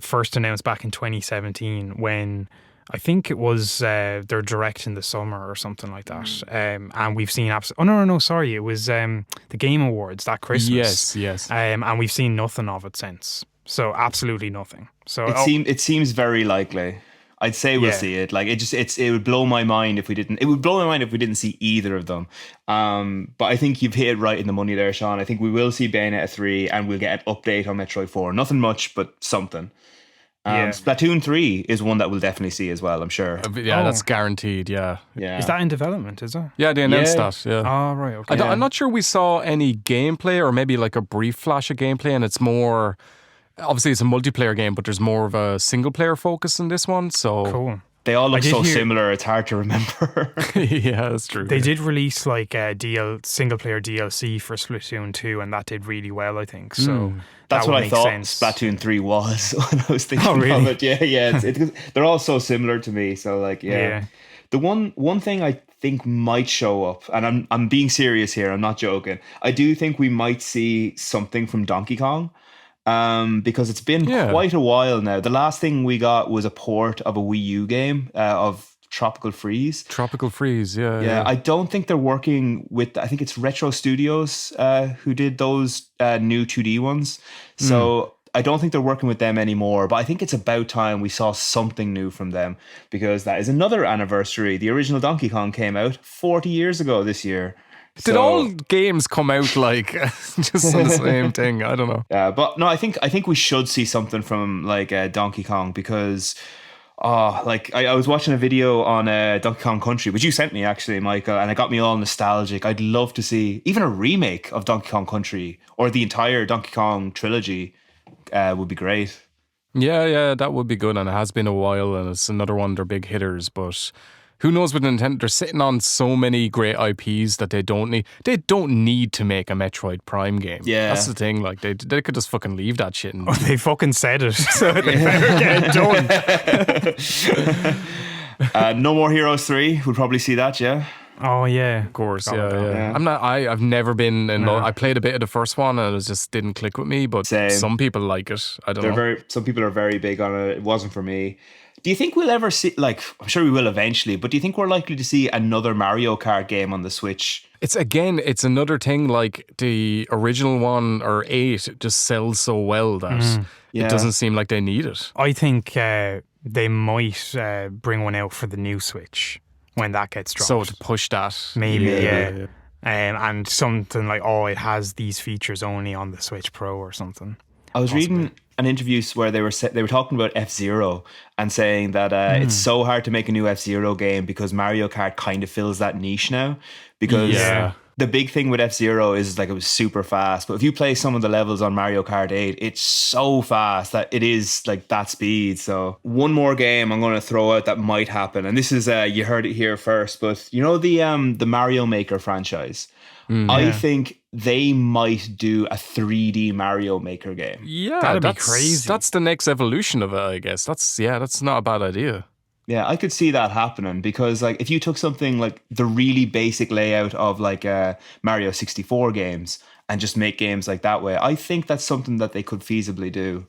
Speaker 3: first announced back in 2017 when I think it was their direct in the summer or something like that. And we've seen it was the Game Awards that Christmas.
Speaker 2: Yes.
Speaker 1: And
Speaker 3: we've seen nothing of it since. So absolutely nothing. So
Speaker 1: it seems very likely. I'd say we'll see it. Like it would blow my mind if we didn't. It would blow my mind if we didn't see either of them. But I think you've hit it right in the money there, Sean. I think we will see Bayonetta 3 and we'll get an update on Metroid 4. Nothing much, but something. Splatoon 3 is one that we'll definitely see as well, I'm sure.
Speaker 2: That's guaranteed, yeah.
Speaker 3: Is that in development, is it?
Speaker 2: Yeah, they announced that, yeah.
Speaker 3: Oh, right, okay.
Speaker 2: I'm not sure we saw any gameplay, or maybe like a brief flash of gameplay, and it's more... Obviously, it's a multiplayer game, but there's more of a single-player focus in this one, so...
Speaker 3: Cool.
Speaker 1: They all look so similar, it's hard to remember.
Speaker 2: Yeah, that's true.
Speaker 3: They did release like a single-player DLC for Splatoon 2, and that did really well, I think, so...
Speaker 1: That's
Speaker 3: what
Speaker 1: I thought
Speaker 3: sense.
Speaker 1: Splatoon 3 was when I was thinking of it. Yeah. They're all so similar to me. So The one thing I think might show up, and I'm being serious here, I'm not joking. I do think we might see something from Donkey Kong. Because it's been quite a while now. The last thing we got was a port of a Wii U game of Tropical Freeze. Yeah. I don't think they're working with, I think it's Retro Studios who did those new 2D ones. So I don't think they're working with them anymore, but I think it's about time we saw something new from them, because that is another anniversary. The original Donkey Kong came out 40 years ago this year.
Speaker 2: Did all games come out like just on the same thing? I don't know.
Speaker 1: Yeah, but no, I think we should see something from like Donkey Kong, because I was watching a video on Donkey Kong Country, which you sent me actually, Michael, and it got me all nostalgic. I'd love to see even a remake of Donkey Kong Country, or the entire Donkey Kong trilogy would be great.
Speaker 2: Yeah, that would be good, and it has been a while, and it's another one of their big hitters, but... Who knows with Nintendo? They're sitting on so many great IPs that they don't need. They don't need to make a Metroid Prime game.
Speaker 1: Yeah,
Speaker 2: that's the thing. Like they could just fucking leave that shit.
Speaker 3: They fucking said it, so they better get it done.
Speaker 1: No More Heroes 3. We'll probably see that. Yeah.
Speaker 3: Oh yeah,
Speaker 2: Of course,
Speaker 3: Forgot about that.
Speaker 1: Yeah.
Speaker 2: I've never been in love. I played a bit of the first one and it just didn't click with me, but
Speaker 1: Same.
Speaker 2: some people like it. I don't know.
Speaker 1: Some people are very big on it. It wasn't for me. Do you think we'll ever see, like, I'm sure we will eventually, but do you think we're likely to see another Mario Kart game on the Switch?
Speaker 2: It's another thing, like the original one or 8 just sells so well that
Speaker 1: Yeah.
Speaker 2: it doesn't seem like they need it.
Speaker 3: I think they might bring one out for the new Switch when that gets dropped.
Speaker 2: So to push that.
Speaker 3: Maybe, yeah. And something like, it has these features only on the Switch Pro or something.
Speaker 1: I was reading an interview where they were talking about F-Zero and saying that it's so hard to make a new F-Zero game because Mario Kart kind of fills that niche now. Because the big thing with F-Zero is like it was super fast, but if you play some of the levels on Mario Kart 8, it's so fast that it is like that speed. So one more game I'm going to throw out that might happen, and this is you heard it here first, but you know the Mario Maker franchise. I think they might do a 3D Mario Maker game.
Speaker 2: Yeah,
Speaker 3: That'd be
Speaker 2: that's
Speaker 3: crazy.
Speaker 2: That's the next evolution of it, I guess. That's not a bad idea.
Speaker 1: Yeah, I could see that happening because like if you took something like the really basic layout of like Mario 64 games and just make games like that way, I think that's something that they could feasibly do.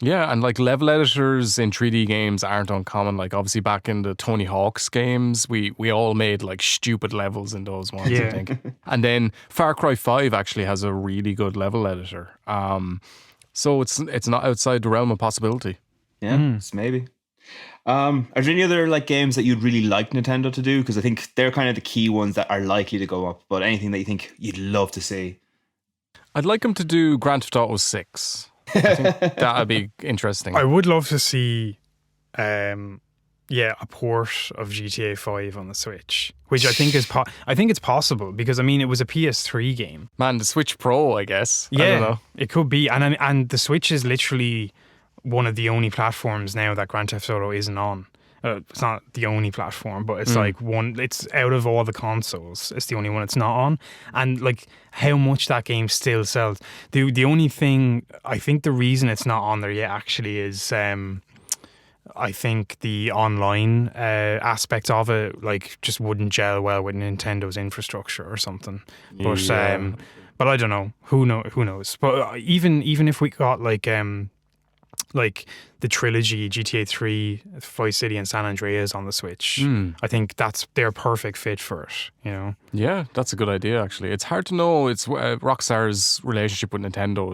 Speaker 2: Yeah, and like level editors in 3D games aren't uncommon. Like obviously back in the Tony Hawk's games, we all made like stupid levels in those ones, I think. And then Far Cry 5 actually has a really good level editor. So it's not outside the realm of possibility.
Speaker 1: Yeah, it's maybe. Are there any other like games that you'd really like Nintendo to do? Because I think they're kind of the key ones that are likely to go up. But anything that you think you'd love to see?
Speaker 2: I'd like them to do Grand Theft Auto 6. I think that'd be interesting.
Speaker 3: I would love to see, a port of GTA 5 on the Switch, which I think is I think it's possible because I mean it was a PS3 game.
Speaker 2: Man, the Switch Pro, I guess.
Speaker 3: Yeah,
Speaker 2: I don't know.
Speaker 3: it could be, and the Switch is literally one of the only platforms now that Grand Theft Auto isn't on. It's not the only platform, but it's like one. It's out of all the consoles, it's the only one it's not on. And like how much that game still sells. The only thing I think the reason it's not on there yet actually is I think the online aspect of it like just wouldn't gel well with Nintendo's infrastructure or something. But but I don't know. Who knows? But even if we got like the trilogy GTA 3, Vice City and San Andreas on the Switch, I think that's their perfect fit for it, you know?
Speaker 2: Yeah, that's a good idea, actually. It's hard to know. It's Rockstar's relationship with Nintendo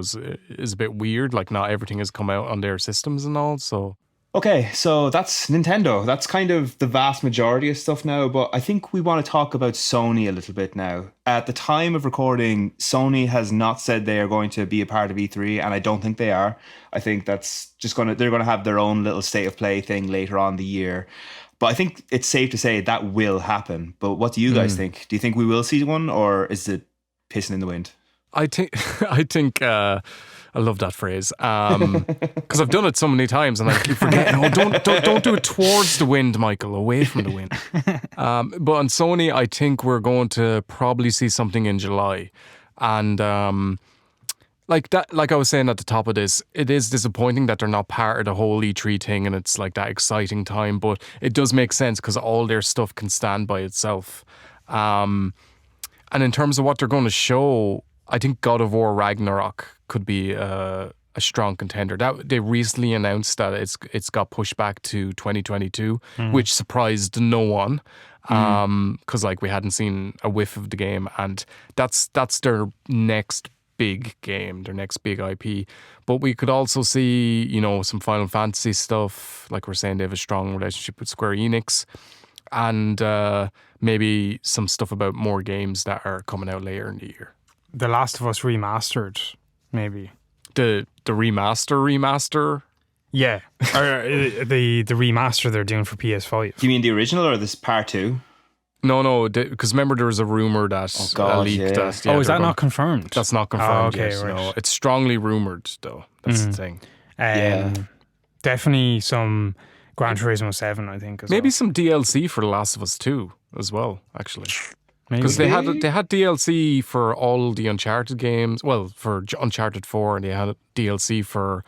Speaker 2: is a bit weird. Like, not everything has come out on their systems and all, so...
Speaker 1: Okay, so that's Nintendo. That's kind of the vast majority of stuff now, but I think we want to talk about Sony a little bit now. At the time of recording, Sony has not said they are going to be a part of E3, and I don't think they are. I think that's just they're going to have their own little state of play thing later on the year. But I think it's safe to say that will happen. But what do you guys think? Do you think we will see one, or is it pissing in the wind?
Speaker 2: I think I love that phrase because I've done it so many times and I keep forgetting. Oh, don't do it towards the wind, Michael. Away from the wind. But on Sony, I think we're going to probably see something in July, and like that. Like I was saying at the top of this, it is disappointing that they're not part of the whole E3 thing, and it's like that exciting time. But it does make sense because all their stuff can stand by itself. And in terms of what they're going to show, I think God of War Ragnarok could be a strong contender. That they recently announced that it's got pushed back to 2022, which surprised no one, because like we hadn't seen a whiff of the game, and that's their next big game, their next big IP. But we could also see, you know, some Final Fantasy stuff. Like we're saying, they have a strong relationship with Square Enix, and maybe some stuff about more games that are coming out later in the year.
Speaker 3: The Last of Us remastered, maybe.
Speaker 2: The remaster?
Speaker 3: Yeah. Or the remaster they're doing for PS5.
Speaker 1: Do you mean the original or this part 2?
Speaker 2: No, because remember there was a rumor that leaked.
Speaker 1: Yeah.
Speaker 2: That,
Speaker 3: Is that not confirmed?
Speaker 2: That's not confirmed
Speaker 3: okay,
Speaker 2: yet.
Speaker 3: right.
Speaker 2: No, it's strongly rumored though. That's the thing.
Speaker 3: Definitely some Gran Turismo 7, I think.
Speaker 2: Maybe some DLC for The Last of Us 2 as well, actually.
Speaker 3: Maybe.
Speaker 2: Because they had DLC for all the Uncharted games. Well, for Uncharted 4, and they had DLC for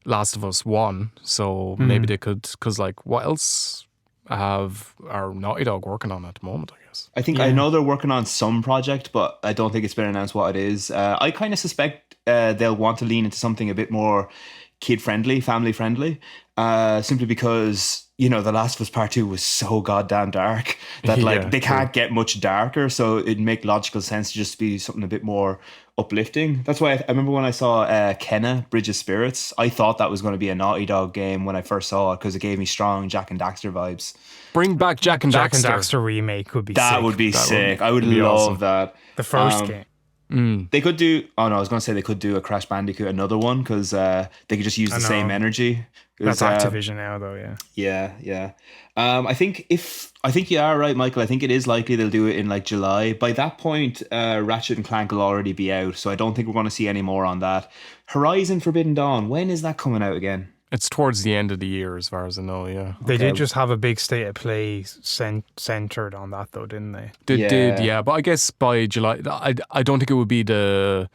Speaker 2: Last of Us 1. So maybe they could, because like, what else are Naughty Dog working on at the moment, I guess?
Speaker 1: I think I know they're working on some project, but I don't think it's been announced what it is. I kind of suspect they'll want to lean into something a bit more kid-friendly, family-friendly, simply because, The Last of Us Part 2 was so goddamn dark that they can't get much darker, so it'd make logical sense to just be something a bit more uplifting. That's why I remember when I saw Kenna, Bridge of Spirits, I thought that was going to be a Naughty Dog game when I first saw it because it gave me strong Jak and Daxter vibes.
Speaker 2: Bring back Jak and
Speaker 3: Jak
Speaker 2: Daxter.
Speaker 3: and Daxter remake would be
Speaker 1: that
Speaker 3: sick.
Speaker 1: would be sick. I would love
Speaker 2: awesome.
Speaker 1: that.
Speaker 3: The first game.
Speaker 1: They could do. Oh no, I was going to say they could do a Crash Bandicoot, another one, because they could just use the same energy.
Speaker 3: That's Activision now, though.
Speaker 1: Yeah. I think you are right, Michael. I think it is likely they'll do it in like July. By that point, Ratchet and Clank will already be out, so I don't think we're going to see any more on that. Horizon Forbidden Dawn. When is that coming out again?
Speaker 2: It's towards the end of the year, as far as I know. Yeah,
Speaker 3: they did just have a big state of play centered on that, though, didn't they?
Speaker 2: They did, yeah. But I guess by July, I don't think it would be the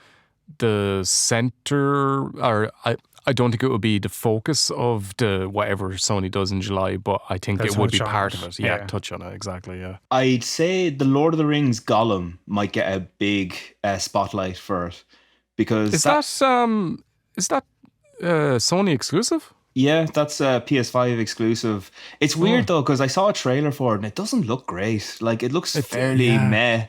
Speaker 2: center, or I don't think it would be the focus of the whatever Sony does in July. But I think it would be part of it. Yeah, touch on it exactly. Yeah,
Speaker 1: I'd say the Lord of the Rings Gollum might get a big spotlight for it because
Speaker 2: is that Sony exclusive?
Speaker 1: Yeah, that's a PS5 exclusive. It's weird though because I saw a trailer for it and it doesn't look great. Like it looks fairly meh.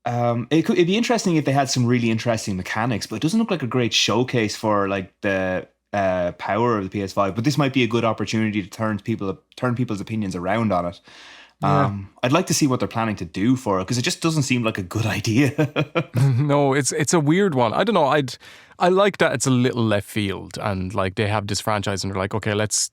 Speaker 1: It'd be interesting if they had some really interesting mechanics, but it doesn't look like a great showcase for like the power of the PS5. But this might be a good opportunity to turn people's opinions around on it. I'd like to see what they're planning to do for it because it just doesn't seem like a good idea.
Speaker 2: No, it's a weird one. I don't know. I like that it's a little left field and like they have this franchise and they're like, okay, let's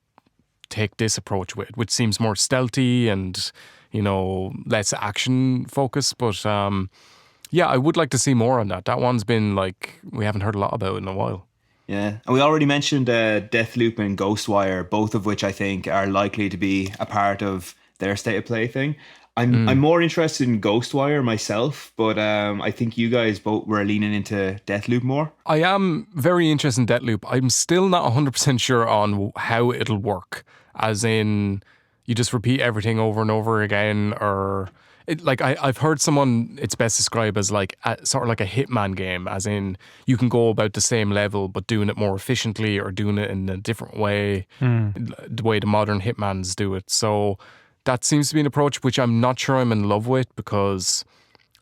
Speaker 2: take this approach with it, which seems more stealthy and less action focused. But I would like to see more on that. That one's been like we haven't heard a lot about in a while.
Speaker 1: Yeah, and we already mentioned Deathloop and Ghostwire, both of which I think are likely to be a part of their state of play thing. I'm more interested in Ghostwire myself, but I think you guys both were leaning into Deathloop more.
Speaker 2: I am very interested in Deathloop. I'm still not 100% sure on how it'll work, as in you just repeat everything over and over again, or I've heard someone it's best described as like sort of like a Hitman game, as in you can go about the same level but doing it more efficiently or doing it in a different way, the way the modern Hitmans do it. So that seems to be an approach which I'm not sure I'm in love with because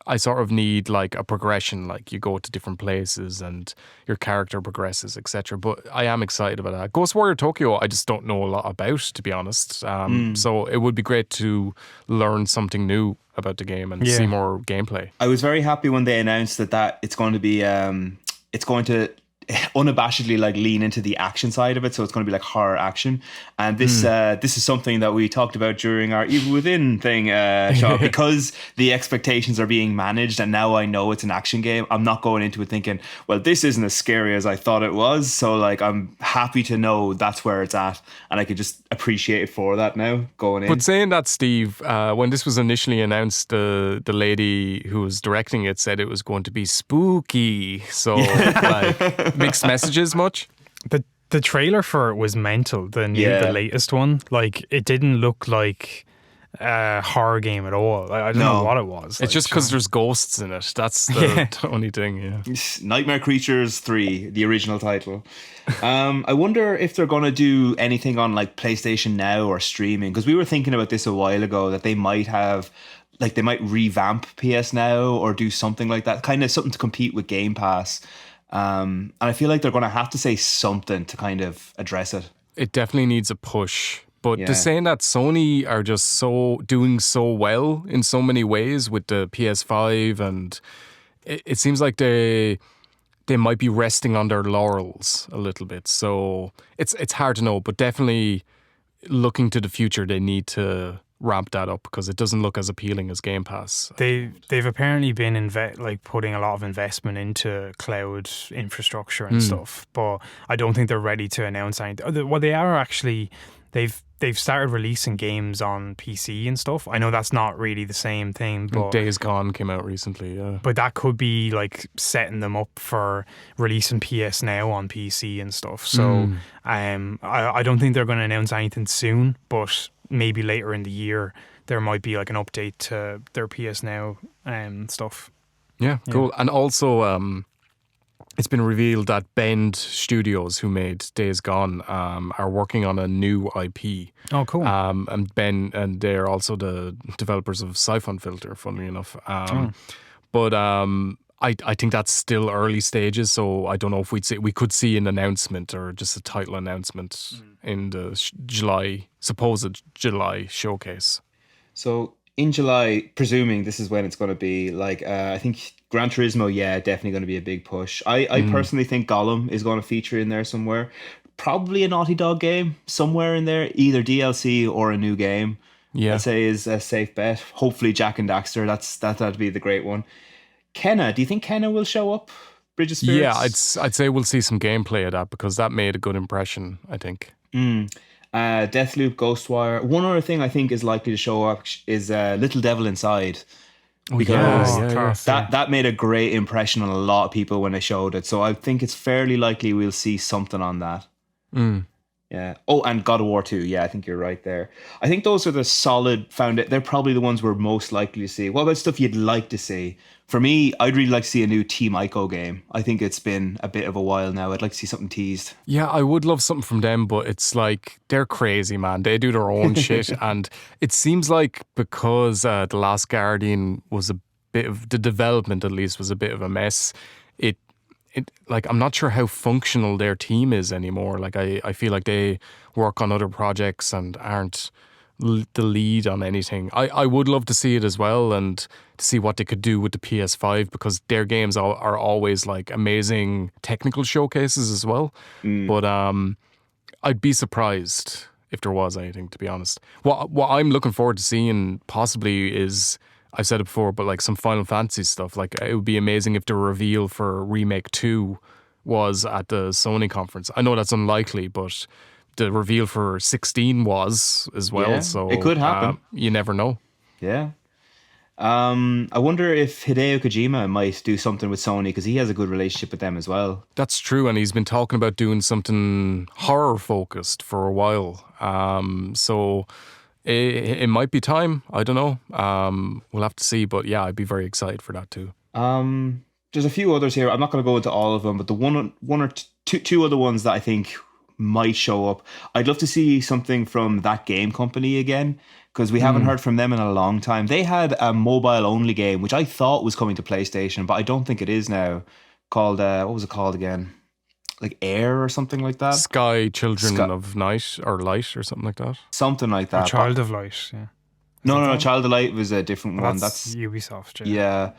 Speaker 2: I sort of need like a progression, like you go to different places and your character progresses, etc. But I am excited about that. Ghostwire Tokyo, I just don't know a lot about, to be honest. So it would be great to learn something new about the game and see more gameplay.
Speaker 1: I was very happy when they announced that it's going to be it's going to unabashedly like lean into the action side of it, so it's going to be like horror action, and this is something that we talked about during our Evil Within thing, Sean, because the expectations are being managed and now I know it's an action game. I'm not going into it thinking, well, this isn't as scary as I thought it was, so like I'm happy to know that's where it's at and I could just appreciate it for that now going in.
Speaker 2: But saying that, Steve, when this was initially announced, the lady who was directing it said it was going to be spooky, so like mixed messages much.
Speaker 3: The trailer for it was mental, the latest one. Like it didn't look like a horror game at all. I don't know what it was.
Speaker 2: It's just because there's ghosts in it. That's the only thing.
Speaker 1: Nightmare Creatures 3, the original title. I wonder if they're going to do anything on like PlayStation Now or streaming, because we were thinking about this a while ago that they might have they might revamp PS Now or do something like that, kind of something to compete with Game Pass. And I feel like they're going to have to say something to kind of address it.
Speaker 2: It definitely needs a push. But the saying that Sony are just doing so well in so many ways with the PS5, and it seems like they might be resting on their laurels a little bit. So it's hard to know, but definitely looking to the future, they need to ramp that up because it doesn't look as appealing as Game Pass.
Speaker 3: They've apparently been putting a lot of investment into cloud infrastructure and stuff, but I don't think they're ready to announce anything. Well, they are actually. They've started releasing games on PC and stuff. I know that's not really the same thing, but
Speaker 2: Days Gone came out recently, yeah.
Speaker 3: But that could be like setting them up for releasing PS Now on PC and stuff. So I don't think they're going to announce anything soon, but maybe later in the year there might be like an update to their PS Now stuff.
Speaker 2: Yeah, cool. And also, it's been revealed that Bend Studios, who made Days Gone, are working on a new IP.
Speaker 3: Oh, cool.
Speaker 2: And they're also the developers of Siphon Filter, funnily enough. But I think that's still early stages, so I don't know if we could see an announcement or just a title announcement in the supposed July showcase.
Speaker 1: So in July, presuming this is when it's going to be, like, I think Gran Turismo, definitely going to be a big push. I personally think Gollum is going to feature in there somewhere. Probably a Naughty Dog game somewhere in there, either DLC or a new game.
Speaker 2: Yeah.
Speaker 1: I'd say is a safe bet. Hopefully Jack and Daxter, that'd be the great one. Kenna, do you think Kenna will show up? Bridge of Spirits?
Speaker 2: Yeah, I'd say we'll see some gameplay of that because that made a good impression, I think.
Speaker 1: Deathloop, Ghostwire. One other thing I think is likely to show up is Little Devil Inside. Because that made a great impression on a lot of people when they showed it. So I think it's fairly likely we'll see something on that. Yeah. Oh, and God of War 2. Yeah, I think you're right there. I think those are the solid they're probably the ones we're most likely to see. What about stuff you'd like to see? For me, I'd really like to see a new Team Ico game. I think it's been a bit of a while now. I'd like to see something teased.
Speaker 2: Yeah, I would love something from them, but it's like they're crazy, man. They do their own shit. And it seems like because The Last Guardian was a bit of, the development at least was a bit of a mess, it like, I'm not sure how functional their team is anymore. Like, I feel like they work on other projects and aren't the lead on anything. I would love to see it as well and to see what they could do with the PS5 because their games are always like amazing technical showcases as well. But I'd be surprised if there was anything, to be honest. What I'm looking forward to seeing possibly is, I've said it before, but like some Final Fantasy stuff. Like, it would be amazing if the reveal for Remake 2 was at the Sony conference. I know that's unlikely, but the reveal for 16 was as well.
Speaker 1: Yeah,
Speaker 2: so
Speaker 1: it could happen.
Speaker 2: You never know.
Speaker 1: Yeah. I wonder if Hideo Kojima might do something with Sony because he has a good relationship with them as well.
Speaker 2: That's true, and he's been talking about doing something horror focused for a while. So it might be time. I don't know. We'll have to see. But yeah, I'd be very excited for that too.
Speaker 1: There's a few others here. I'm not going to go into all of them, but the one or two other ones that I think might show up. I'd love to see something from That Game Company again, because we haven't heard from them in a long time. They had a mobile only game, which I thought was coming to PlayStation, but I don't think it is now, called, what was it called again? Like Air or something like that?
Speaker 2: Sky Children of Night or Light or something like that.
Speaker 1: Something like that.
Speaker 3: Or Child of Light, yeah.
Speaker 1: No, Child of Light was a different one.
Speaker 3: That's Ubisoft.
Speaker 1: Yeah.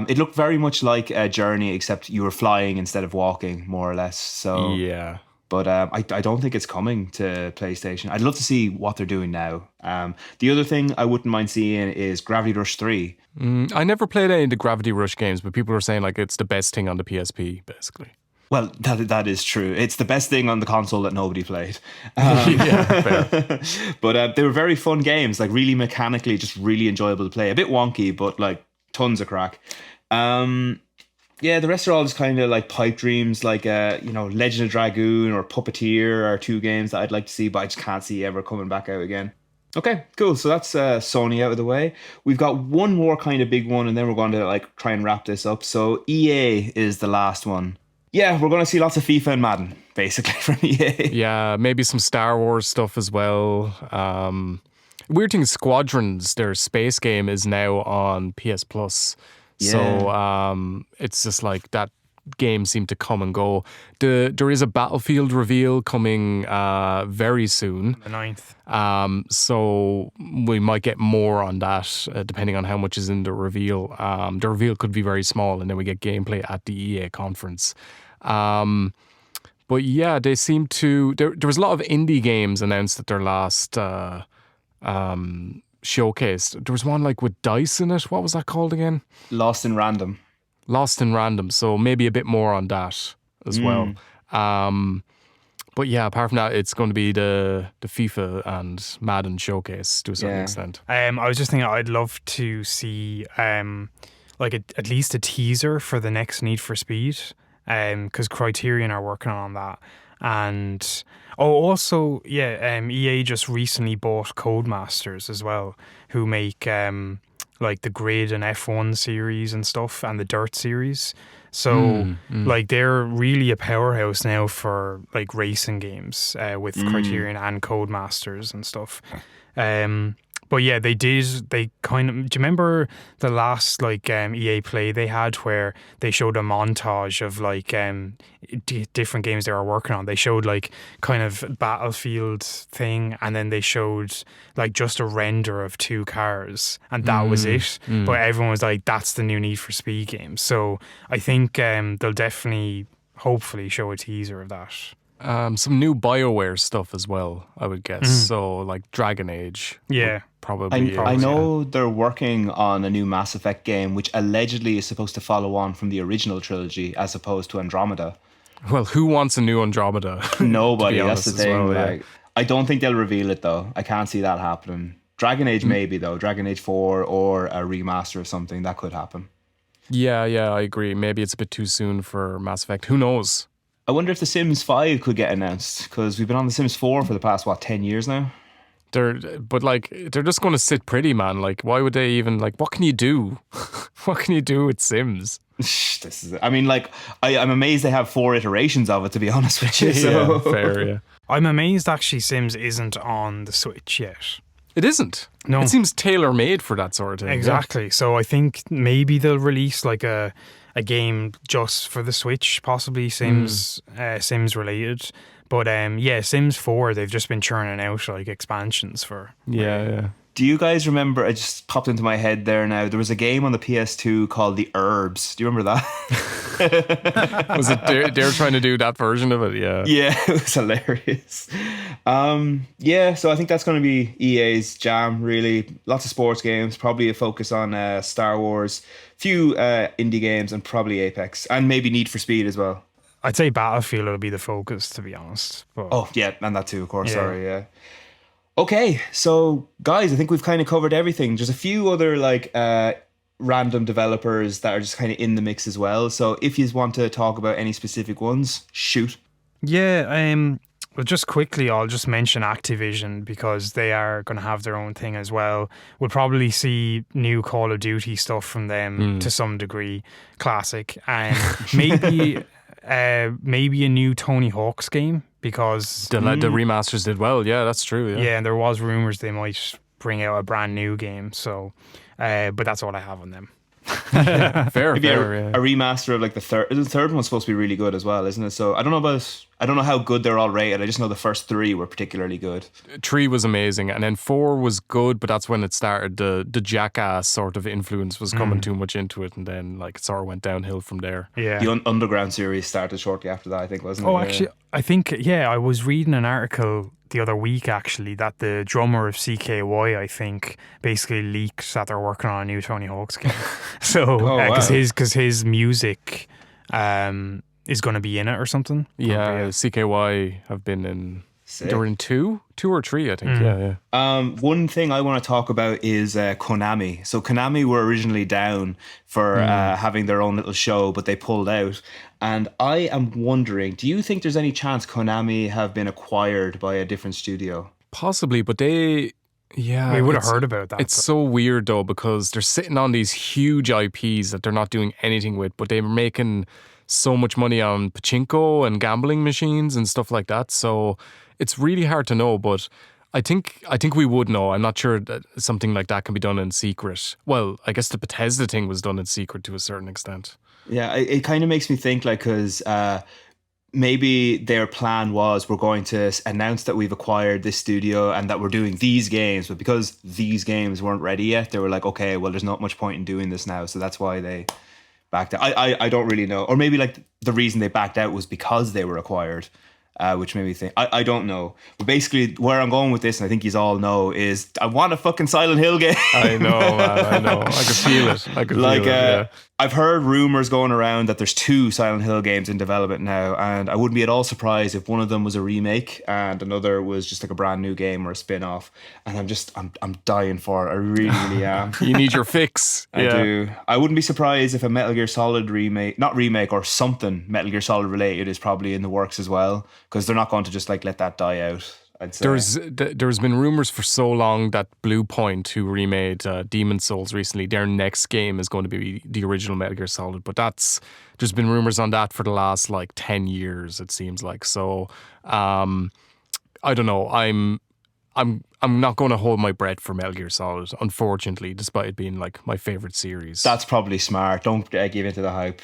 Speaker 1: It looked very much like a Journey, except you were flying instead of walking, more or less. So
Speaker 2: yeah.
Speaker 1: But I don't think it's coming to PlayStation. I'd love to see what they're doing now. The other thing I wouldn't mind seeing is Gravity Rush 3.
Speaker 2: I never played any of the Gravity Rush games, but people are saying like it's the best thing on the PSP, basically.
Speaker 1: Well, that is true. It's the best thing on the console that nobody played.
Speaker 2: Yeah, fair.
Speaker 1: But they were very fun games, like really mechanically, just really enjoyable to play. A bit wonky, but like tons of crack. Yeah, the rest are all just kind of like pipe dreams, like Legend of Dragoon or Puppeteer are two games that I'd like to see, but I just can't see ever coming back out again. Okay, cool. So that's Sony out of the way. We've got one more kind of big one, and then we're going to like try and wrap this up. So EA is the last one. Yeah, we're going to see lots of FIFA and Madden, basically, from EA.
Speaker 2: Yeah, maybe some Star Wars stuff as well. Weird thing, Squadrons, their space game, is now on PS Plus. Yeah. So it's just like that game seemed to come and go. There is a Battlefield reveal coming very soon.
Speaker 3: The 9th.
Speaker 2: So we might get more on that depending on how much is in the reveal. The reveal could be very small and then we get gameplay at the EA conference. But yeah, they seem to... There was a lot of indie games announced at their last showcase. There was one like with dice in it. What was that called again?
Speaker 1: Lost in Random.
Speaker 2: So maybe a bit more on that as well. But yeah, apart from that, it's going to be the FIFA and Madden showcase to a certain extent.
Speaker 3: I was just thinking I'd love to see at least a teaser for the next Need for Speed, because Criterion are working on that. And also, EA just recently bought Codemasters as well, who make like the Grid and F1 series and stuff, and the Dirt series. So like they're really a powerhouse now for like racing games with Criterion and Codemasters and stuff. But yeah, they kind of, do you remember the last like EA Play they had where they showed a montage of like different games they were working on? They showed like kind of Battlefield thing, and then they showed like just a render of 2 cars, and that was it. But everyone was like, that's the new Need for Speed game. So I think they'll definitely, hopefully, show a teaser of that.
Speaker 2: Some new BioWare stuff as well, I would guess. So like Dragon Age.
Speaker 3: Yeah.
Speaker 2: Probably.
Speaker 1: I know they're working on a new Mass Effect game, which allegedly is supposed to follow on from the original trilogy as opposed to Andromeda.
Speaker 2: Well, who wants a new Andromeda?
Speaker 1: Nobody, that's the thing.
Speaker 2: Well, yeah.
Speaker 1: Like, I don't think they'll reveal it though. I can't see that happening. Dragon Age maybe though. Dragon Age 4 or a remaster of something, that could happen.
Speaker 2: Yeah, I agree. Maybe it's a bit too soon for Mass Effect. Who knows?
Speaker 1: I wonder if The Sims 5 could get announced, because we've been on The Sims 4 for the past, 10 years now?
Speaker 2: They're just going to sit pretty, man. Like, why would they even, like, what can you do? What can you do with Sims?
Speaker 1: I'm amazed they have 4 iterations of it, to be honest with you. So.
Speaker 2: Yeah, fair, yeah.
Speaker 3: I'm amazed actually Sims isn't on the Switch yet.
Speaker 2: It isn't.
Speaker 3: No.
Speaker 2: It seems tailor-made for that sort of thing.
Speaker 3: Exactly. Yeah. So I think maybe they'll release like a game just for the Switch, possibly Sims related. But Sims 4, they've just been churning out like expansions for.
Speaker 2: Yeah.
Speaker 1: Do you guys remember, it just popped into my head there now, there was a game on the PS2 called The Herbs. Do you remember that?
Speaker 2: Was it they're trying to do that version of it? Yeah.
Speaker 1: Yeah, it was hilarious. So I think that's going to be EA's jam, really. Lots of sports games, probably a focus on Star Wars, few indie games, and probably Apex, and maybe Need for Speed as well.
Speaker 3: I'd say Battlefield will be the focus, to be honest. But
Speaker 1: oh, yeah, and that too, of course. Yeah. Sorry, yeah. Okay, so guys, I think we've kind of covered everything. There's a few other like random developers that are just kind of in the mix as well. So if you want to talk about any specific ones, shoot.
Speaker 3: Yeah, well, just quickly, I'll just mention Activision because they are going to have their own thing as well. We'll probably see new Call of Duty stuff from them to some degree, classic, and maybe a new Tony Hawk's game. Because
Speaker 2: the remasters did well, yeah, that's true.
Speaker 3: Yeah, and there was rumors they might bring out a brand new game. So, but that's all I have on them.
Speaker 2: fair.
Speaker 1: Maybe a remaster of like the third. The third one's supposed to be really good as well, isn't it? So I don't know how good they're all rated. I just know the first 3 were particularly good.
Speaker 2: 3 was amazing, and then 4 was good, but that's when it started. The Jackass sort of influence was coming too much into it, and then like it sort of went downhill from there.
Speaker 3: Yeah,
Speaker 1: the Underground series started shortly after that, I think, wasn't it?
Speaker 3: Oh, actually, I think I was reading an article the other week actually that the drummer of CKY, I think, basically leaked that they're working on a new Tony Hawk's game. So because his music is going to be in it or something.
Speaker 2: Yeah, CKY have been in. Sick. They were in 2 or 3, I think. Yeah.
Speaker 1: One thing I want to talk about is Konami. So Konami were originally down for having their own little show, but they pulled out. And I am wondering, do you think there's any chance Konami have been acquired by a different studio?
Speaker 2: Possibly, but we
Speaker 3: would have heard about that.
Speaker 2: It's so weird though, because they're sitting on these huge IPs that they're not doing anything with, but they're making so much money on pachinko and gambling machines and stuff like that. So it's really hard to know, but I think we would know. I'm not sure that something like that can be done in secret. Well, I guess the Bethesda thing was done in secret to a certain extent.
Speaker 1: Yeah, it kind of makes me think like, because maybe their plan was we're going to announce that we've acquired this studio and that we're doing these games, but because these games weren't ready yet, they were like, okay, well, there's not much point in doing this now. So that's why they backed out. I don't really know. Or maybe like the reason they backed out was because they were acquired. Which made me think, I don't know. But basically, where I'm going with this, and I think you all know, is I want a fucking Silent Hill game.
Speaker 2: I know, man, I know. I can feel it. Feel it, yeah.
Speaker 1: I've heard rumors going around that there's 2 Silent Hill games in development now, and I wouldn't be at all surprised if one of them was a remake and another was just like a brand new game or a spin-off. And I'm dying for it. I really, really am.
Speaker 2: You need your fix.
Speaker 1: I do. I wouldn't be surprised if a Metal Gear Solid remake, not remake, or something Metal Gear Solid related is probably in the works as well. because they're not going to just like let that die out. I'd say.
Speaker 2: There's been rumors for so long that Blue Point, who remade Demon Souls recently, their next game is going to be the original Metal Gear Solid. But there's been rumors on that for the last like 10 years, it seems like. So I don't know. I'm not going to hold my breath for Metal Gear Solid, unfortunately, despite it being like my favorite series.
Speaker 1: That's probably smart. Don't give into the hype.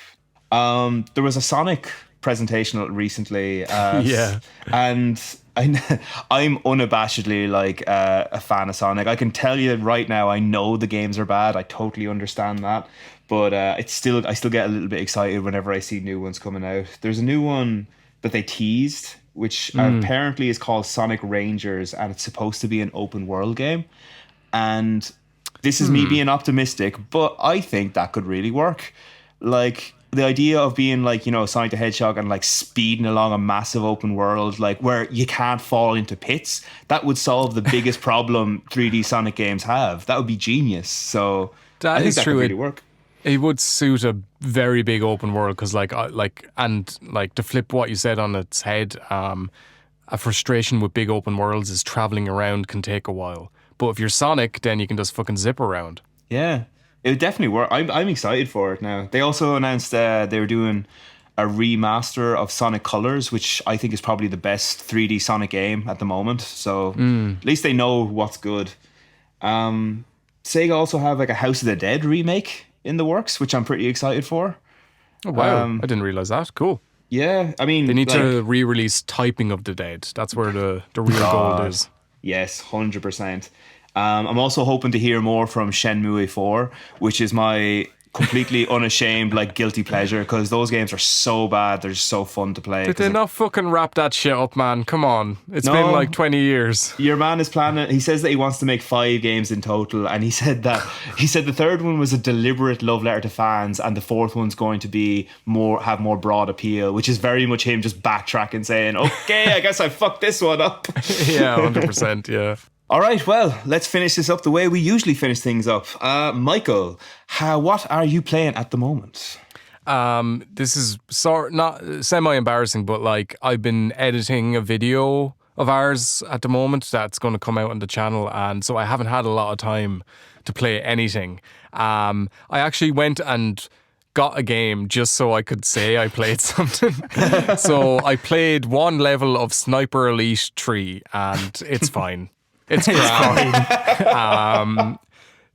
Speaker 1: There was a Sonic presentation recently.
Speaker 2: Yeah.
Speaker 1: And I'm unabashedly like a fan of Sonic. I can tell you right now, I know the games are bad. I totally understand that. But I still get a little bit excited whenever I see new ones coming out. There's a new one that they teased, which apparently is called Sonic Rangers, and it's supposed to be an open world game. And this is me being optimistic, but I think that could really work. Like, the idea of being like, you know, Sonic the Hedgehog and like speeding along a massive open world, like where you can't fall into pits, that would solve the biggest problem 3D Sonic games have. That would be genius. So I think that could really work.
Speaker 2: It would suit a very big open world because, to flip what you said on its head, a frustration with big open worlds is traveling around can take a while. But if you're Sonic, then you can just fucking zip around.
Speaker 1: Yeah. It would definitely work. I'm excited for it now. They also announced they were doing a remaster of Sonic Colors, which I think is probably the best 3D Sonic game at the moment. So at least they know what's good. Sega also have like a House of the Dead remake in the works, which I'm pretty excited for.
Speaker 2: Oh, wow. I didn't realize that. Cool.
Speaker 1: Yeah, I mean...
Speaker 2: They need to re-release Typing of the Dead. That's where the real gold is.
Speaker 1: Yes, 100%. I'm also hoping to hear more from Shenmue 4, which is my completely unashamed like guilty pleasure, because those games are so bad, they're just so fun to play.
Speaker 2: Did they not fucking wrap that shit up, man? Come on. It's been like 20 years.
Speaker 1: Your man is planning, he says that he wants to make 5 games in total, and he said the third one was a deliberate love letter to fans, and the fourth one's going to be have more broad appeal, which is very much him just backtracking, saying, okay, I guess I fucked this one up.
Speaker 2: Yeah, 100%, yeah.
Speaker 1: All right, well, let's finish this up the way we usually finish things up. Michael, what are you playing at the moment?
Speaker 2: This is not semi-embarrassing, but like I've been editing a video of ours at the moment that's going to come out on the channel, and so I haven't had a lot of time to play anything. I actually went and got a game just so I could say I played something. So I played one level of Sniper Elite 3, and it's fine. It's grand.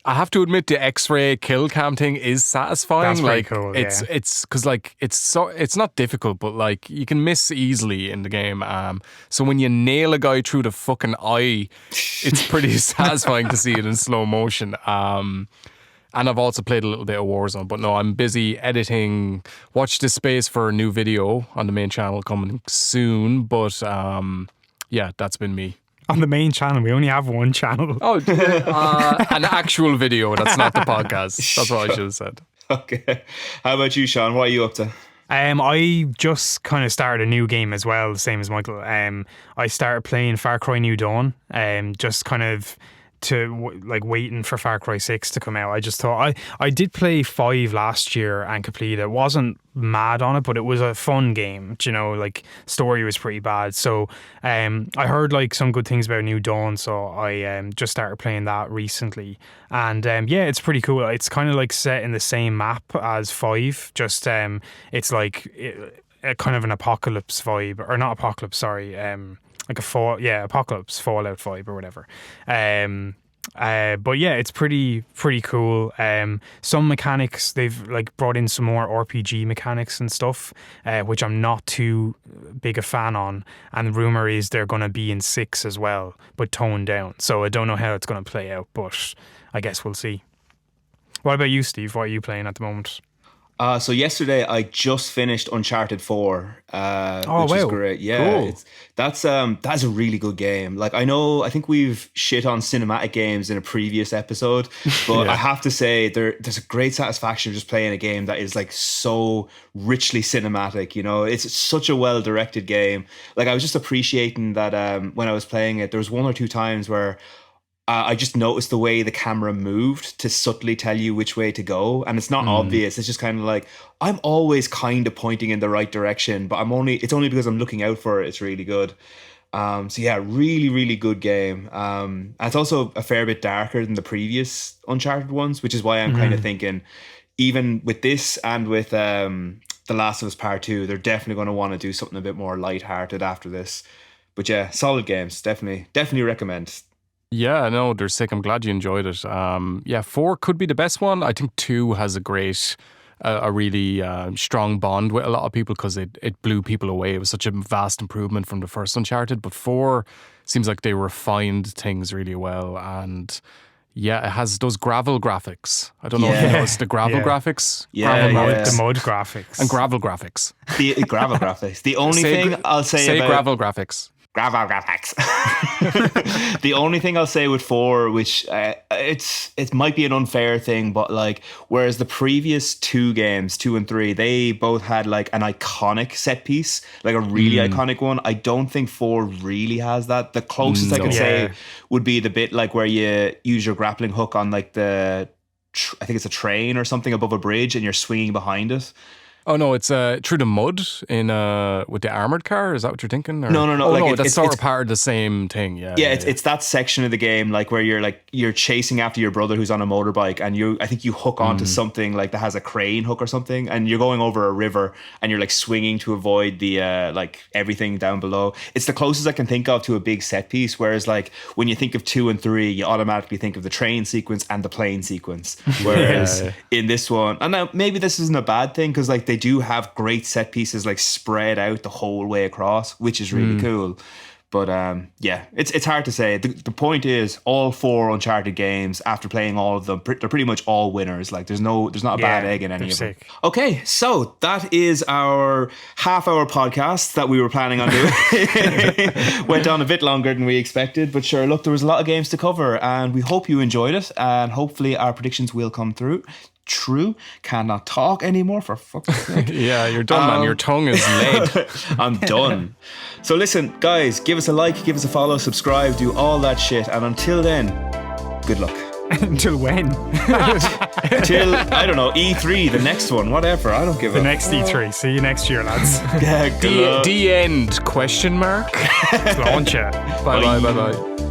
Speaker 2: I have to admit the X-ray kill cam thing is satisfying.
Speaker 3: That's
Speaker 2: like
Speaker 3: pretty cool.
Speaker 2: it's because like it's not difficult, but like you can miss easily in the game. So when you nail a guy through the fucking eye, it's pretty satisfying to see it in slow motion. And I've also played a little bit of Warzone, but no, I'm busy editing. Watch this space for a new video on the main channel coming soon. But yeah, that's been me.
Speaker 3: On the main channel, we only have one channel.
Speaker 2: Oh, an actual video. That's not the podcast. That's what I should have said.
Speaker 1: Okay. How about you, Sean? What are you up to?
Speaker 3: I just kind of started a new game as well, the same as Michael. I started playing Far Cry New Dawn, just kind of waiting for Far Cry 6 to come out. I just thought I did play 5 last year and completed it. Wasn't mad on it, but it was a fun game. You know, like story was pretty bad. So I heard like some good things about New Dawn, so I just started playing that recently. And yeah, it's pretty cool. It's kind of like set in the same map as 5. Just it's like a kind of an apocalypse vibe, or not apocalypse, sorry. Like Apocalypse, Fallout 5 or whatever. But yeah, it's pretty cool. Some mechanics, they've like brought in some more RPG mechanics and stuff, which I'm not too big a fan on. And the rumor is they're going to be in 6 as well, but toned down. So I don't know how it's going to play out, but I guess we'll see. What about you, Steve? What are you playing at the moment?
Speaker 1: So yesterday I just finished Uncharted 4, which is great. Yeah,
Speaker 2: cool.
Speaker 1: That's a really good game. Like I think we've shit on cinematic games in a previous episode, but I have to say there's a great satisfaction just playing a game that is like so richly cinematic. You know, it's such a well directed game. Like I was just appreciating that when I was playing it, there was 1 or 2 times where I just noticed the way the camera moved to subtly tell you which way to go. And it's not obvious. It's just kind of like, I'm always kind of pointing in the right direction, but it's only because I'm looking out for it. It's really good. So yeah, really, really good game. And it's also a fair bit darker than the previous Uncharted ones, which is why I'm kind of thinking, even with this and with The Last of Us Part 2, they're definitely going to want to do something a bit more lighthearted after this. But yeah, solid games. Definitely recommend.
Speaker 2: Yeah, no, they're sick. I'm glad you enjoyed it. 4 could be the best one. I think 2 has a really strong bond with a lot of people because it blew people away. It was such a vast improvement from the first Uncharted. But 4 seems like they refined things really well. And yeah, it has those gravel graphics. I don't know if you noticed the gravel graphics.
Speaker 3: The mud graphics.
Speaker 2: And gravel graphics.
Speaker 1: The gravel graphics. The only thing I'll say about...
Speaker 2: gravel graphics.
Speaker 1: Gravel graphics. The only thing I'll say with 4, which it might be an unfair thing, but like, whereas the previous 2 games, 2 and 3, they both had like an iconic set piece, like a really iconic one. I don't think 4 really has that. The closest I could say would be the bit like where you use your grappling hook on like I think it's a train or something above a bridge, and you're swinging behind it.
Speaker 2: Oh no, it's through the mud in with the armored car. Is that what you're thinking? Or?
Speaker 1: No.
Speaker 2: Oh,
Speaker 1: like
Speaker 2: no, that's sort of part of the same thing. Yeah.
Speaker 1: It's that section of the game, like where you're chasing after your brother who's on a motorbike, and I think you hook onto something like that has a crane hook or something, and you're going over a river, and you're like swinging to avoid the like everything down below. It's the closest I can think of to a big set piece. Whereas like when you think of 2 and 3, you automatically think of the train sequence and the plane sequence. Whereas in this one, and now maybe this isn't a bad thing because like they do have great set pieces like spread out the whole way across, which is really cool. But yeah, it's hard to say. The point is, all 4 Uncharted games, after playing all of them, they're pretty much all winners. Like there's not a bad egg in any of them. Okay, so that is our half-hour podcast that we were planning on doing. Went on a bit longer than we expected, but sure, look, there was a lot of games to cover, and we hope you enjoyed it, and hopefully our predictions will come through. True, cannot talk anymore, for fuck's sake.
Speaker 2: Yeah, you're done, man. Your tongue is laid.
Speaker 1: I'm done. So listen, guys, give us a like, give us a follow, subscribe, do all that shit. And until then, good luck.
Speaker 3: Until when?
Speaker 1: Until, I don't know, E3, the next one, whatever. I don't give a...
Speaker 3: The next E3. See you next year, lads.
Speaker 1: Yeah, good luck.
Speaker 2: The end, question mark?
Speaker 3: Launch it.
Speaker 2: Bye.